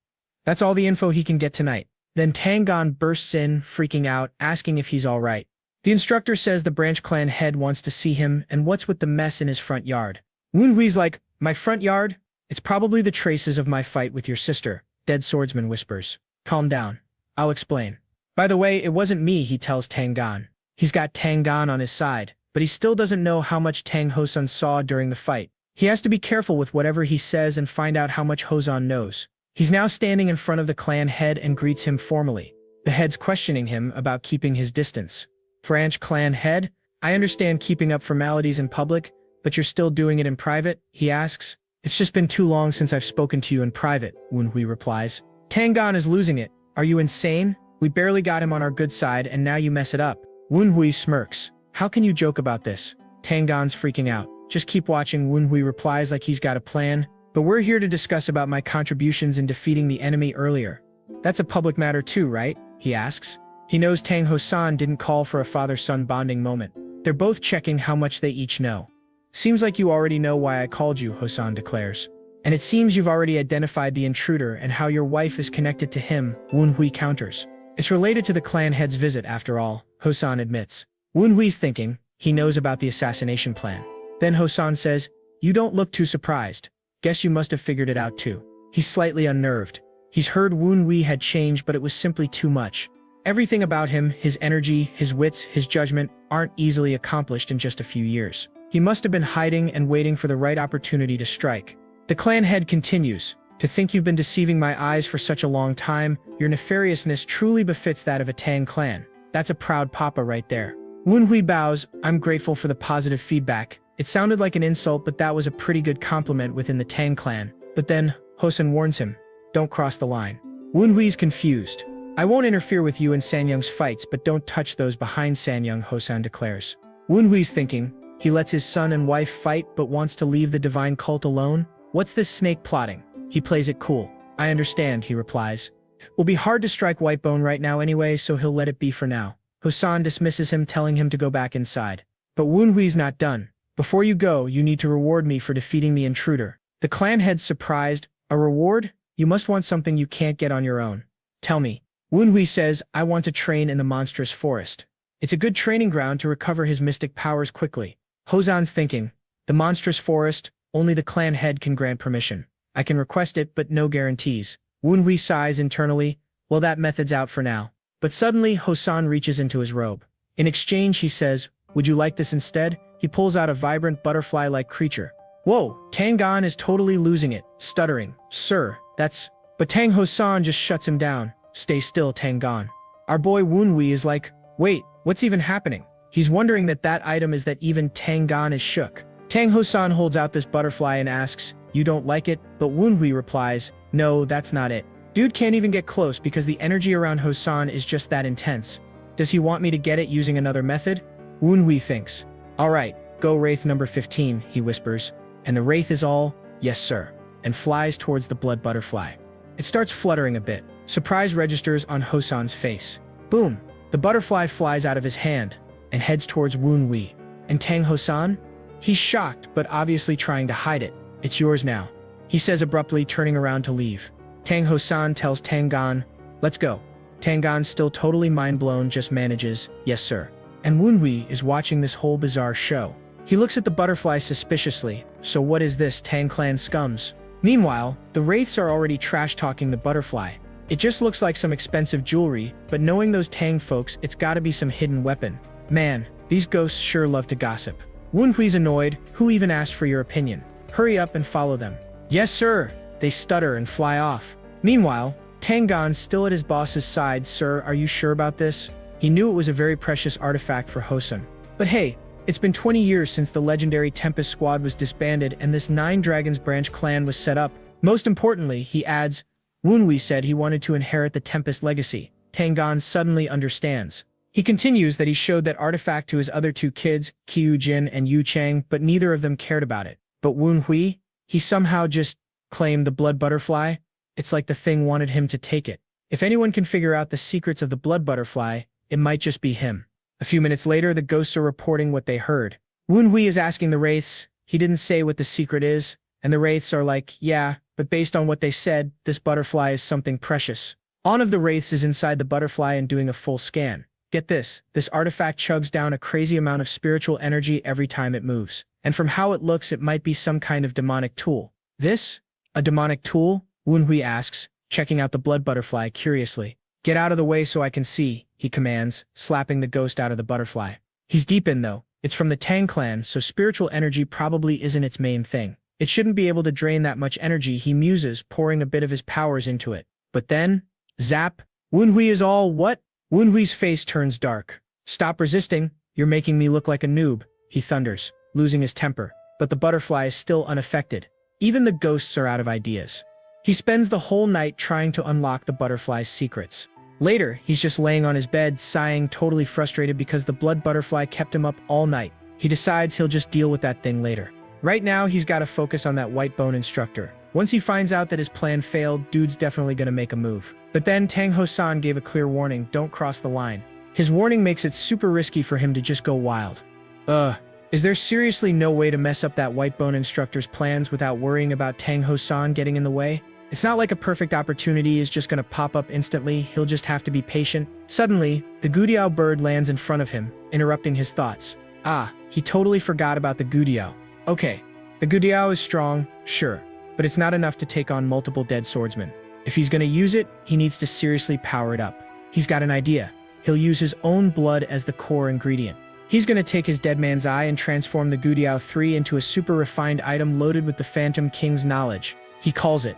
That's all the info he can get tonight. Then Tangon bursts in, freaking out, asking if he's all right. The instructor says the branch clan head wants to see him and what's with the mess in his front yard. Woonhui's like, my front yard? It's probably the traces of my fight with your sister, Dead Swordsman whispers. Calm down. I'll explain. By the way, it wasn't me, he tells Tangon. He's got Tangon on his side, but he still doesn't know how much Tang Hosun saw during the fight. He has to be careful with whatever he says and find out how much Hosun knows. He's now standing in front of the clan head and greets him formally. The head's questioning him about keeping his distance. Branch clan head, I understand keeping up formalities in public, but you're still doing it in private, he asks. It's just been too long since I've spoken to you in private, Woonhui replies. Tangon is losing it. Are you insane? We barely got him on our good side and now you mess it up. Woonhui smirks. How can you joke about this? Tangon's freaking out. Just keep watching, Woonhui replies like he's got a plan. But we're here to discuss about my contributions in defeating the enemy earlier. That's a public matter too, right? He asks. He knows Tang Hosun didn't call for a father-son bonding moment. They're both checking how much they each know. Seems like you already know why I called you, Hosun declares. And it seems you've already identified the intruder and how your wife is connected to him, Woonhui counters. It's related to the clan head's visit after all, Hosun admits. Woonhui's thinking, he knows about the assassination plan. Then Hosun says, you don't look too surprised. Guess you must have figured it out too. He's slightly unnerved. He's heard Woonhui had changed, but it was simply too much. Everything about him, his energy, his wits, his judgment, aren't easily accomplished in just a few years. He must have been hiding and waiting for the right opportunity to strike. The clan head continues. To think you've been deceiving my eyes for such a long time, your nefariousness truly befits that of a Tang clan. That's a proud papa right there. Woonhui bows. I'm grateful for the positive feedback. It sounded like an insult, but that was a pretty good compliment within the Tang clan. But then, Hosun warns him, don't cross the line. Woonhui's confused. I won't interfere with you and Sanyung's fights, but don't touch those behind Sanyung, Hosun declares. Woonhui's thinking, he lets his son and wife fight but wants to leave the divine cult alone? What's this snake plotting? He plays it cool. I understand, he replies. Will be hard to strike Whitebone right now anyway, so he'll let it be for now. Hosun dismisses him, telling him to go back inside. But Woonhui's not done. Before you go, you need to reward me for defeating the intruder. The clan head's surprised. A reward? You must want something you can't get on your own. Tell me. Woonhui says, I want to train in the monstrous forest. It's a good training ground to recover his mystic powers quickly. Hosun's thinking, the monstrous forest, only the clan head can grant permission. I can request it, but no guarantees. Woonhui sighs internally, well, that method's out for now. But suddenly, Hosun reaches into his robe. In exchange, he says, would you like this instead? He pulls out a vibrant butterfly-like creature. Whoa, Tangon is totally losing it, stuttering, sir, that's... But Tang Hosun just shuts him down. Stay still, Tangon. Our boy Woonhui is like, wait, what's even happening? He's wondering that item is that even Tangon is shook. Tang Hosun holds out this butterfly and asks, you don't like it? But Woonhui replies, no, that's not it. Dude can't even get close because the energy around Hosun is just that intense. Does he want me to get it using another method? Woonhui thinks. Alright, go Wraith number 15, he whispers. And the Wraith is all, yes sir, and flies towards the blood butterfly. It starts fluttering a bit. Surprise registers on Hosun's face. Boom! The butterfly flies out of his hand and heads towards Woonhui. And Tang Hosun? He's shocked, but obviously trying to hide it. It's yours now, he says abruptly, turning around to leave. Tang Hosun tells Tangon, let's go. Tangon, still totally mind-blown, just manages, yes sir. And Woonhui is watching this whole bizarre show. He looks at the butterfly suspiciously. So what is this, Tang clan scums? Meanwhile, the Wraiths are already trash-talking the butterfly. It just looks like some expensive jewelry, but knowing those Tang folks, it's gotta be some hidden weapon. Man, these ghosts sure love to gossip. Woonhui's annoyed. Who even asked for your opinion? Hurry up and follow them. Yes sir! They stutter and fly off. Meanwhile, Tangon's still at his boss's side. Sir, are you sure about this? He knew it was a very precious artifact for Hosun. But hey, it's been 20 years since the legendary Tempest Squad was disbanded and this Nine Dragons branch clan was set up. Most importantly, he adds, Woonhui said he wanted to inherit the Tempest legacy. Tangon suddenly understands. He continues that he showed that artifact to his other two kids, Qiu Jin and Yu Chang, but neither of them cared about it. But Woonhui? He somehow just claimed the blood butterfly? It's like the thing wanted him to take it. If anyone can figure out the secrets of the blood butterfly, it might just be him. A few minutes later, the ghosts are reporting what they heard. Woonhui is asking the Wraiths. He didn't say what the secret is, and the Wraiths are like, yeah, but based on what they said, this butterfly is something precious. One of the wraiths is inside the butterfly and doing a full scan. Get this artifact chugs down a crazy amount of spiritual energy every time it moves. And from how it looks, it might be some kind of demonic tool. This? A demonic tool? Woonhui asks, checking out the blood butterfly curiously. Get out of the way so I can see, he commands, slapping the ghost out of the butterfly. He's deep in though. It's from the Tang clan, so spiritual energy probably isn't its main thing. It shouldn't be able to drain that much energy, he muses, pouring a bit of his powers into it. But then, zap! Woonhui is all what? Woonhui's face turns dark. Stop resisting, you're making me look like a noob, he thunders, losing his temper. But the butterfly is still unaffected. Even the ghosts are out of ideas. He spends the whole night trying to unlock the butterfly's secrets. Later, he's just laying on his bed, sighing, totally frustrated because the blood butterfly kept him up all night. He decides he'll just deal with that thing later. Right now, he's got to focus on that white bone instructor. Once he finds out that his plan failed, dude's definitely gonna make a move. But then Tang Ho-san gave a clear warning, don't cross the line. His warning makes it super risky for him to just go wild. Is there seriously no way to mess up that white bone instructor's plans without worrying about Tang Ho-san getting in the way? It's not like a perfect opportunity is just gonna pop up instantly, he'll just have to be patient. Suddenly, the Gudiao bird lands in front of him, interrupting his thoughts. He totally forgot about the Gudiao. Okay, the Gudiao is strong, sure, but it's not enough to take on multiple dead swordsmen. If he's gonna use it, he needs to seriously power it up. He's got an idea. He'll use his own blood as the core ingredient. He's gonna take his dead man's eye and transform the Gudiao 3 into a super refined item loaded with the Phantom King's knowledge. He calls it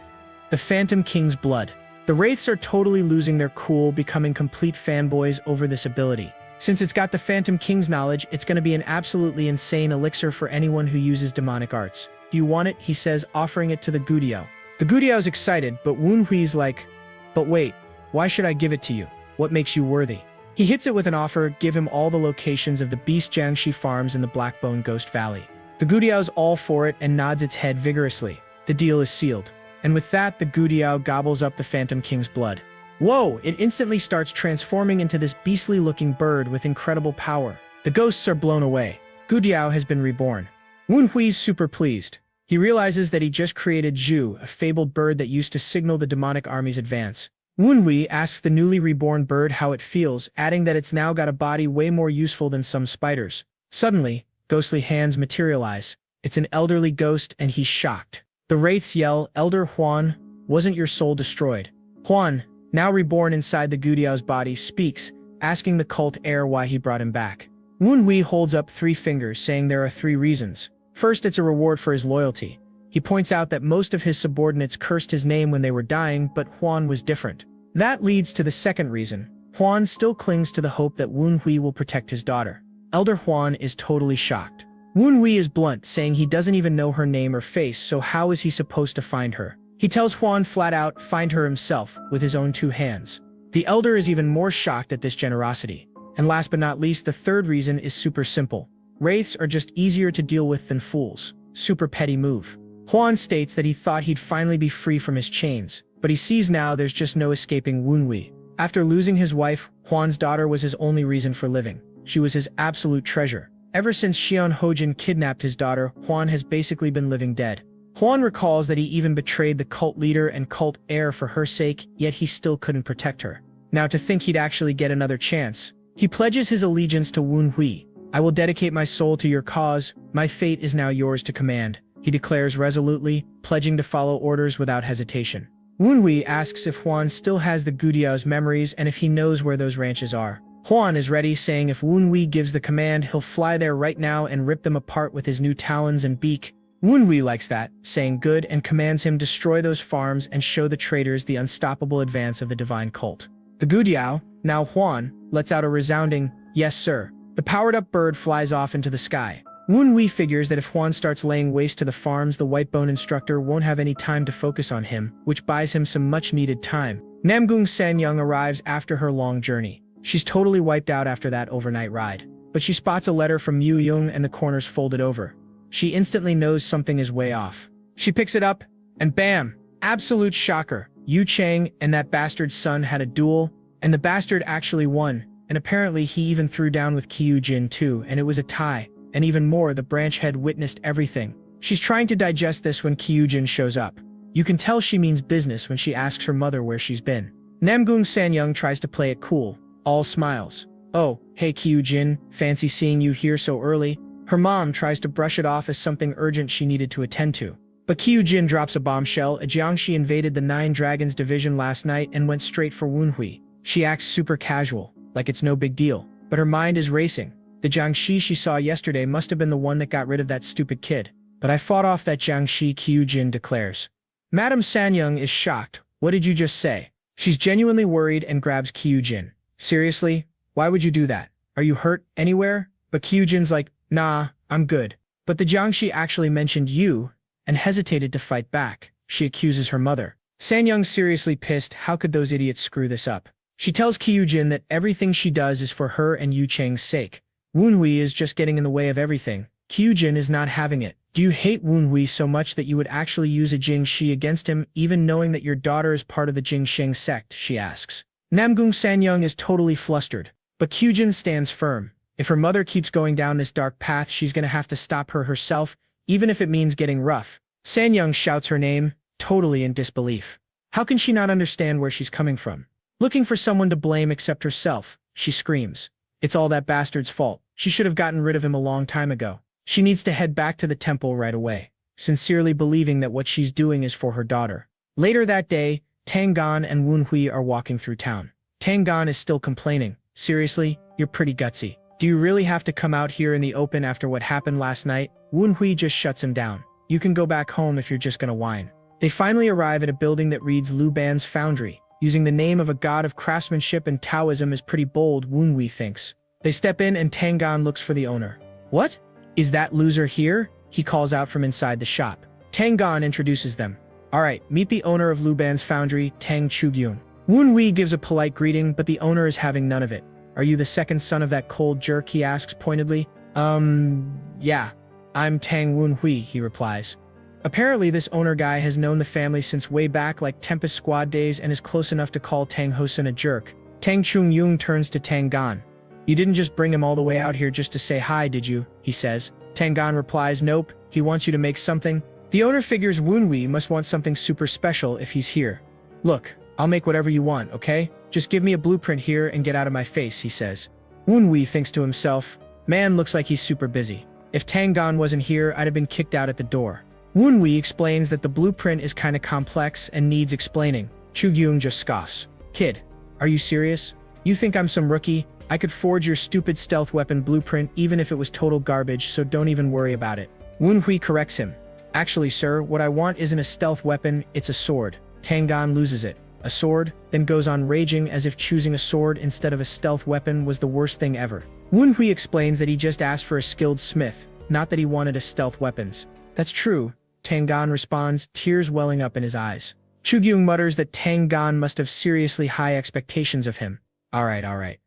the Phantom King's blood. The Wraiths are totally losing their cool, becoming complete fanboys over this ability. Since it's got the Phantom King's knowledge, it's gonna be an absolutely insane elixir for anyone who uses demonic arts. Do you want it? He says, offering it to the Gudiao. The Gudiao's excited, but Woonhui's like, but wait, why should I give it to you? What makes you worthy? He hits it with an offer, give him all the locations of the Beast Jiangshi farms in the Blackbone Ghost Valley. The Gudiao's all for it and nods its head vigorously. The deal is sealed. And with that, the Gudiao gobbles up the Phantom King's blood. Whoa! It instantly starts transforming into this beastly-looking bird with incredible power. The ghosts are blown away. Gudiao has been reborn. Woonhui's super pleased. He realizes that he just created Zhu, a fabled bird that used to signal the demonic army's advance. Woonhui asks the newly reborn bird how it feels, adding that it's now got a body way more useful than some spiders. Suddenly, ghostly hands materialize. It's an elderly ghost and he's shocked. The Wraiths yell, Elder Huan, wasn't your soul destroyed? Huan, now reborn inside the Gudiao's body, speaks, asking the cult heir why he brought him back. Woonhui holds up 3 fingers, saying there are 3 reasons. First, it's a reward for his loyalty. He points out that most of his subordinates cursed his name when they were dying, but Huan was different. That leads to the second reason. Huan still clings to the hope that Woonhui will protect his daughter. Elder Huan is totally shocked. Woonhui is blunt, saying he doesn't even know her name or face, so how is he supposed to find her? He tells Huan flat out, find her himself, with his own 2 hands. The elder is even more shocked at this generosity. And last but not least, the third reason is super simple. Wraiths are just easier to deal with than fools. Super petty move. Huan states that he thought he'd finally be free from his chains, but he sees now there's just no escaping Woonhui. After losing his wife, Huan's daughter was his only reason for living. She was his absolute treasure. Ever since Xion Hojin kidnapped his daughter, Huan has basically been living dead. Huan recalls that he even betrayed the cult leader and cult heir for her sake, yet he still couldn't protect her. Now to think he'd actually get another chance. He pledges his allegiance to Woonhui. I will dedicate my soul to your cause. My fate is now yours to command, he declares resolutely, pledging to follow orders without hesitation. Woonhui asks if Huan still has the Gudiao's memories and if he knows where those ranches are. Huan is ready, saying if Woonhui gives the command, he'll fly there right now and rip them apart with his new talons and beak. Woonhui likes that, saying good, and commands him destroy those farms and show the traitors the unstoppable advance of the divine cult. The Gudiao, now Huan, lets out a resounding, yes sir. The powered-up bird flies off into the sky. Woonhui figures that if Huan starts laying waste to the farms, the white bone instructor won't have any time to focus on him, which buys him some much-needed time. Namgung Sanyang arrives after her long journey. She's totally wiped out after that overnight ride. But she spots a letter from Yu Yung and the corners folded over. She instantly knows something is way off. She picks it up, and bam! Absolute shocker. Yu Chang and that bastard's son had a duel, and the bastard actually won, and apparently he even threw down with Kyu Jin too, and it was a tie. And even more, the branch head witnessed everything. She's trying to digest this when Kyu Jin shows up. You can tell she means business when she asks her mother where she's been. Namgung Sanyung tries to play it cool, all smiles. Oh, hey Kyujin, fancy seeing you here so early. Her mom tries to brush it off as something urgent she needed to attend to. But Kyujin drops a bombshell. A Jiangshi invaded the Nine Dragons division last night and went straight for Wunhui. She acts super casual, like it's no big deal, but her mind is racing. The Jiangshi she saw yesterday must have been the one that got rid of that stupid kid. But I fought off that Jiangshi, Kyujin declares. Madam Sanyung is shocked. What did you just say? She's genuinely worried and grabs Kyujin. Seriously? Why would you do that? Are you hurt anywhere? But Kyujin's like, nah, I'm good. But the Jiangshi actually mentioned you and hesitated to fight back. She accuses her mother. Sanyung's seriously pissed. How could those idiots screw this up? She tells Kyujin that everything she does is for her and Yu Cheng's sake. Wunhui is just getting in the way of everything. Kyujin is not having it. Do you hate Wunhui so much that you would actually use a Jingshi against him, even knowing that your daughter is part of the Jingsheng sect? She asks. Namgung Sanyung is totally flustered, but Kyujin stands firm. If her mother keeps going down this dark path, she's gonna have to stop her herself, even if it means getting rough. Sanyung shouts her name, totally in disbelief. How can she not understand where she's coming from? Looking for someone to blame except herself, she screams. It's all that bastard's fault. She should have gotten rid of him a long time ago. She needs to head back to the temple right away, sincerely believing that what she's doing is for her daughter. Later that day, Tangan and Wunhui are walking through town. Tangan is still complaining. Seriously, you're pretty gutsy. Do you really have to come out here in the open after what happened last night? Wunhui just shuts him down. You can go back home if you're just gonna whine. They finally arrive at a building that reads Lu Ban's Foundry. Using the name of a god of craftsmanship and Taoism is pretty bold, Wunhui thinks. They step in and Tangan looks for the owner. What? Is that loser here? He calls out from inside the shop. Tangan introduces them. Alright, meet the owner of Lu Ban's Foundry, Tang Chugyun. Wunhui gives a polite greeting, but the owner is having none of it. Are you the second son of that cold jerk? He asks pointedly. Yeah. I'm Tang Wunhui, he replies. Apparently this owner guy has known the family since way back like Tempest Squad days and is close enough to call Tang Hosen a jerk. Tang Chung-yung turns to Tangan. You didn't just bring him all the way out here just to say hi, did you? He says. Tangan replies, nope, he wants you to make something. The owner figures Wunhui must want something super special if he's here. Look, I'll make whatever you want, okay? Just give me a blueprint here and get out of my face, he says. Wunhui thinks to himself, man looks like he's super busy. If Tangan wasn't here, I'd have been kicked out at the door. Wunhui explains that the blueprint is kinda complex and needs explaining. Chugyung just scoffs. Kid, are you serious? You think I'm some rookie? I could forge your stupid stealth weapon blueprint even if it was total garbage, so don't even worry about it. Wunhui corrects him. Actually, sir, what I want isn't a stealth weapon, it's a sword. Tangan loses it. A sword, then goes on raging as if choosing a sword instead of a stealth weapon was the worst thing ever. Wunhui explains that he just asked for a skilled smith, not that he wanted a stealth weapons. That's true, Tangan responds, tears welling up in his eyes. Chugyung mutters that Tangan must have seriously high expectations of him. Alright.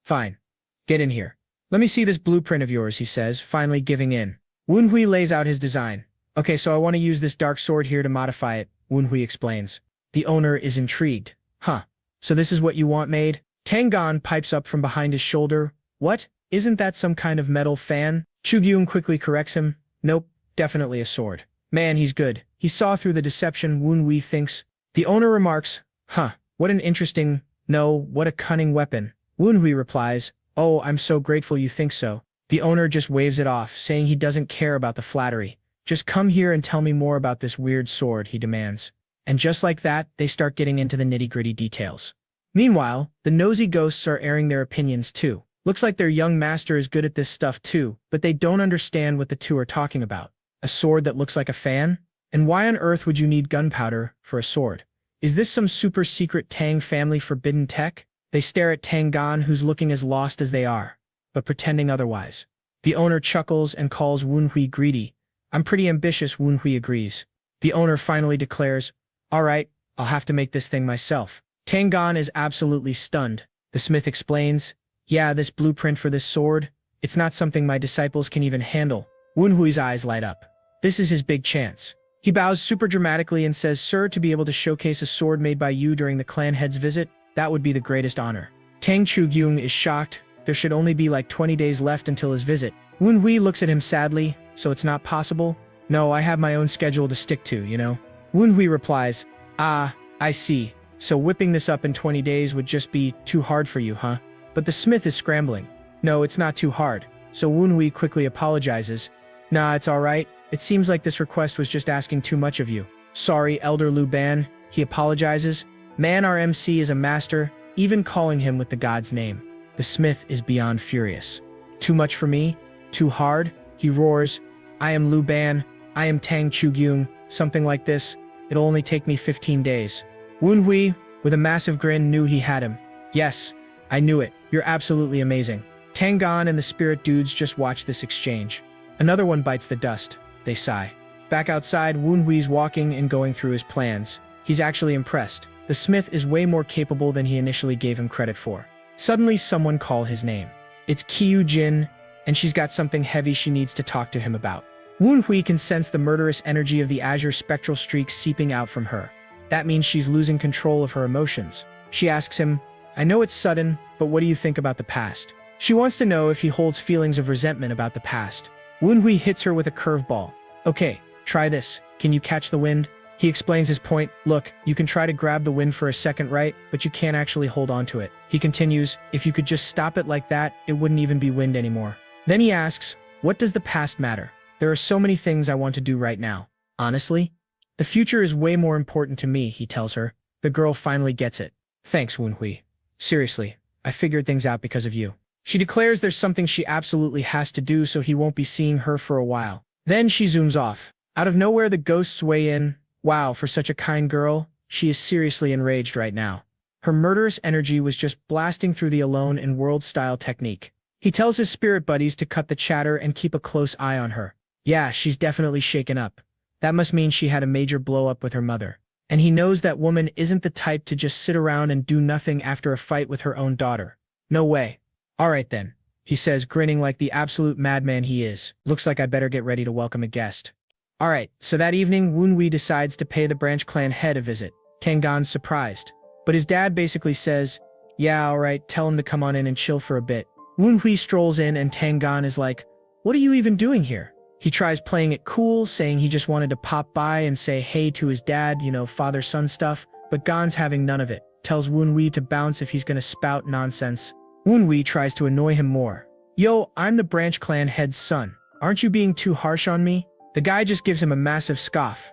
Fine. Get in here. Let me see this blueprint of yours, he says, finally giving in. Wunhui lays out his design. Okay, so I want to use this dark sword here to modify it, Wunhui explains. The owner is intrigued. Huh. So this is what you want made? Tangan pipes up from behind his shoulder. What? Isn't that some kind of metal fan? Chugyung quickly corrects him. Nope, definitely a sword. Man, he's good. He saw through the deception, Wunhui thinks. The owner remarks, huh, what an interesting, no, what a cunning weapon. Wunhui replies, oh, I'm so grateful you think so. The owner just waves it off, saying he doesn't care about the flattery. Just come here and tell me more about this weird sword, he demands. And just like that, they start getting into the nitty-gritty details. Meanwhile, the nosy ghosts are airing their opinions too. Looks like their young master is good at this stuff too, but they don't understand what the two are talking about. A sword that looks like a fan? And why on earth would you need gunpowder for a sword? Is this some super secret Tang family forbidden tech? They stare at Tangan, who's looking as lost as they are, but pretending otherwise. The owner chuckles and calls Wunhui greedy. I'm pretty ambitious, Wunhui agrees. The owner finally declares, alright, I'll have to make this thing myself. Tangan is absolutely stunned. The smith explains, yeah, this blueprint for this sword, it's not something my disciples can even handle. Wunhui's eyes light up. This is his big chance. He bows super dramatically and says, sir, to be able to showcase a sword made by you during the clan head's visit, that would be the greatest honor. Tang Chugyung is shocked. There should only be like 20 days left until his visit. Wunhui looks at him sadly. So it's not possible? No, I have my own schedule to stick to, you know? Woonhui replies, "Ah, I see. So whipping this up in 20 days would just be too hard for you, huh?" But the smith is scrambling. "No, it's not too hard." So Woonhui quickly apologizes. "Nah, it's alright. It seems like this request was just asking too much of you." "Sorry, Elder Lu Ban," he apologizes. "Man, our MC is a master, even calling him with the god's name." The smith is beyond furious. "Too much for me? Too hard?" he roars. "I am Lu Ban. I am Tang Chugyung," something like this. "It'll only take me 15 days. Woonhui, with a massive grin, knew he had him. "Yes, I knew it. You're absolutely amazing." Tangon and the spirit dudes just watch this exchange. Another one bites the dust. They sigh. Back outside, Woonhui's walking and going through his plans. He's actually impressed. The smith is way more capable than he initially gave him credit for. Suddenly, someone calls his name. It's Kyu Jin, and she's got something heavy she needs to talk to him about. Woonhui can sense the murderous energy of the azure spectral streak seeping out from her. That means she's losing control of her emotions. She asks him, "I know it's sudden, but what do you think about the past?" She wants to know if he holds feelings of resentment about the past. Woonhui hits her with a curveball. "Okay, try this. Can you catch the wind?" He explains his point. "Look, you can try to grab the wind for a second, right? But you can't actually hold on to it." He continues, "If you could just stop it like that, it wouldn't even be wind anymore." Then he asks, "What does the past matter? There are so many things I want to do right now. Honestly, the future is way more important to me," he tells her. The girl finally gets it. "Thanks, Woonhui. Seriously, I figured things out because of you." She declares there's something she absolutely has to do, so he won't be seeing her for a while. Then she zooms off. Out of nowhere, the ghosts weigh in. Wow, for such a kind girl, she is seriously enraged right now. Her murderous energy was just blasting through the alone in world-style technique. He tells his spirit buddies to cut the chatter and keep a close eye on her. Yeah, she's definitely shaken up. That must mean she had a major blow-up with her mother. And he knows that woman isn't the type to just sit around and do nothing after a fight with her own daughter. No way. "Alright then," he says, grinning like the absolute madman he is. "Looks like I better get ready to welcome a guest." Alright, so that evening, Woonhui decides to pay the branch clan head a visit. Tangon's surprised. But his dad basically says, "Yeah, alright, tell him to come on in and chill for a bit." Woonhui strolls in and Tangon is like, "What are you even doing here?" He tries playing it cool, saying he just wanted to pop by and say hey to his dad, father-son stuff, but Gon's having none of it. Tells Woonhui to bounce if he's gonna spout nonsense. Woonhui tries to annoy him more. "Yo, I'm the branch clan head's son. Aren't you being too harsh on me?" The guy just gives him a massive scoff.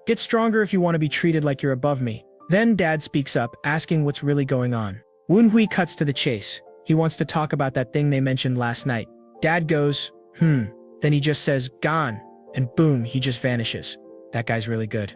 "Get stronger if you want to be treated like you're above me." Then Dad speaks up, asking what's really going on. Woonhui cuts to the chase. He wants to talk about that thing they mentioned last night. Dad goes, Then he just says, "Gone," and boom, he just vanishes. That guy's really good.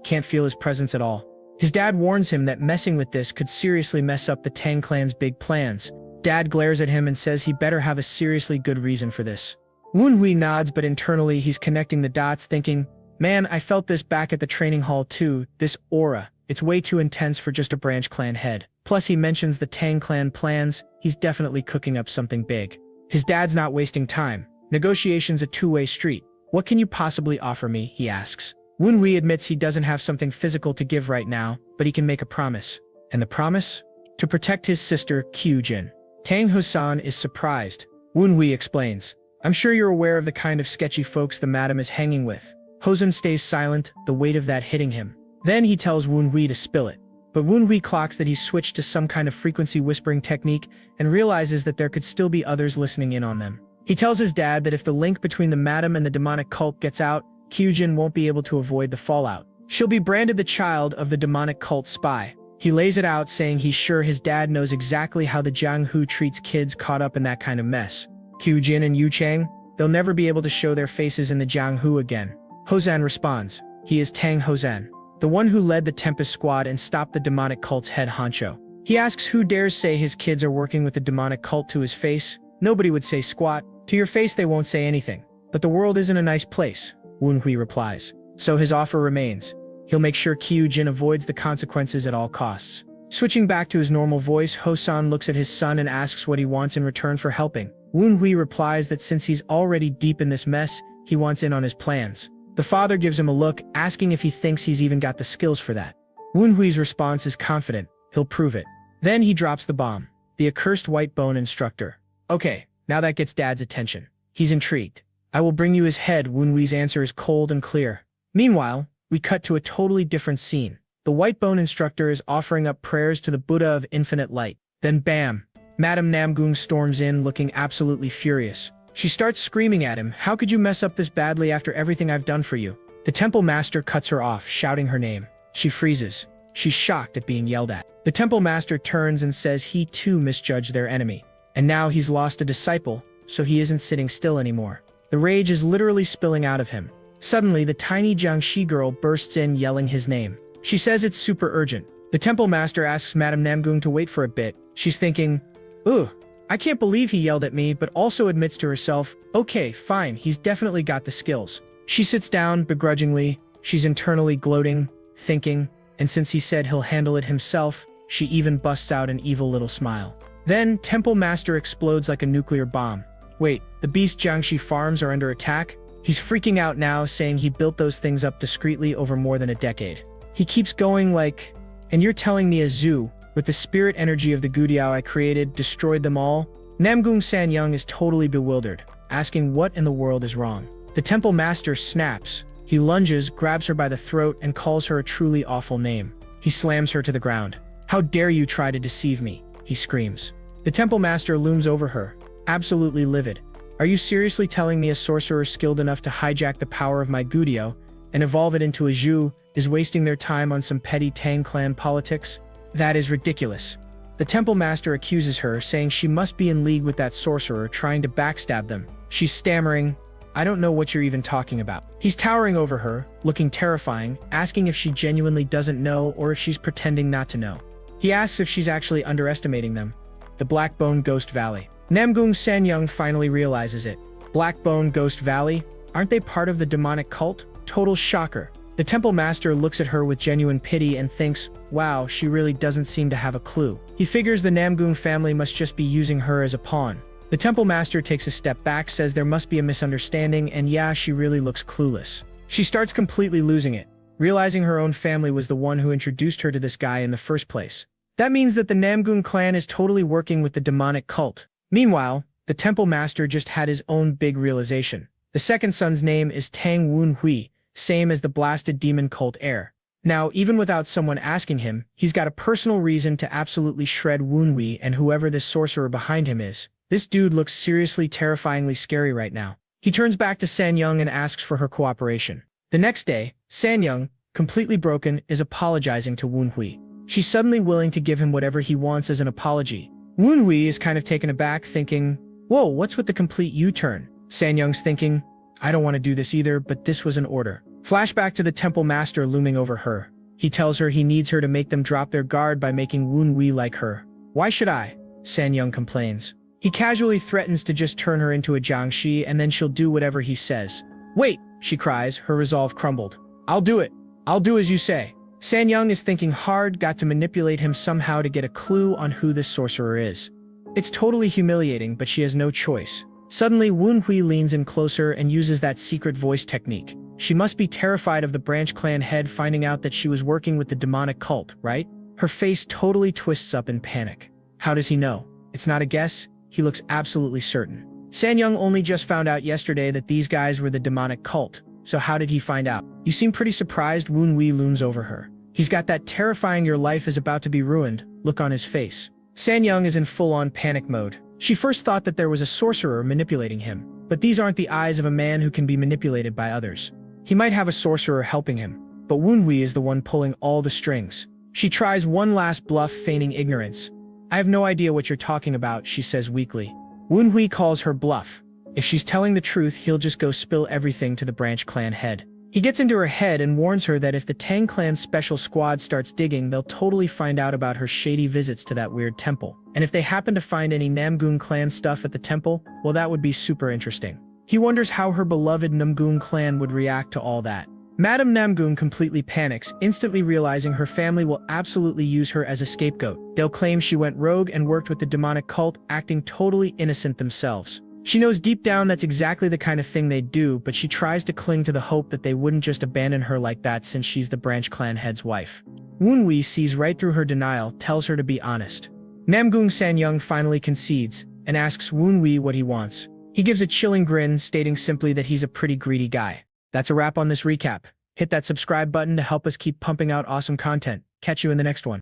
Can't feel his presence at all. His dad warns him that messing with this could seriously mess up the Tang clan's big plans. Dad glares at him and says he better have a seriously good reason for this. Woonhui nods, but internally he's connecting the dots, thinking, "Man, I felt this back at the training hall too, this aura. It's way too intense for just a branch clan head." Plus he mentions the Tang clan plans. He's definitely cooking up something big. His dad's not wasting time. Negotiation's a two-way street. "What can you possibly offer me?" he asks. Woonhui admits he doesn't have something physical to give right now, but he can make a promise. And the promise? To protect his sister, Kyu Jin. Tang Hosan is surprised. Woonhui explains, "I'm sure you're aware of the kind of sketchy folks the madam is hanging with." Hosan stays silent, the weight of that hitting him. Then he tells Woonhui to spill it. But Woonhui clocks that he's switched to some kind of frequency whispering technique and realizes that there could still be others listening in on them. He tells his dad that if the link between the madam and the demonic cult gets out, Kyujin won't be able to avoid the fallout. She'll be branded the child of the demonic cult spy. He lays it out, saying he's sure his dad knows exactly how the Jianghu treats kids caught up in that kind of mess. Kyujin and Yu Chang, they'll never be able to show their faces in the Jianghu again. Hosan responds. He is Tang Hosan, the one who led the Tempest Squad and stopped the demonic cult's head honcho. He asks who dares say his kids are working with the demonic cult to his face. Nobody would say squat. To your face they won't say anything. But the world isn't a nice place, Woonhui replies. So his offer remains. He'll make sure Kyujin avoids the consequences at all costs. Switching back to his normal voice, Hosan looks at his son and asks what he wants in return for helping. Woonhui replies that since he's already deep in this mess, he wants in on his plans. The father gives him a look, asking if he thinks he's even got the skills for that. Woonhui's response is confident. He'll prove it. Then he drops the bomb. The accursed white bone instructor. Okay, now that gets Dad's attention. He's intrigued. I will bring you his head. Woonhui's answer is cold and clear. Meanwhile, we cut to a totally different scene. The white bone instructor is offering up prayers to the Buddha of infinite light. Then bam! Madame Namgung storms in looking absolutely furious. She starts screaming at him, "How could you mess up this badly after everything I've done for you?" The temple master cuts her off, shouting her name. She freezes. She's shocked at being yelled at. The temple master turns and says he too misjudged their enemy. And now he's lost a disciple, so he isn't sitting still anymore. The rage is literally spilling out of him. Suddenly, the tiny Jiangxi girl bursts in yelling his name. She says it's super urgent. The temple master asks Madame Namgung to wait for a bit. She's thinking, "Ugh, I can't believe he yelled at me," but also admits to herself, "Okay, fine, he's definitely got the skills." She sits down begrudgingly. She's internally gloating, thinking, and since he said he'll handle it himself, she even busts out an evil little smile. Then, Temple Master explodes like a nuclear bomb. Wait, the beast Jiangxi farms are under attack? He's freaking out now, saying he built those things up discreetly over more than a decade. He keeps going like, "And you're telling me a zoo, with the spirit energy of the Gudiao I created, destroyed them all?" Namgung Sanyang is totally bewildered, asking what in the world is wrong. The temple master snaps. He lunges, grabs her by the throat, and calls her a truly awful name. He slams her to the ground. "How dare you try to deceive me?" he screams. The temple master looms over her, absolutely livid. "Are you seriously telling me a sorcerer skilled enough to hijack the power of my Gudiao and evolve it into a Zhu is wasting their time on some petty Tang clan politics? That is ridiculous." The temple master accuses her, saying she must be in league with that sorcerer trying to backstab them. She's stammering, "I don't know what you're even talking about." He's towering over her, looking terrifying, asking if she genuinely doesn't know or if she's pretending not to know. He asks if she's actually underestimating them. The Blackbone Ghost Valley. Namgung Sanyang finally realizes it. Blackbone Ghost Valley? Aren't they part of the demonic cult? Total shocker. The temple master looks at her with genuine pity and thinks, wow, she really doesn't seem to have a clue. He figures the Namgung family must just be using her as a pawn. The temple master takes a step back, says there must be a misunderstanding, and yeah, she really looks clueless. She starts completely losing it, realizing her own family was the one who introduced her to this guy in the first place. That means that the Namgung clan is totally working with the demonic cult. Meanwhile, the temple master just had his own big realization. The second son's name is Tang Wunhui, same as the blasted demon cult heir. Now, even without someone asking him, he's got a personal reason to absolutely shred Wunhui and whoever this sorcerer behind him is. This dude looks seriously terrifyingly scary right now. He turns back to Sanyang and asks for her cooperation. The next day, Sanyang, completely broken, is apologizing to Wunhui. She's suddenly willing to give him whatever he wants as an apology. Wunhui is kind of taken aback, thinking, whoa, what's with the complete U-turn? Sanyang's thinking, I don't want to do this either, but this was an order. Flashback to the temple master looming over her. He tells her he needs her to make them drop their guard by making Wunhui like her. Why should I? Sanyang complains. He casually threatens to just turn her into a Jiangxi and then she'll do whatever he says. Wait, she cries, her resolve crumbled. I'll do it. I'll do as you say. Sanyang is thinking hard, got to manipulate him somehow to get a clue on who this sorcerer is. It's totally humiliating, but she has no choice. Suddenly, Wunhui leans in closer and uses that secret voice technique. She must be terrified of the branch clan head finding out that she was working with the demonic cult, right? Her face totally twists up in panic. How does he know? It's not a guess. He looks absolutely certain. Sanyang only just found out yesterday that these guys were the demonic cult. So how did he find out? You seem pretty surprised. Wunhui looms over her. He's got that terrifying "your life is about to be ruined" look on his face. Sanyang is in full-on panic mode. She first thought that there was a sorcerer manipulating him, but these aren't the eyes of a man who can be manipulated by others. He might have a sorcerer helping him, but Wunhui is the one pulling all the strings. She tries one last bluff, feigning ignorance. I have no idea what you're talking about, she says weakly. Wunhui calls her bluff. If she's telling the truth, he'll just go spill everything to the branch clan head. He gets into her head and warns her that if the Tang clan's special squad starts digging, they'll totally find out about her shady visits to that weird temple. And if they happen to find any Namgung clan stuff at the temple, well, that would be super interesting. He wonders how her beloved Namgung clan would react to all that. Madame Namgung completely panics, instantly realizing her family will absolutely use her as a scapegoat. They'll claim she went rogue and worked with the demonic cult, acting totally innocent themselves. She knows deep down that's exactly the kind of thing they'd do, but she tries to cling to the hope that they wouldn't just abandon her like that since she's the branch clan head's wife. Wunhui sees right through her denial, tells her to be honest. Namgung Sanyang finally concedes and asks Wunhui what he wants. He gives a chilling grin, stating simply that he's a pretty greedy guy. That's a wrap on this recap. Hit that subscribe button to help us keep pumping out awesome content. Catch you in the next one.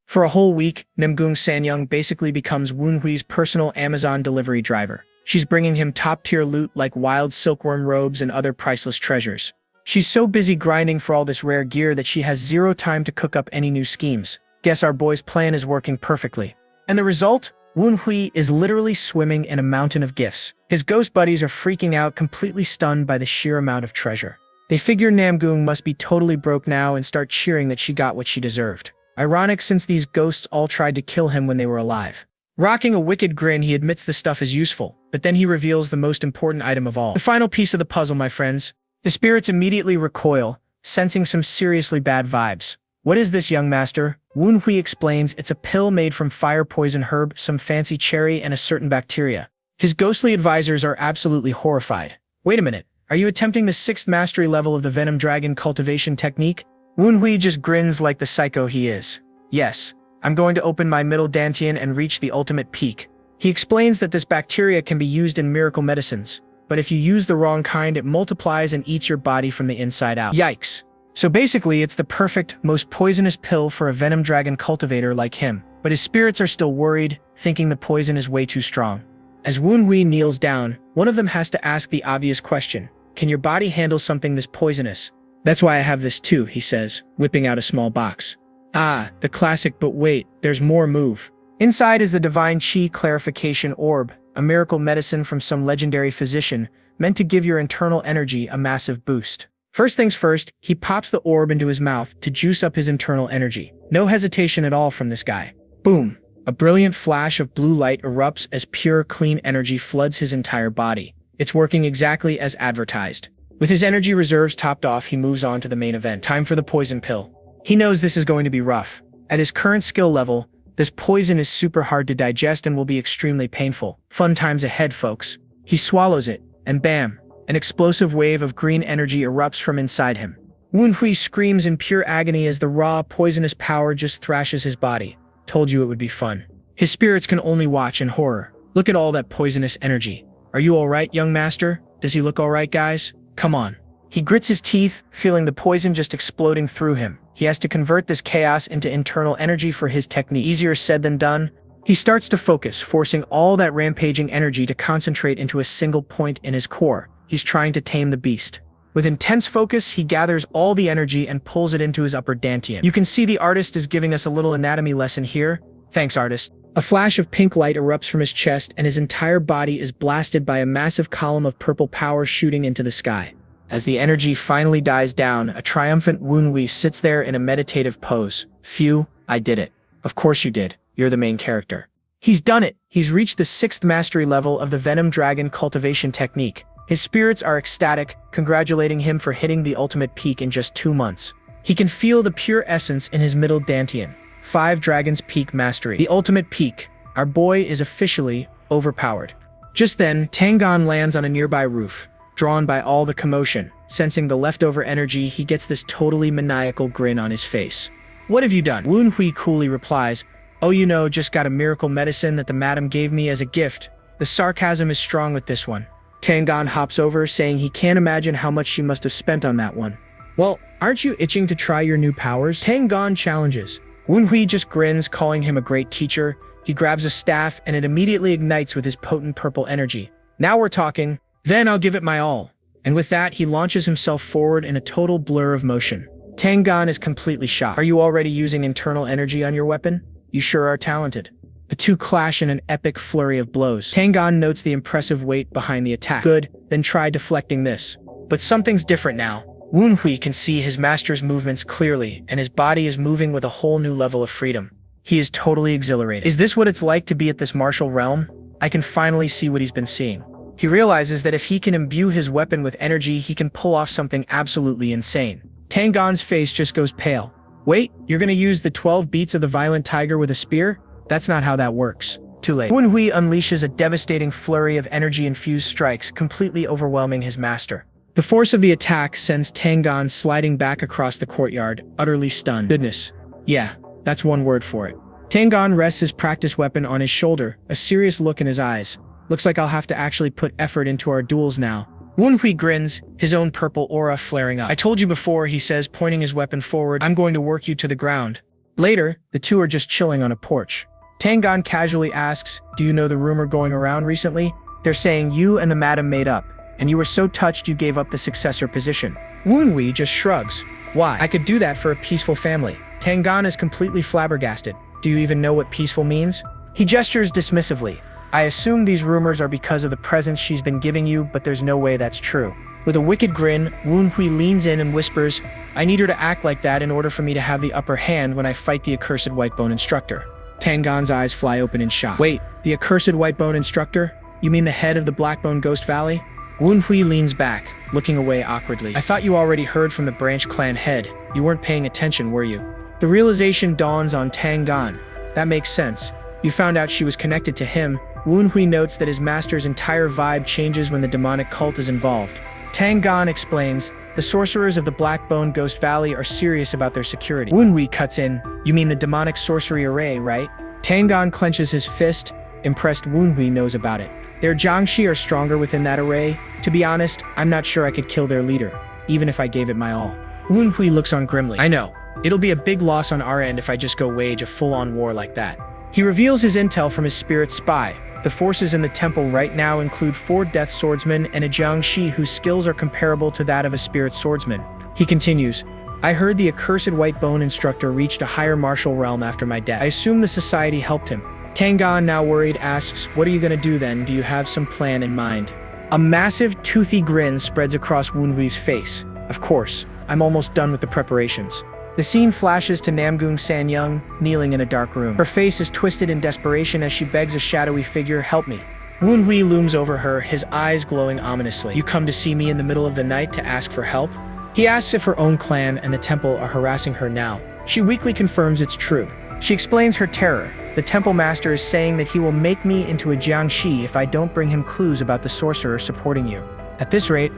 For a whole week, Namgung Sanyung basically becomes Woonhui's personal Amazon delivery driver. She's bringing him top-tier loot like wild silkworm robes and other priceless treasures. She's so busy grinding for all this rare gear that she has zero time to cook up any new schemes. Guess our boy's plan is working perfectly. And the result? Woonhui is literally swimming in a mountain of gifts. His ghost buddies are freaking out, completely stunned by the sheer amount of treasure. They figure Namgung must be totally broke now and start cheering that she got what she deserved. Ironic since these ghosts all tried to kill him when they were alive. Rocking a wicked grin, he admits the stuff is useful, but then he reveals the most important item of all. The final piece of the puzzle, my friends. The spirits immediately recoil, sensing some seriously bad vibes. What is this, young master? Woonhui explains it's a pill made from fire poison herb, some fancy cherry, and a certain bacteria. His ghostly advisors are absolutely horrified. Wait a minute, are you attempting the 6th mastery level of the venom dragon cultivation technique? Woonhui just grins like the psycho he is. Yes, I'm going to open my middle dantian and reach the ultimate peak. He explains that this bacteria can be used in miracle medicines, but if you use the wrong kind, it multiplies and eats your body from the inside out. Yikes. So basically, it's the perfect, most poisonous pill for a venom dragon cultivator like him. But his spirits are still worried, thinking the poison is way too strong. As Woonhui kneels down, one of them has to ask the obvious question. Can your body handle something this poisonous? That's why I have this too, he says, whipping out a small box. Ah, the classic, but wait, there's more move. Inside is the Divine Chi Clarification Orb, a miracle medicine from some legendary physician, meant to give your internal energy a massive boost. First things first, he pops the orb into his mouth to juice up his internal energy. No hesitation at all from this guy. Boom! A brilliant flash of blue light erupts as pure, clean energy floods his entire body. It's working exactly as advertised. With his energy reserves topped off, he moves on to the main event. Time for the poison pill. He knows this is going to be rough. At his current skill level, this poison is super hard to digest and will be extremely painful. Fun times ahead, folks. He swallows it, and bam! An explosive wave of green energy erupts from inside him. Woonhui screams in pure agony as the raw, poisonous power just thrashes his body. Told you it would be fun. His spirits can only watch in horror. Look at all that poisonous energy. Are you alright, young master? Does he look alright, guys? Come on. He grits his teeth, feeling the poison just exploding through him. He has to convert this chaos into internal energy for his technique. Easier said than done. He starts to focus, forcing all that rampaging energy to concentrate into a single point in his core. He's trying to tame the beast. With intense focus, he gathers all the energy and pulls it into his upper dantian. You can see the artist is giving us a little anatomy lesson here. Thanks, artist. A flash of pink light erupts from his chest, and his entire body is blasted by a massive column of purple power shooting into the sky. As the energy finally dies down, a triumphant Woonhui sits there in a meditative pose. Phew, I did it. Of course you did. You're the main character. He's done it! He's reached the 6th mastery level of the venom dragon cultivation technique. His spirits are ecstatic, congratulating him for hitting the ultimate peak in just 2 months. He can feel the pure essence in his middle dantian. 5 Dragons Peak Mastery. The ultimate peak. Our boy is officially overpowered. Just then, Tangon lands on a nearby roof. Drawn by all the commotion, sensing the leftover energy, he gets this totally maniacal grin on his face. What have you done? Woonhui coolly replies, oh, you know, just got a miracle medicine that the madam gave me as a gift. The sarcasm is strong with this one. Tangon hops over, saying he can't imagine how much she must have spent on that one. Well, aren't you itching to try your new powers? Tangon challenges. Woonhui just grins, calling him a great teacher. He grabs a staff, and it immediately ignites with his potent purple energy. Now we're talking. Then I'll give it my all. And with that, he launches himself forward in a total blur of motion. Tangon is completely shocked. Are you already using internal energy on your weapon? You sure are talented. The two clash in an epic flurry of blows. Tangon notes the impressive weight behind the attack. Good, then try deflecting this. But something's different now. Woonhui can see his master's movements clearly, and his body is moving with a whole new level of freedom. He is totally exhilarated. Is this what it's like to be at this martial realm? I can finally see what he's been seeing. He realizes that if he can imbue his weapon with energy, he can pull off something absolutely insane. Tangon's face just goes pale. Wait, you're gonna use the 12 beats of the violent tiger with a spear? That's not how that works. Too late. Woonhui unleashes a devastating flurry of energy-infused strikes, completely overwhelming his master. The force of the attack sends Tangon sliding back across the courtyard, utterly stunned. Goodness. Yeah, that's one word for it. Tangon rests his practice weapon on his shoulder, a serious look in his eyes. Looks like I'll have to actually put effort into our duels now. Woon-hui grins, his own purple aura flaring up. I told you before, he says, pointing his weapon forward, I'm going to work you to the ground. Later, the two are just chilling on a porch. Tangan casually asks, do you know the rumor going around recently? They're saying you and the madam made up, and you were so touched you gave up the successor position. Woon-hui just shrugs. Why? I could do that for a peaceful family. Tangan is completely flabbergasted. Do you even know what peaceful means? He gestures dismissively. I assume these rumors are because of the presents she's been giving you, but there's no way that's true. With a wicked grin, Woon-hui leans in and whispers, I need her to act like that in order for me to have the upper hand when I fight the accursed white-bone instructor. Tangan's eyes fly open in shock. Wait, the accursed white-bone instructor? You mean the head of the Blackbone Ghost Valley? Woon-hui leans back, looking away awkwardly. I thought you already heard from the branch clan head. You weren't paying attention, were you? The realization dawns on Tangan. That makes sense. You found out she was connected to him. Woon-hui notes that his master's entire vibe changes when the demonic cult is involved. Tangan explains, the sorcerers of the Blackbone Ghost Valley are serious about their security. Woon-hui cuts in, you mean the demonic sorcery array, right? Tangan clenches his fist, impressed Woon-hui knows about it. Their Jiangshi are stronger within that array. To be honest, I'm not sure I could kill their leader, even if I gave it my all. Woon-hui looks on grimly. I know. It'll be a big loss on our end if I just go wage a full-on war like that. He reveals his intel from his spirit spy. The forces in the temple right now include 4 death swordsmen and a Jiangshi whose skills are comparable to that of a spirit swordsman. He continues, I heard the accursed white bone instructor reached a higher martial realm after my death. I assume the society helped him. Tangan, now worried, asks, what are you gonna do then? Do you have some plan in mind? A massive, toothy grin spreads across Woon-hui's face. Of course, I'm almost done with the preparations. The scene flashes to Namgung San-young, kneeling in a dark room. Her face is twisted in desperation as she begs a shadowy figure, help me. Woon-hui looms over her, his eyes glowing ominously. You come to see me in the middle of the night to ask for help? He asks if her own clan and the temple are harassing her now. She weakly confirms it's true. She explains her terror. The temple master is saying that he will make me into a Jiangshi if I don't bring him clues about the sorcerer supporting you. At this rate,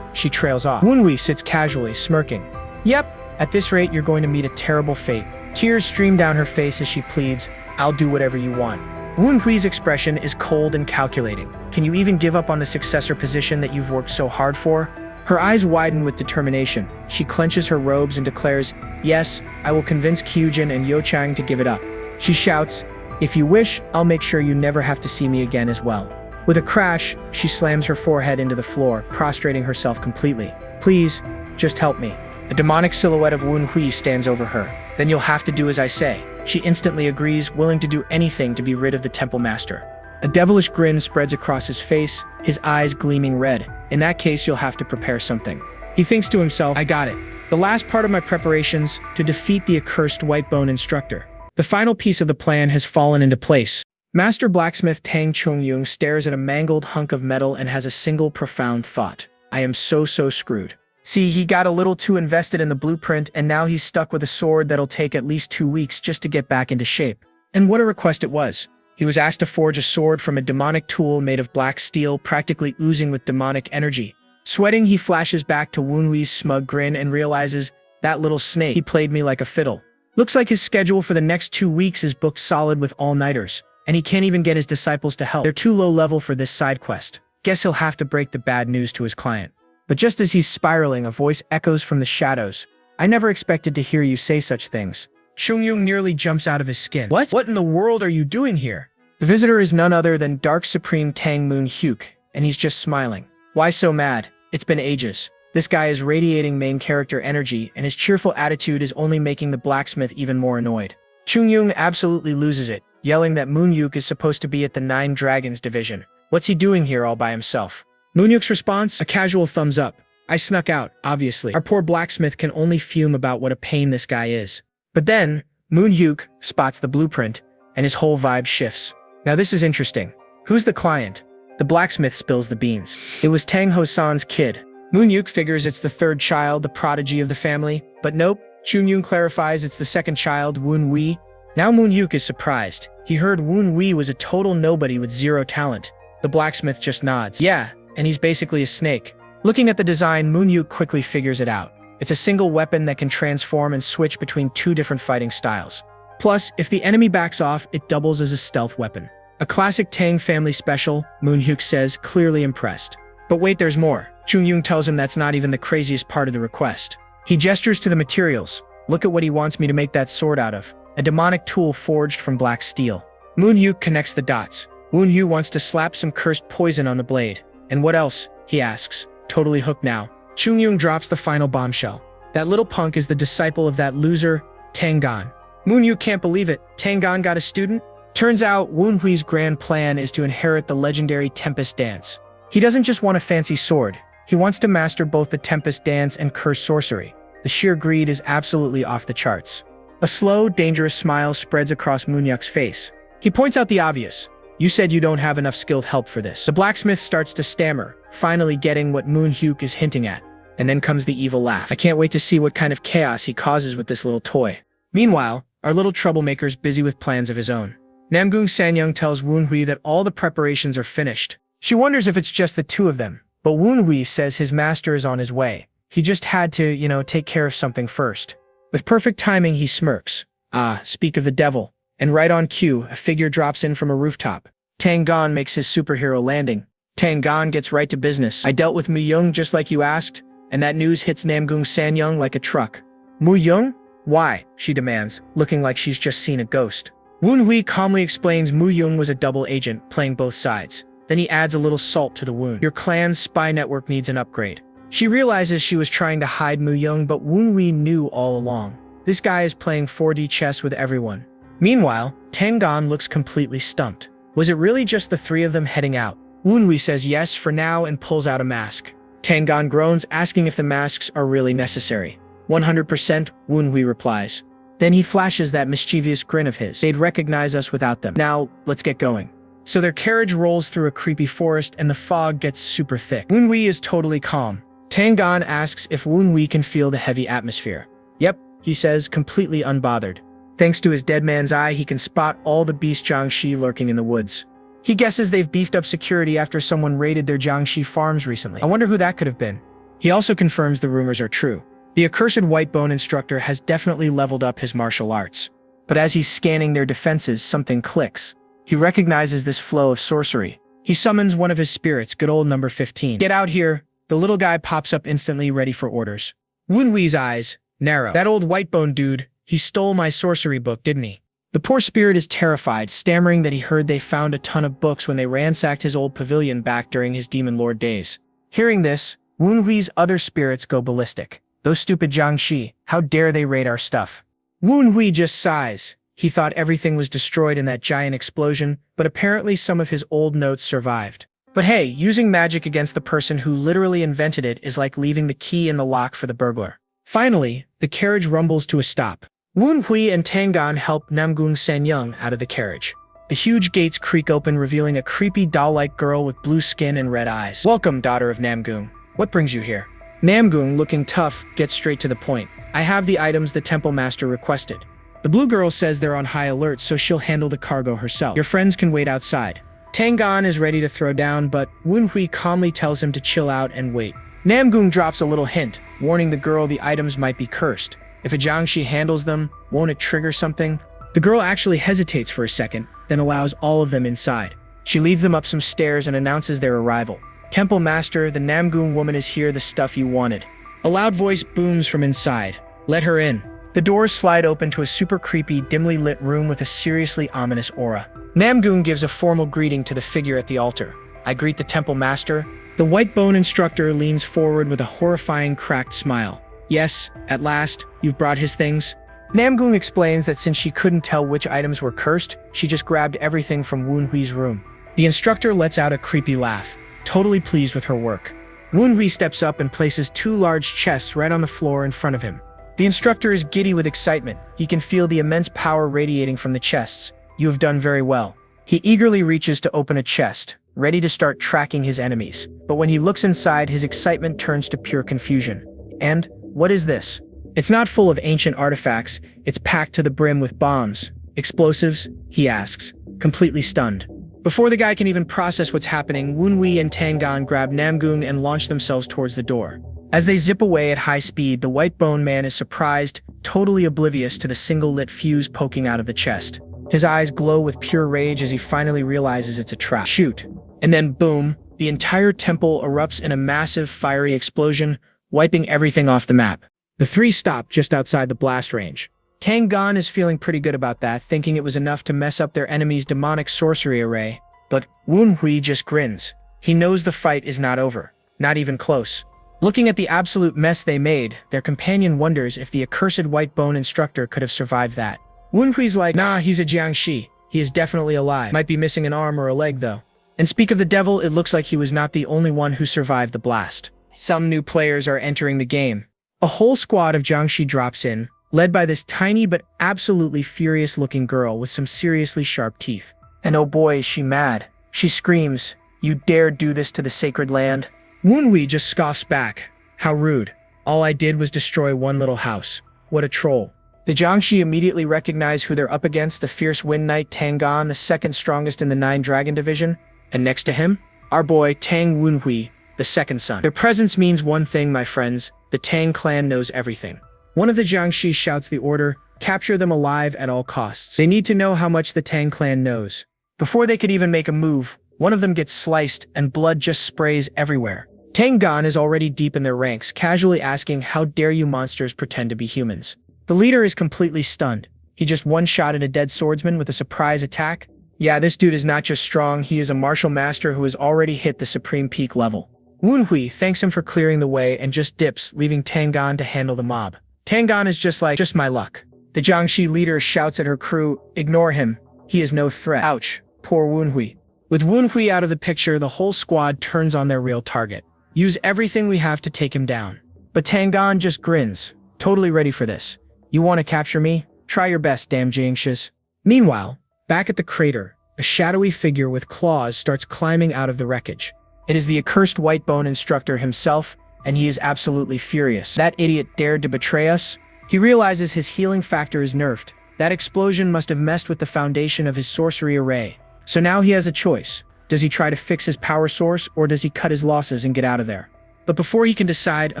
She trails off. Woon-hui sits casually, smirking. Yep, at this rate you're going to meet a terrible fate. Tears stream down her face as she pleads, I'll do whatever you want. Woon-hui's expression is cold and calculating. Can you even give up on the successor position that you've worked so hard for? Her eyes widen with determination. She clenches her robes and declares, yes, I will convince Kyujin and Yo-chang to give it up. She shouts, if you wish, I'll make sure you never have to see me again as well. With a crash, she slams her forehead into the floor, prostrating herself completely. Please, just help me. A demonic silhouette of Woon-hui stands over her. Then you'll have to do as I say. She instantly agrees, willing to do anything to be rid of the temple master. A devilish grin spreads across his face, his eyes gleaming red. In that case, you'll have to prepare something. He thinks to himself, I got it. The last part of my preparations to defeat the accursed white-bone instructor. The final piece of the plan has fallen into place. Master blacksmith Tang Chung-yung stares at a mangled hunk of metal and has a single profound thought. I am so screwed. See, he got a little too invested in the blueprint and now he's stuck with a sword that'll take at least 2 weeks just to get back into shape. And what a request it was. He was asked to forge a sword from a demonic tool made of black steel, practically oozing with demonic energy. Sweating, he flashes back to Woon-hui's smug grin and realizes, that little snake, he played me like a fiddle. Looks like his schedule for the next 2 weeks is booked solid with all-nighters, and he can't even get his disciples to help. They're too low level for this side quest. Guess he'll have to break the bad news to his client. But just as he's spiraling, a voice echoes from the shadows. I never expected to hear you say such things. Chung-yung nearly jumps out of his skin. What in the world are you doing here? The visitor is none other than Dark Supreme Tang Moon-hyuk, and he's just smiling. Why so mad? It's been ages. This guy is radiating main character energy, and his cheerful attitude is only making the blacksmith even more annoyed. Chung-yung absolutely loses it, yelling that Moon-hyuk is supposed to be at the 9 Dragons division. What's he doing here all by himself? Moon-hyuk's response? A casual thumbs up. I snuck out, obviously. Our poor blacksmith can only fume about what a pain this guy is. But then, Moon-hyuk spots the blueprint, and his whole vibe shifts. Now this is interesting. Who's the client? The blacksmith spills the beans. It was Tang Ho-san's kid. Moon-hyuk figures it's the 3rd child, the prodigy of the family. But nope, Chung-yung clarifies it's the 2nd child, Woon-hui. Now Moon-hyuk is surprised. He heard Woon-hui was a total nobody with 0 talent. The blacksmith just nods. Yeah, and he's basically a snake. Looking at the design, Moon-hyuk quickly figures it out. It's a single weapon that can transform and switch between 2 different fighting styles. Plus, if the enemy backs off, it doubles as a stealth weapon. A classic Tang family special, Moon-hyuk says, clearly impressed. But wait, there's more. Chung-Yung tells him that's not even the craziest part of the request. He gestures to the materials. Look at what he wants me to make that sword out of. A demonic tool forged from black steel. Moon-Yu connects the dots. Woon-Yu wants to slap some cursed poison on the blade. And what else? He asks, totally hooked now. Chung-Yung drops the final bombshell. That little punk is the disciple of that loser, Tangan. Moon-Yu can't believe it. Tangan got a student? Turns out, Woon-Hui's grand plan is to inherit the legendary Tempest Dance. He doesn't just want a fancy sword. He wants to master both the Tempest Dance and cursed sorcery. The sheer greed is absolutely off the charts. A slow, dangerous smile spreads across Moon-Yuk's face. He points out the obvious. You said you don't have enough skilled help for this. The blacksmith starts to stammer, finally getting what Moon-Hyuk is hinting at. And then comes the evil laugh. I can't wait to see what kind of chaos he causes with this little toy. Meanwhile, our little troublemaker's busy with plans of his own. Namgung Sanyung tells Woon-Hui that all the preparations are finished. She wonders if it's just the two of them, but Woon-Hui says his master is on his way. He just had to, take care of something first. With perfect timing, he smirks. Ah, speak of the devil. And right on cue, a figure drops in from a rooftop. Tangan makes his superhero landing. Tangan gets right to business. I dealt with Mu-Young just like you asked, and that news hits Namgung Sanyung like a truck. Mu-Young? Why? She demands, looking like she's just seen a ghost. Woon-Hui calmly explains Mu-Young was a double agent, playing both sides. Then he adds a little salt to the wound. Your clan's spy network needs an upgrade. She realizes she was trying to hide Mu-Young, but Woon-Hui knew all along. This guy is playing 4D chess with everyone. Meanwhile, Tangan looks completely stumped. Was it really just the three of them heading out? Woon-Hui says yes for now and pulls out a mask. Tangan groans, asking if the masks are really necessary. 100%, Woon-Hui replies. Then he flashes that mischievous grin of his. They'd recognize us without them. Now, let's get going. So their carriage rolls through a creepy forest and the fog gets super thick. Woon-Hui is totally calm. Tangan asks if Woon-Hui can feel the heavy atmosphere. Yep, he says, completely unbothered. Thanks to his dead man's eye, he can spot all the beast Jiangxi lurking in the woods. He guesses they've beefed up security after someone raided their Jiangxi farms recently. I wonder who that could have been. He also confirms the rumors are true. The accursed white bone instructor has definitely leveled up his martial arts. But as he's scanning their defenses, something clicks. He recognizes this flow of sorcery. He summons one of his spirits, good old number 15. Get out here. The little guy pops up instantly, ready for orders. Woon-Hui's eyes narrow. That old white bone dude, he stole my sorcery book, didn't he? The poor spirit is terrified, stammering that he heard they found a ton of books when they ransacked his old pavilion back during his Demon Lord days. Hearing this, Woon-Hui's other spirits go ballistic. Those stupid Jiangxi, how dare they raid our stuff? Woon-Hui just sighs. He thought everything was destroyed in that giant explosion, but apparently some of his old notes survived. But hey, using magic against the person who literally invented it is like leaving the key in the lock for the burglar. Finally, the carriage rumbles to a stop. Woon-Hui and Tangan help Namgung Sanyung out of the carriage. The huge gates creak open, revealing a creepy doll-like girl with blue skin and red eyes. Welcome, daughter of Namgung. What brings you here? Namgung, looking tough, gets straight to the point. I have the items the temple master requested. The blue girl says they're on high alert, so she'll handle the cargo herself. Your friends can wait outside. Tangan is ready to throw down, but Woon-Hui calmly tells him to chill out and wait. Namgung drops a little hint, warning the girl the items might be cursed. If a Jiangxi handles them, won't it trigger something? The girl actually hesitates for a second, then allows all of them inside. She leads them up some stairs and announces their arrival. Temple Master, the Namgung woman is here, the stuff you wanted. A loud voice booms from inside. Let her in. The doors slide open to a super creepy, dimly lit room with a seriously ominous aura. Namgung gives a formal greeting to the figure at the altar. I greet the Temple Master. The white bone instructor leans forward with a horrifying, cracked smile. Yes, at last, you've brought his things. Namgung explains that since she couldn't tell which items were cursed, she just grabbed everything from Woon-Hui's room. The instructor lets out a creepy laugh, totally pleased with her work. Woon-Hui steps up and places two large chests right on the floor in front of him. The instructor is giddy with excitement. He can feel the immense power radiating from the chests. You have done very well. He eagerly reaches to open a chest, ready to start tracking his enemies. But when he looks inside, his excitement turns to pure confusion. And what is this? It's not full of ancient artifacts. It's packed to the brim with bombs. Explosives? He asks, completely stunned. Before the guy can even process what's happening, Woon-Hui and Tangan grab Namgung and launch themselves towards the door. As they zip away at high speed, the white bone man is surprised, totally oblivious to the single lit fuse poking out of the chest. His eyes glow with pure rage as he finally realizes it's a trap. Shoot. And then boom, the entire temple erupts in a massive fiery explosion, wiping everything off the map. The three stop just outside the blast range. Tangan is feeling pretty good about that, thinking it was enough to mess up their enemy's demonic sorcery array. But Wunhui just grins. He knows the fight is not over. Not even close. Looking at the absolute mess they made, their companion wonders if the accursed white bone instructor could have survived that. Wunhui's like, nah, he's a Jiangshi. He is definitely alive. Might be missing an arm or a leg though. And speak of the devil, it looks like he was not the only one who survived the blast. Some new players are entering the game. A whole squad of Jiangshi drops in, led by this tiny but absolutely furious-looking girl with some seriously sharp teeth. And oh boy, is she mad. She screams, "You dare do this to the sacred land?" Wunhui just scoffs back. How rude. All I did was destroy one little house. What a troll. The Jiangshi immediately recognize who they're up against, the fierce Wind Knight Tangan, the second strongest in the 9 Dragon Division. And next to him, our boy Tang Wunhui, the second son. Their presence means one thing, my friends. The Tang clan knows everything. One of the Jiangshi shouts the order, capture them alive at all costs. They need to know how much the Tang clan knows. Before they could even make a move, one of them gets sliced and blood just sprays everywhere. Tangan is already deep in their ranks, casually asking, how dare you monsters pretend to be humans? The leader is completely stunned. He just one-shotted a dead swordsman with a surprise attack. Yeah, this dude is not just strong, he is a martial master who has already hit the supreme peak level. Wunhui thanks him for clearing the way and just dips, leaving Tangan to handle the mob. Tangan is just like, just my luck. The Jiangshi leader shouts at her crew, ignore him. He is no threat. Ouch, poor Wunhui. With Wunhui out of the picture, the whole squad turns on their real target. Use everything we have to take him down. But Tangan just grins, totally ready for this. You want to capture me? Try your best, damn Jiangshis. Meanwhile, back at the crater, a shadowy figure with claws starts climbing out of the wreckage. It is the accursed white bone instructor himself, and he is absolutely furious. That idiot dared to betray us? He realizes his healing factor is nerfed. That explosion must have messed with the foundation of his sorcery array. So now he has a choice. Does he try to fix his power source, or does he cut his losses and get out of there? But before he can decide, a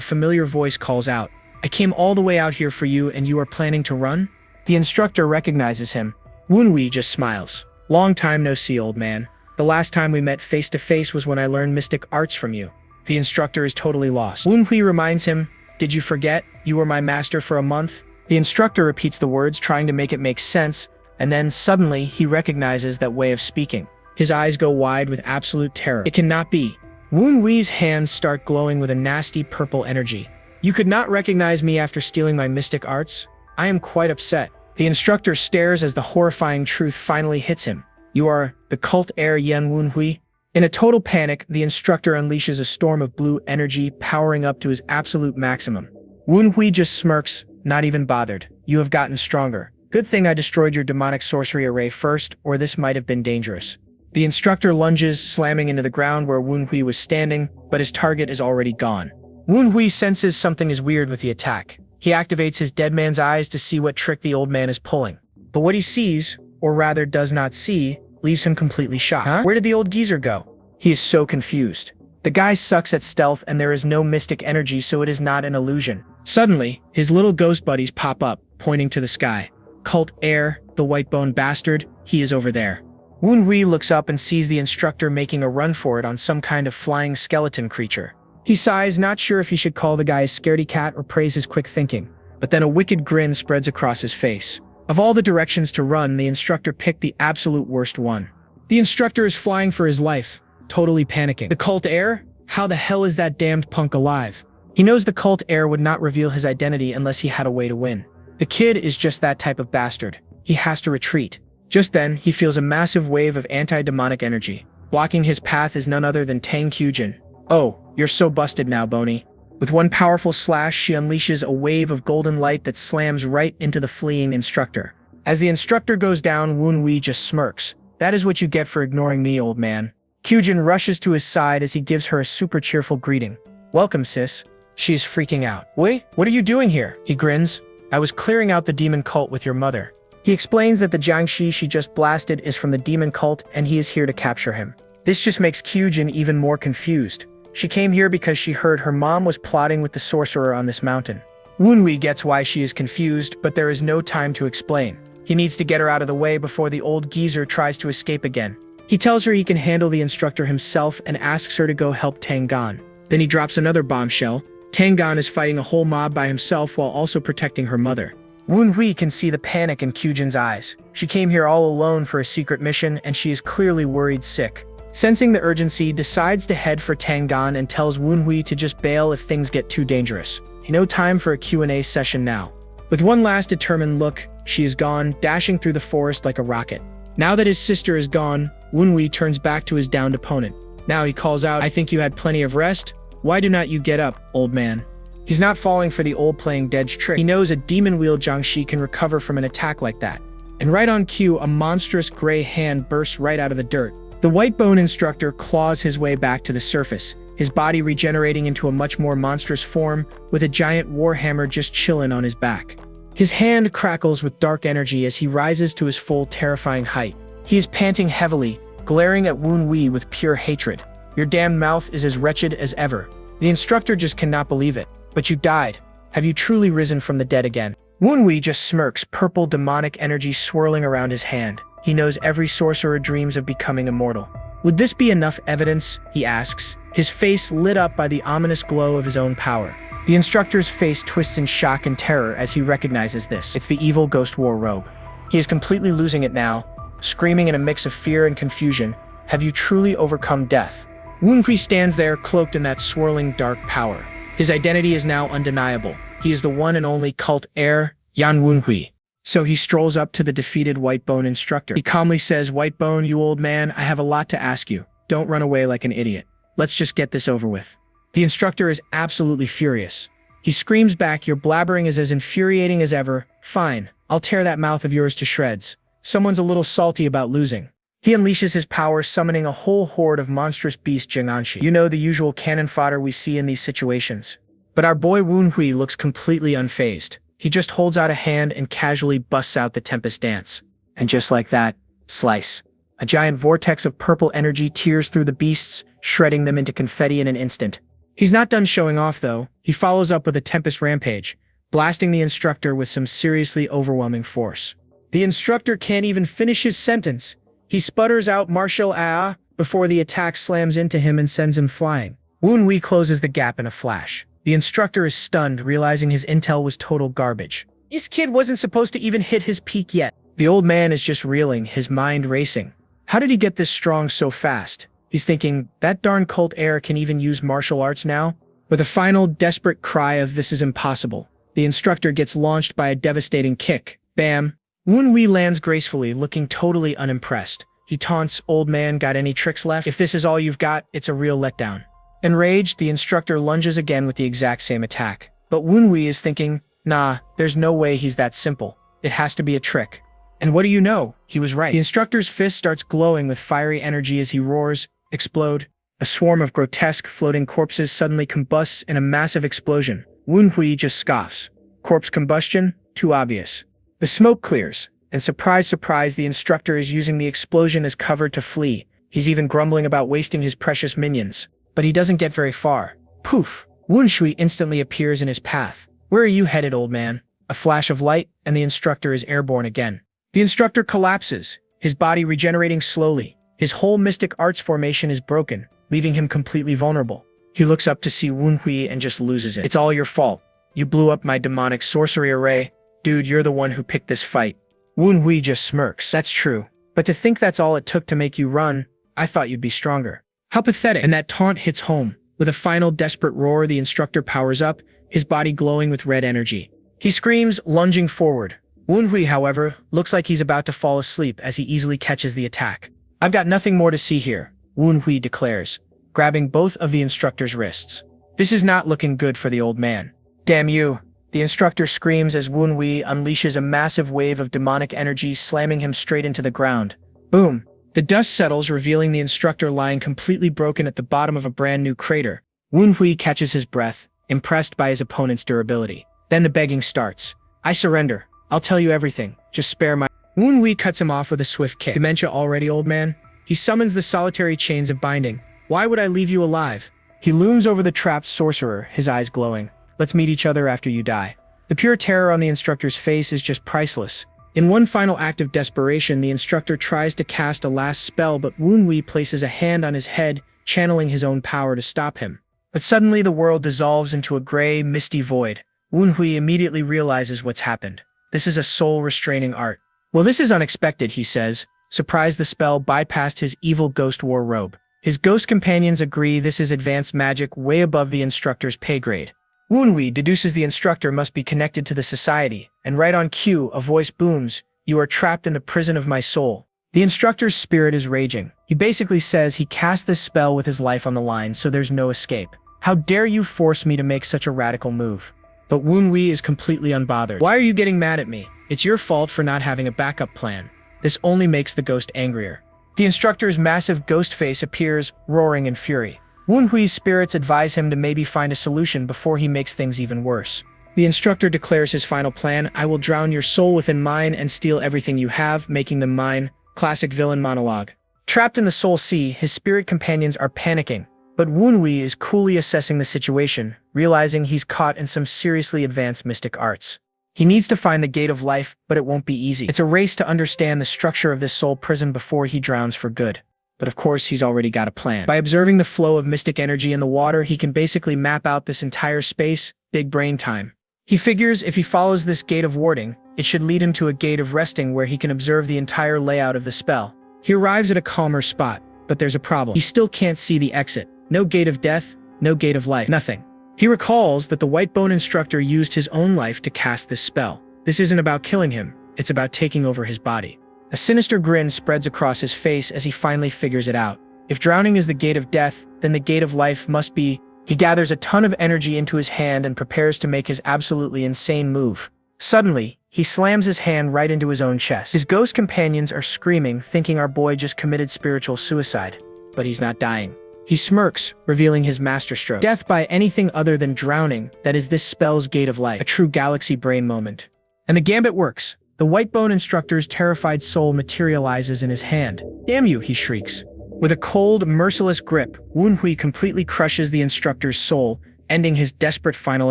familiar voice calls out, I came all the way out here for you and you are planning to run? The instructor recognizes him. Wunhui just smiles. Long time no see, old man. The last time we met face to face was when I learned mystic arts from you. The instructor is totally lost. Wunhui reminds him, did you forget? You were my master for a month? The instructor repeats the words, trying to make it make sense, and then suddenly he recognizes that way of speaking. His eyes go wide with absolute terror. It cannot be. Wunhui's hands start glowing with a nasty purple energy. You could not recognize me after stealing my mystic arts? I am quite upset. The instructor stares as the horrifying truth finally hits him. You are the cult heir Yan Wunhui? In a total panic, the instructor unleashes a storm of blue energy, powering up to his absolute maximum. Wunhui just smirks, not even bothered. You have gotten stronger. Good thing I destroyed your demonic sorcery array first, or this might have been dangerous. The instructor lunges, slamming into the ground where Wunhui was standing, but his target is already gone. Wunhui senses something is weird with the attack. He activates his dead man's eyes to see what trick the old man is pulling. But what he sees, or rather does not see, leaves him completely shocked. Huh? Where did the old geezer go? He is so confused. The guy sucks at stealth and there is no mystic energy, so it is not an illusion. Suddenly, his little ghost buddies pop up, pointing to the sky. Cult heir, the white-boned bastard, he is over there. Wunhui looks up and sees the instructor making a run for it on some kind of flying skeleton creature. He sighs, not sure if he should call the guy a scaredy cat or praise his quick thinking. But then a wicked grin spreads across his face. Of all the directions to run, the instructor picked the absolute worst one. The instructor is flying for his life, totally panicking. The cult heir? How the hell is that damned punk alive? He knows the cult heir would not reveal his identity unless he had a way to win. The kid is just that type of bastard. He has to retreat. Just then, he feels a massive wave of anti-demonic energy. Blocking his path is none other than Tang Kyujin. Oh, you're so busted now, Boney. With one powerful slash, she unleashes a wave of golden light that slams right into the fleeing instructor. As the instructor goes down, Wunhui just smirks. That is what you get for ignoring me, old man. Kyujin rushes to his side as he gives her a super cheerful greeting. Welcome, sis. She is freaking out. Wait, what are you doing here? He grins. I was clearing out the demon cult with your mother. He explains that the Jiangshi she just blasted is from the demon cult and he is here to capture him. This just makes Kyujin even more confused. She came here because she heard her mom was plotting with the sorcerer on this mountain. Wunhui gets why she is confused, but there is no time to explain. He needs to get her out of the way before the old geezer tries to escape again. He tells her he can handle the instructor himself and asks her to go help Tangan. Then he drops another bombshell. Tangan is fighting a whole mob by himself while also protecting her mother. Woon-hui can see the panic in Kyujin's eyes. She came here all alone for a secret mission and she is clearly worried sick. Sensing the urgency, decides to head for Tangan and tells Woon-hui to just bail if things get too dangerous. No time for a Q&A session now. With one last determined look, she is gone, dashing through the forest like a rocket. Now that his sister is gone, Woon-hui turns back to his downed opponent. Now he calls out, "I think you had plenty of rest? Why do not you get up, old man?" He's not falling for the old playing dead trick. He knows a demon wheel Jiangshi can recover from an attack like that. And right on cue, a monstrous gray hand bursts right out of the dirt. The white bone instructor claws his way back to the surface, his body regenerating into a much more monstrous form, with a giant warhammer just chillin' on his back. His hand crackles with dark energy as he rises to his full terrifying height. He is panting heavily, glaring at Woon-hui with pure hatred. "Your damned mouth is as wretched as ever." The instructor just cannot believe it. "But you died. Have you truly risen from the dead again?" Woon-hui just smirks, purple demonic energy swirling around his hand. He knows every sorcerer dreams of becoming immortal. "Would this be enough evidence?" he asks, his face lit up by the ominous glow of his own power. The instructor's face twists in shock and terror as he recognizes this. It's the evil Ghost War robe. He is completely losing it now, screaming in a mix of fear and confusion, "Have you truly overcome death?" Woon-hui stands there, cloaked in that swirling dark power. His identity is now undeniable. He is the one and only cult heir, Yan Woon-hui. So he strolls up to the defeated Whitebone instructor. He calmly says, "Whitebone, you old man, I have a lot to ask you. Don't run away like an idiot. Let's just get this over with." The instructor is absolutely furious. He screams back, "Your blabbering is as infuriating as ever. Fine, I'll tear that mouth of yours to shreds. Someone's a little salty about losing." He unleashes his power, summoning a whole horde of monstrous beast Jiangshi. You know, the usual cannon fodder we see in these situations. But our boy Woon-hui looks completely unfazed. He just holds out a hand and casually busts out the Tempest Dance. And just like that, slice. A giant vortex of purple energy tears through the beasts, shredding them into confetti in an instant. He's not done showing off, though. He follows up with a Tempest Rampage, blasting the instructor with some seriously overwhelming force. The instructor can't even finish his sentence. He sputters out martial ah before the attack slams into him and sends him flying. Woon-hui closes the gap in a flash. The instructor is stunned, realizing his intel was total garbage. This kid wasn't supposed to even hit his peak yet. The old man is just reeling, his mind racing. How did he get this strong so fast? He's thinking, that darn cult heir can even use martial arts now? With a final, desperate cry of "this is impossible," the instructor gets launched by a devastating kick. Bam! Woon-hui lands gracefully, looking totally unimpressed. He taunts, "Old man, got any tricks left? If this is all you've got, it's a real letdown." Enraged, the instructor lunges again with the exact same attack. But Woon-hui is thinking, nah, there's no way he's that simple. It has to be a trick. And what do you know? He was right. The instructor's fist starts glowing with fiery energy as he roars, "Explode." A swarm of grotesque, floating corpses suddenly combusts in a massive explosion. Woon-hui just scoffs. Corpse combustion? Too obvious. The smoke clears, and surprise, surprise, the instructor is using the explosion as cover to flee. He's even grumbling about wasting his precious minions. But he doesn't get very far. Poof! Woon-hui instantly appears in his path. "Where are you headed, old man?" A flash of light, and the instructor is airborne again. The instructor collapses, his body regenerating slowly. His whole mystic arts formation is broken, leaving him completely vulnerable. He looks up to see Woon-hui and just loses it. "It's all your fault. You blew up my demonic sorcery array. Dude, you're the one who picked this fight." Woon-hui just smirks. "That's true. But to think that's all it took to make you run, I thought you'd be stronger." How pathetic. And that taunt hits home. With a final desperate roar, the instructor powers up, his body glowing with red energy. He screams, lunging forward. Woon-hui, however, looks like he's about to fall asleep as he easily catches the attack. "I've got nothing more to see here," Woon-hui declares, grabbing both of the instructor's wrists. This is not looking good for the old man. "Damn you!" The instructor screams as Woon-hui unleashes a massive wave of demonic energy, slamming him straight into the ground. Boom! The dust settles, revealing the instructor lying completely broken at the bottom of a brand new crater. Woon-hui catches his breath, impressed by his opponent's durability. Then the begging starts. "I surrender. I'll tell you everything. Just spare my—" Woon-hui cuts him off with a swift kick. "Dementia already, old man?" He summons the solitary chains of binding. "Why would I leave you alive?" He looms over the trapped sorcerer, his eyes glowing. "Let's meet each other after you die." The pure terror on the instructor's face is just priceless. In one final act of desperation, the instructor tries to cast a last spell, but Woonwee places a hand on his head, channeling his own power to stop him. But suddenly the world dissolves into a gray, misty void. Woonwee immediately realizes what's happened. This is a soul-restraining art. Well, this is unexpected, he says. Surprised, the spell bypassed his evil ghost war robe. His ghost companions agree this is advanced magic way above the instructor's pay grade. Woonwee deduces the instructor must be connected to the society, and right on cue, a voice booms, "You are trapped in the prison of my soul." The instructor's spirit is raging. He basically says he cast this spell with his life on the line, so there's no escape. How dare you force me to make such a radical move? But Woonwee is completely unbothered. Why are you getting mad at me? It's your fault for not having a backup plan. This only makes the ghost angrier. The instructor's massive ghost face appears, roaring in fury. Woonwee's spirits advise him to maybe find a solution before he makes things even worse. The instructor declares his final plan: "I will drown your soul within mine and steal everything you have, making them mine." Classic villain monologue. Trapped in the soul sea, his spirit companions are panicking, but Woonwee is coolly assessing the situation, realizing he's caught in some seriously advanced mystic arts. He needs to find the gate of life, but it won't be easy. It's a race to understand the structure of this soul prison before he drowns for good. But of course, he's already got a plan. By observing the flow of mystic energy in the water, he can basically map out this entire space. Big brain time. He figures if he follows this gate of warding, it should lead him to a gate of resting where he can observe the entire layout of the spell. He arrives at a calmer spot, but there's a problem. He still can't see the exit. No gate of death, no gate of life, nothing. He recalls that the Whitebone instructor used his own life to cast this spell. This isn't about killing him, it's about taking over his body. A sinister grin spreads across his face as he finally figures it out. If drowning is the gate of death, then the gate of life must be. He gathers a ton of energy into his hand and prepares to make his absolutely insane move. Suddenly, he slams his hand right into his own chest. His ghost companions are screaming, thinking our boy just committed spiritual suicide. But he's not dying. He smirks, revealing his masterstroke. Death by anything other than drowning, that is this spell's gate of life. A true galaxy brain moment. And the gambit works. The Whitebone instructor's terrified soul materializes in his hand. "Damn you," he shrieks. With a cold, merciless grip, Woonwee completely crushes the instructor's soul, ending his desperate final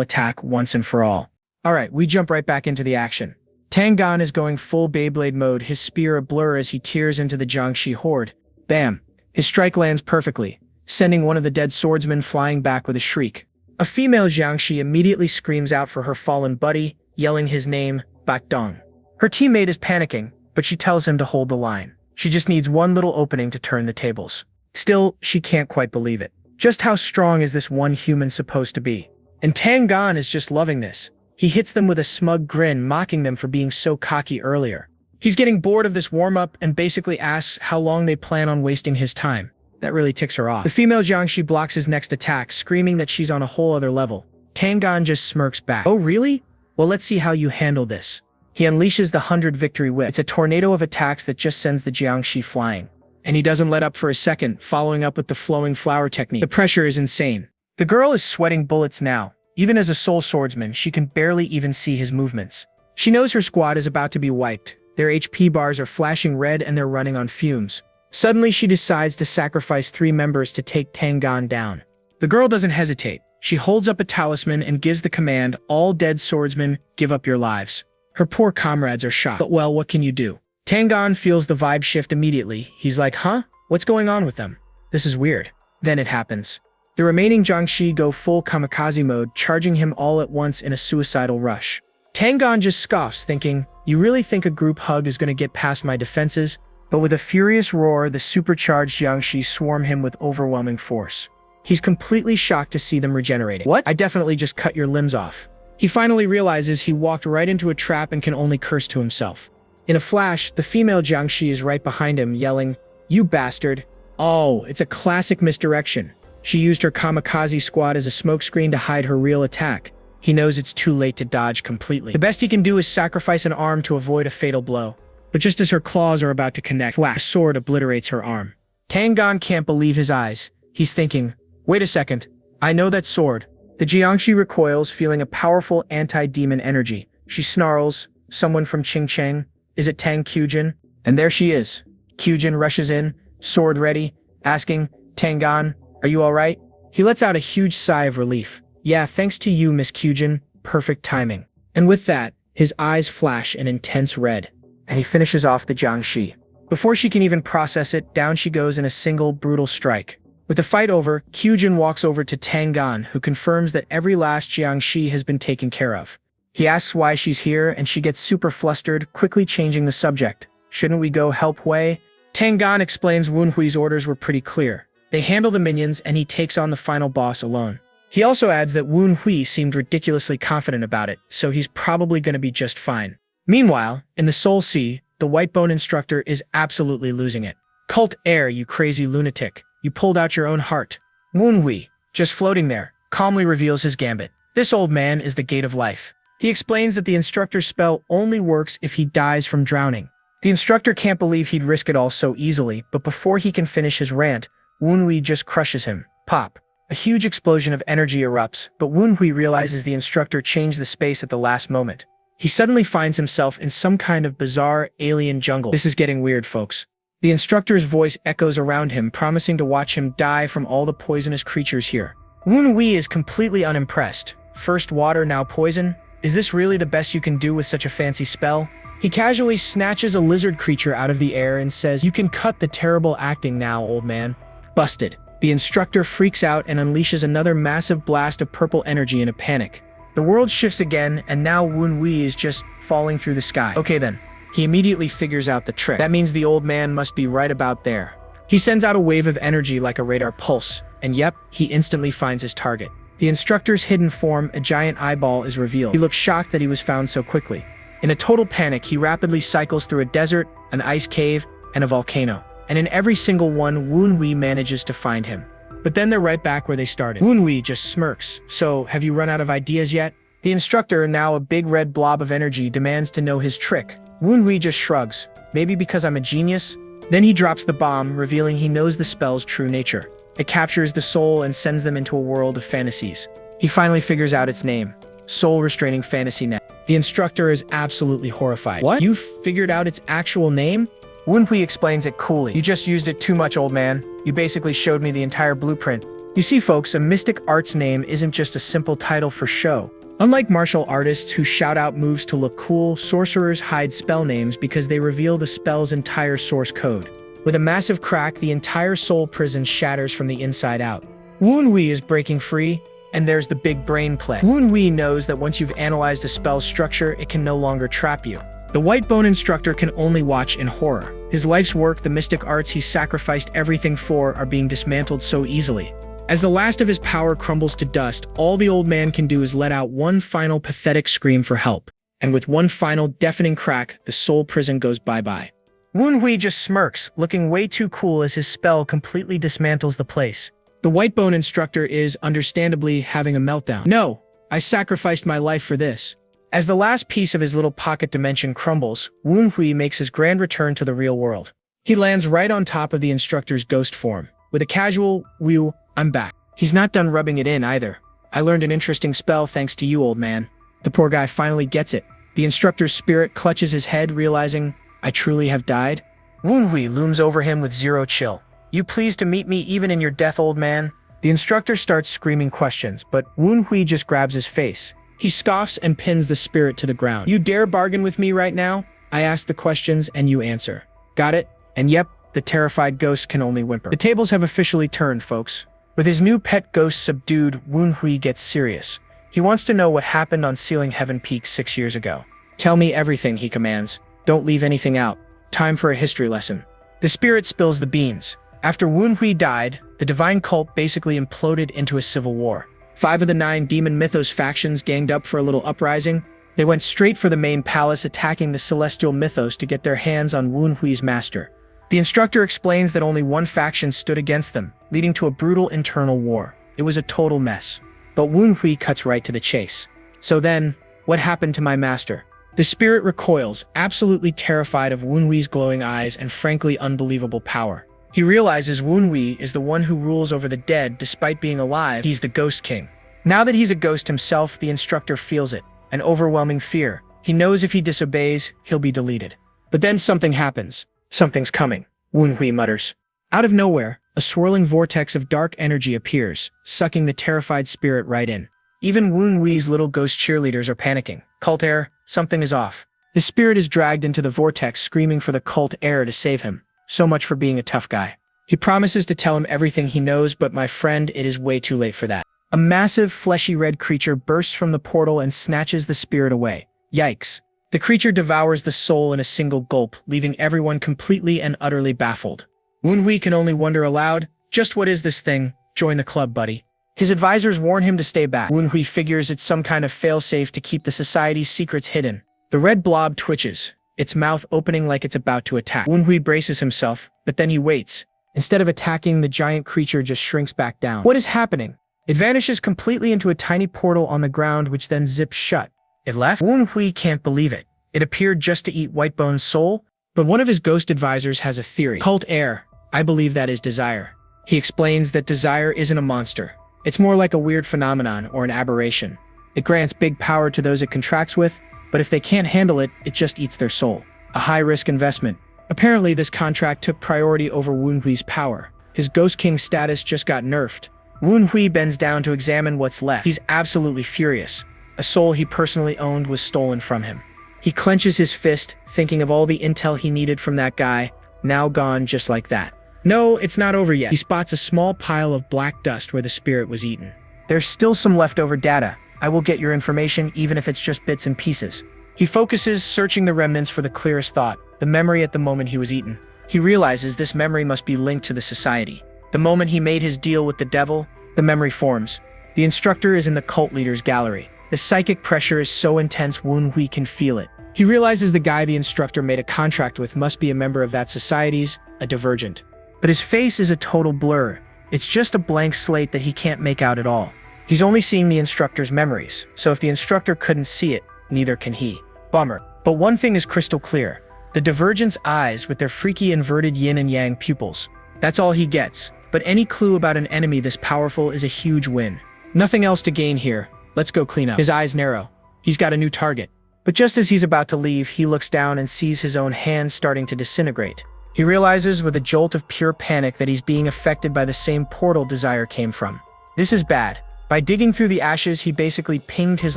attack once and for all. Alright, we jump right back into the action. Tangan is going full Beyblade mode, his spear a blur as he tears into the Jiangshi horde. Bam! His strike lands perfectly, sending one of the dead swordsmen flying back with a shriek. A female Jiangshi immediately screams out for her fallen buddy, yelling his name, Bakdong. Her teammate is panicking, but she tells him to hold the line. She just needs one little opening to turn the tables. Still, she can't quite believe it. Just how strong is this one human supposed to be? And Tangan is just loving this. He hits them with a smug grin, mocking them for being so cocky earlier. He's getting bored of this warm-up and basically asks how long they plan on wasting his time. That really ticks her off. The female Jiangshi blocks his next attack, screaming that she's on a whole other level. Tangan just smirks back. "Oh really? Well, let's see how you handle this." He unleashes the 100 Victory Whip. It's a tornado of attacks that just sends the Jiangshi flying. And he doesn't let up for a second, following up with the flowing flower technique. The pressure is insane. The girl is sweating bullets now. Even as a soul swordsman, she can barely even see his movements. She knows her squad is about to be wiped. Their HP bars are flashing red and they're running on fumes. Suddenly, she decides to sacrifice 3 members to take Tangan down. The girl doesn't hesitate. She holds up a talisman and gives the command, "All dead swordsmen, give up your lives." Her poor comrades are shocked. But well, what can you do? Tangan feels the vibe shift immediately. He's like, huh? What's going on with them? This is weird. Then it happens. The remaining Jiangshi go full kamikaze mode, charging him all at once in a suicidal rush. Tangan just scoffs, thinking, "You really think a group hug is going to get past my defenses?" But with a furious roar, the supercharged Jiangshi swarm him with overwhelming force. He's completely shocked to see them regenerating. "What? I definitely just cut your limbs off." He finally realizes he walked right into a trap and can only curse to himself. In a flash, the female Jiangshi is right behind him, yelling, "You bastard." Oh, it's a classic misdirection. She used her kamikaze squad as a smokescreen to hide her real attack. He knows it's too late to dodge completely. The best he can do is sacrifice an arm to avoid a fatal blow. But just as her claws are about to connect, a sword obliterates her arm. Tangan can't believe his eyes. He's thinking, wait a second, I know that sword. The Jiangshi recoils, feeling a powerful anti-demon energy. She snarls, "Someone from Qingcheng? Is it Tang Kyujin?" And there she is. Kyujin rushes in, sword ready, asking, "Tangan, are you alright?" He lets out a huge sigh of relief. "Yeah, thanks to you, Miss Kyujin. Perfect timing." And with that, his eyes flash an intense red. and he finishes off the Jiangshi. Before she can even process it, down she goes in a single brutal strike. With the fight over, Kyujin walks over to Tangan, who confirms that every last Jiangshi has been taken care of. He asks why she's here, and she gets super flustered, quickly changing the subject. Shouldn't we go help Hui? Tangan explains Wen Hui's orders were pretty clear. They handle the minions, and he takes on the final boss alone. He also adds that Wen Hui seemed ridiculously confident about it, so he's probably going to be just fine. Meanwhile, in the Soul Sea, the Whitebone instructor is absolutely losing it. Cult Air, you crazy lunatic. You pulled out your own heart. Wen Hui, just floating there, calmly reveals his gambit. This old man is the gate of life. He explains that the instructor's spell only works if he dies from drowning. The instructor can't believe he'd risk it all so easily, but before he can finish his rant, Wen Hui just crushes him. Pop. A huge explosion of energy erupts, but Wen Hui realizes the instructor changed the space at the last moment. He suddenly finds himself in some kind of bizarre alien jungle. This is getting weird, folks. The instructor's voice echoes around him, promising to watch him die from all the poisonous creatures here. Wen Hui is completely unimpressed. First water, now poison? Is this really the best you can do with such a fancy spell? He casually snatches a lizard creature out of the air and says, "You can cut the terrible acting now, old man." Busted. The instructor freaks out and unleashes another massive blast of purple energy in a panic. The world shifts again, and now Wen Hui is just falling through the sky. Okay then. He immediately figures out the trick. That means the old man must be right about there. He sends out a wave of energy like a radar pulse, and yep, he instantly finds his target. The instructor's hidden form, a giant eyeball, is revealed. He looks shocked that he was found so quickly. In a total panic, he rapidly cycles through a desert, an ice cave, and a volcano. And in every single one, Wen Hui manages to find him. But then they're right back where they started. Wen Hui just smirks. So, have you run out of ideas yet? The instructor, now a big red blob of energy, demands to know his trick. Wen Hui just shrugs. Maybe because I'm a genius? Then he drops the bomb, revealing he knows the spell's true nature. It captures the soul and sends them into a world of fantasies. He finally figures out its name. Soul Restraining Fantasy Net. The instructor is absolutely horrified. What? You figured out its actual name? Wen Hui explains it coolly. You just used it too much, old man. You basically showed me the entire blueprint. You see, folks, a mystic art's name isn't just a simple title for show. Unlike martial artists who shout out moves to look cool, sorcerers hide spell names because they reveal the spell's entire source code. With a massive crack, the entire soul prison shatters from the inside out. Wen Hui is breaking free, and there's the big brain play. Wen Hui knows that once you've analyzed a spell's structure, it can no longer trap you. The Whitebone instructor can only watch in horror. His life's work, the mystic arts he sacrificed everything for, are being dismantled so easily. As the last of his power crumbles to dust, all the old man can do is let out one final pathetic scream for help. And with one final deafening crack, the soul prison goes bye-bye. Wen Hui just smirks, looking way too cool as his spell completely dismantles the place. The Whitebone instructor is, understandably, having a meltdown. No, I sacrificed my life for this. As the last piece of his little pocket dimension crumbles, Wen Hui makes his grand return to the real world. He lands right on top of the instructor's ghost form. With a casual, "Whew, I'm back." He's not done rubbing it in either. "I learned an interesting spell thanks to you, old man." The poor guy finally gets it. The instructor's spirit clutches his head, realizing, "I truly have died?" Wen Hui looms over him with zero chill. "You pleased to meet me even in your death, old man?" The instructor starts screaming questions, but Wen Hui just grabs his face. He scoffs and pins the spirit to the ground. "You dare bargain with me right now? I ask the questions and you answer. Got it?" And yep, the terrified ghost can only whimper. The tables have officially turned, folks. With his new pet ghost subdued, Wen Hui gets serious. He wants to know what happened on Ceiling Heaven Peak 6 years ago. "Tell me everything," he commands. "Don't leave anything out. Time for a history lesson." The spirit spills the beans. After Wen Hui died, the divine cult basically imploded into a civil war. 5 of the 9 demon mythos factions ganged up for a little uprising. They went straight for the main palace, attacking the celestial mythos to get their hands on Wen Hui's master. The instructor explains that only one faction stood against them, leading to a brutal internal war. It was a total mess. But Wen Hui cuts right to the chase. "So then, what happened to my master?" The spirit recoils, absolutely terrified of Wen Hui's glowing eyes and frankly unbelievable power. He realizes Wen Hui is the one who rules over the dead despite being alive. He's the Ghost King. Now that he's a ghost himself, the instructor feels it, an overwhelming fear. He knows if he disobeys, he'll be deleted. But then something happens. "Something's coming," Wen Hui mutters. Out of nowhere, a swirling vortex of dark energy appears, sucking the terrified spirit right in. Even Wen Hui's little ghost cheerleaders are panicking. "Cult Air, something is off." His spirit is dragged into the vortex, screaming for the cult heir to save him. So much for being a tough guy. He promises to tell him everything he knows, but my friend, it is way too late for that. A massive, fleshy red creature bursts from the portal and snatches the spirit away. Yikes. The creature devours the soul in a single gulp, leaving everyone completely and utterly baffled. Woonhui can only wonder aloud, just what is this thing? Join the club, buddy. His advisors warn him to stay back. Woonhui figures it's some kind of failsafe to keep the society's secrets hidden. The red blob twitches, its mouth opening like it's about to attack. Woonhui braces himself, but then he waits. Instead of attacking, the giant creature just shrinks back down. What is happening? It vanishes completely into a tiny portal on the ground, which then zips shut. It left? Woonhui can't believe it. It appeared just to eat Whitebone's soul, but one of his ghost advisors has a theory. Cult heir, I believe that is desire. He explains that desire isn't a monster. It's more like a weird phenomenon or an aberration. It grants big power to those it contracts with, but if they can't handle it, it just eats their soul. A high-risk investment. Apparently, this contract took priority over Woonhui's power. His Ghost King status just got nerfed. Woonhui bends down to examine what's left. He's absolutely furious. A soul he personally owned was stolen from him. He clenches his fist, thinking of all the intel he needed from that guy, now gone just like that. No, it's not over yet. He spots a small pile of black dust where the spirit was eaten. There's still some leftover data. I will get your information, even if it's just bits and pieces. He focuses, searching the remnants for the clearest thought, the memory at the moment he was eaten. He realizes this memory must be linked to the society. The moment he made his deal with the devil, the memory forms. The instructor is in the cult leader's gallery. The psychic pressure is so intense Woonhui can feel it. He realizes the guy the instructor made a contract with must be a member of that society's, a divergent. But his face is a total blur. It's just a blank slate that he can't make out at all. He's only seeing the instructor's memories, so if the instructor couldn't see it, neither can he. Bummer. But one thing is crystal clear. The divergent's eyes with their freaky inverted yin and yang pupils. That's all he gets. But any clue about an enemy this powerful is a huge win. Nothing else to gain here. Let's go clean up. His eyes narrow. He's got a new target. But just as he's about to leave, he looks down and sees his own hand starting to disintegrate. He realizes with a jolt of pure panic that he's being affected by the same portal Desire came from. This is bad. By digging through the ashes, he basically pinged his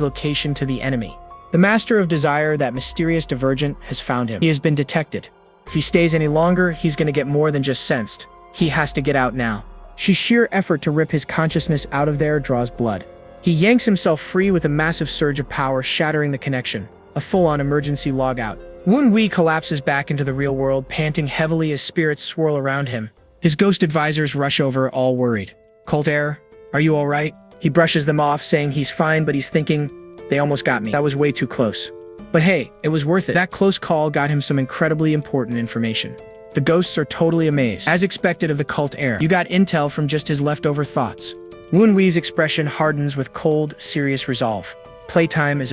location to the enemy. The Master of Desire, that mysterious divergent, has found him. He has been detected. If he stays any longer, he's gonna get more than just sensed. He has to get out now. She's sheer effort to rip his consciousness out of there draws blood. He yanks himself free with a massive surge of power, shattering the connection. A full-on emergency logout. Woonhui collapses back into the real world, panting heavily as spirits swirl around him. His ghost advisors rush over, all worried. Cult heir, are you all right? He brushes them off, saying he's fine, but he's thinking, they almost got me. That was way too close. But hey, it was worth it. That close call got him some incredibly important information. The ghosts are totally amazed. As expected of the cult heir, you got intel from just his leftover thoughts. Woonhui's expression hardens with cold, serious resolve. Playtime is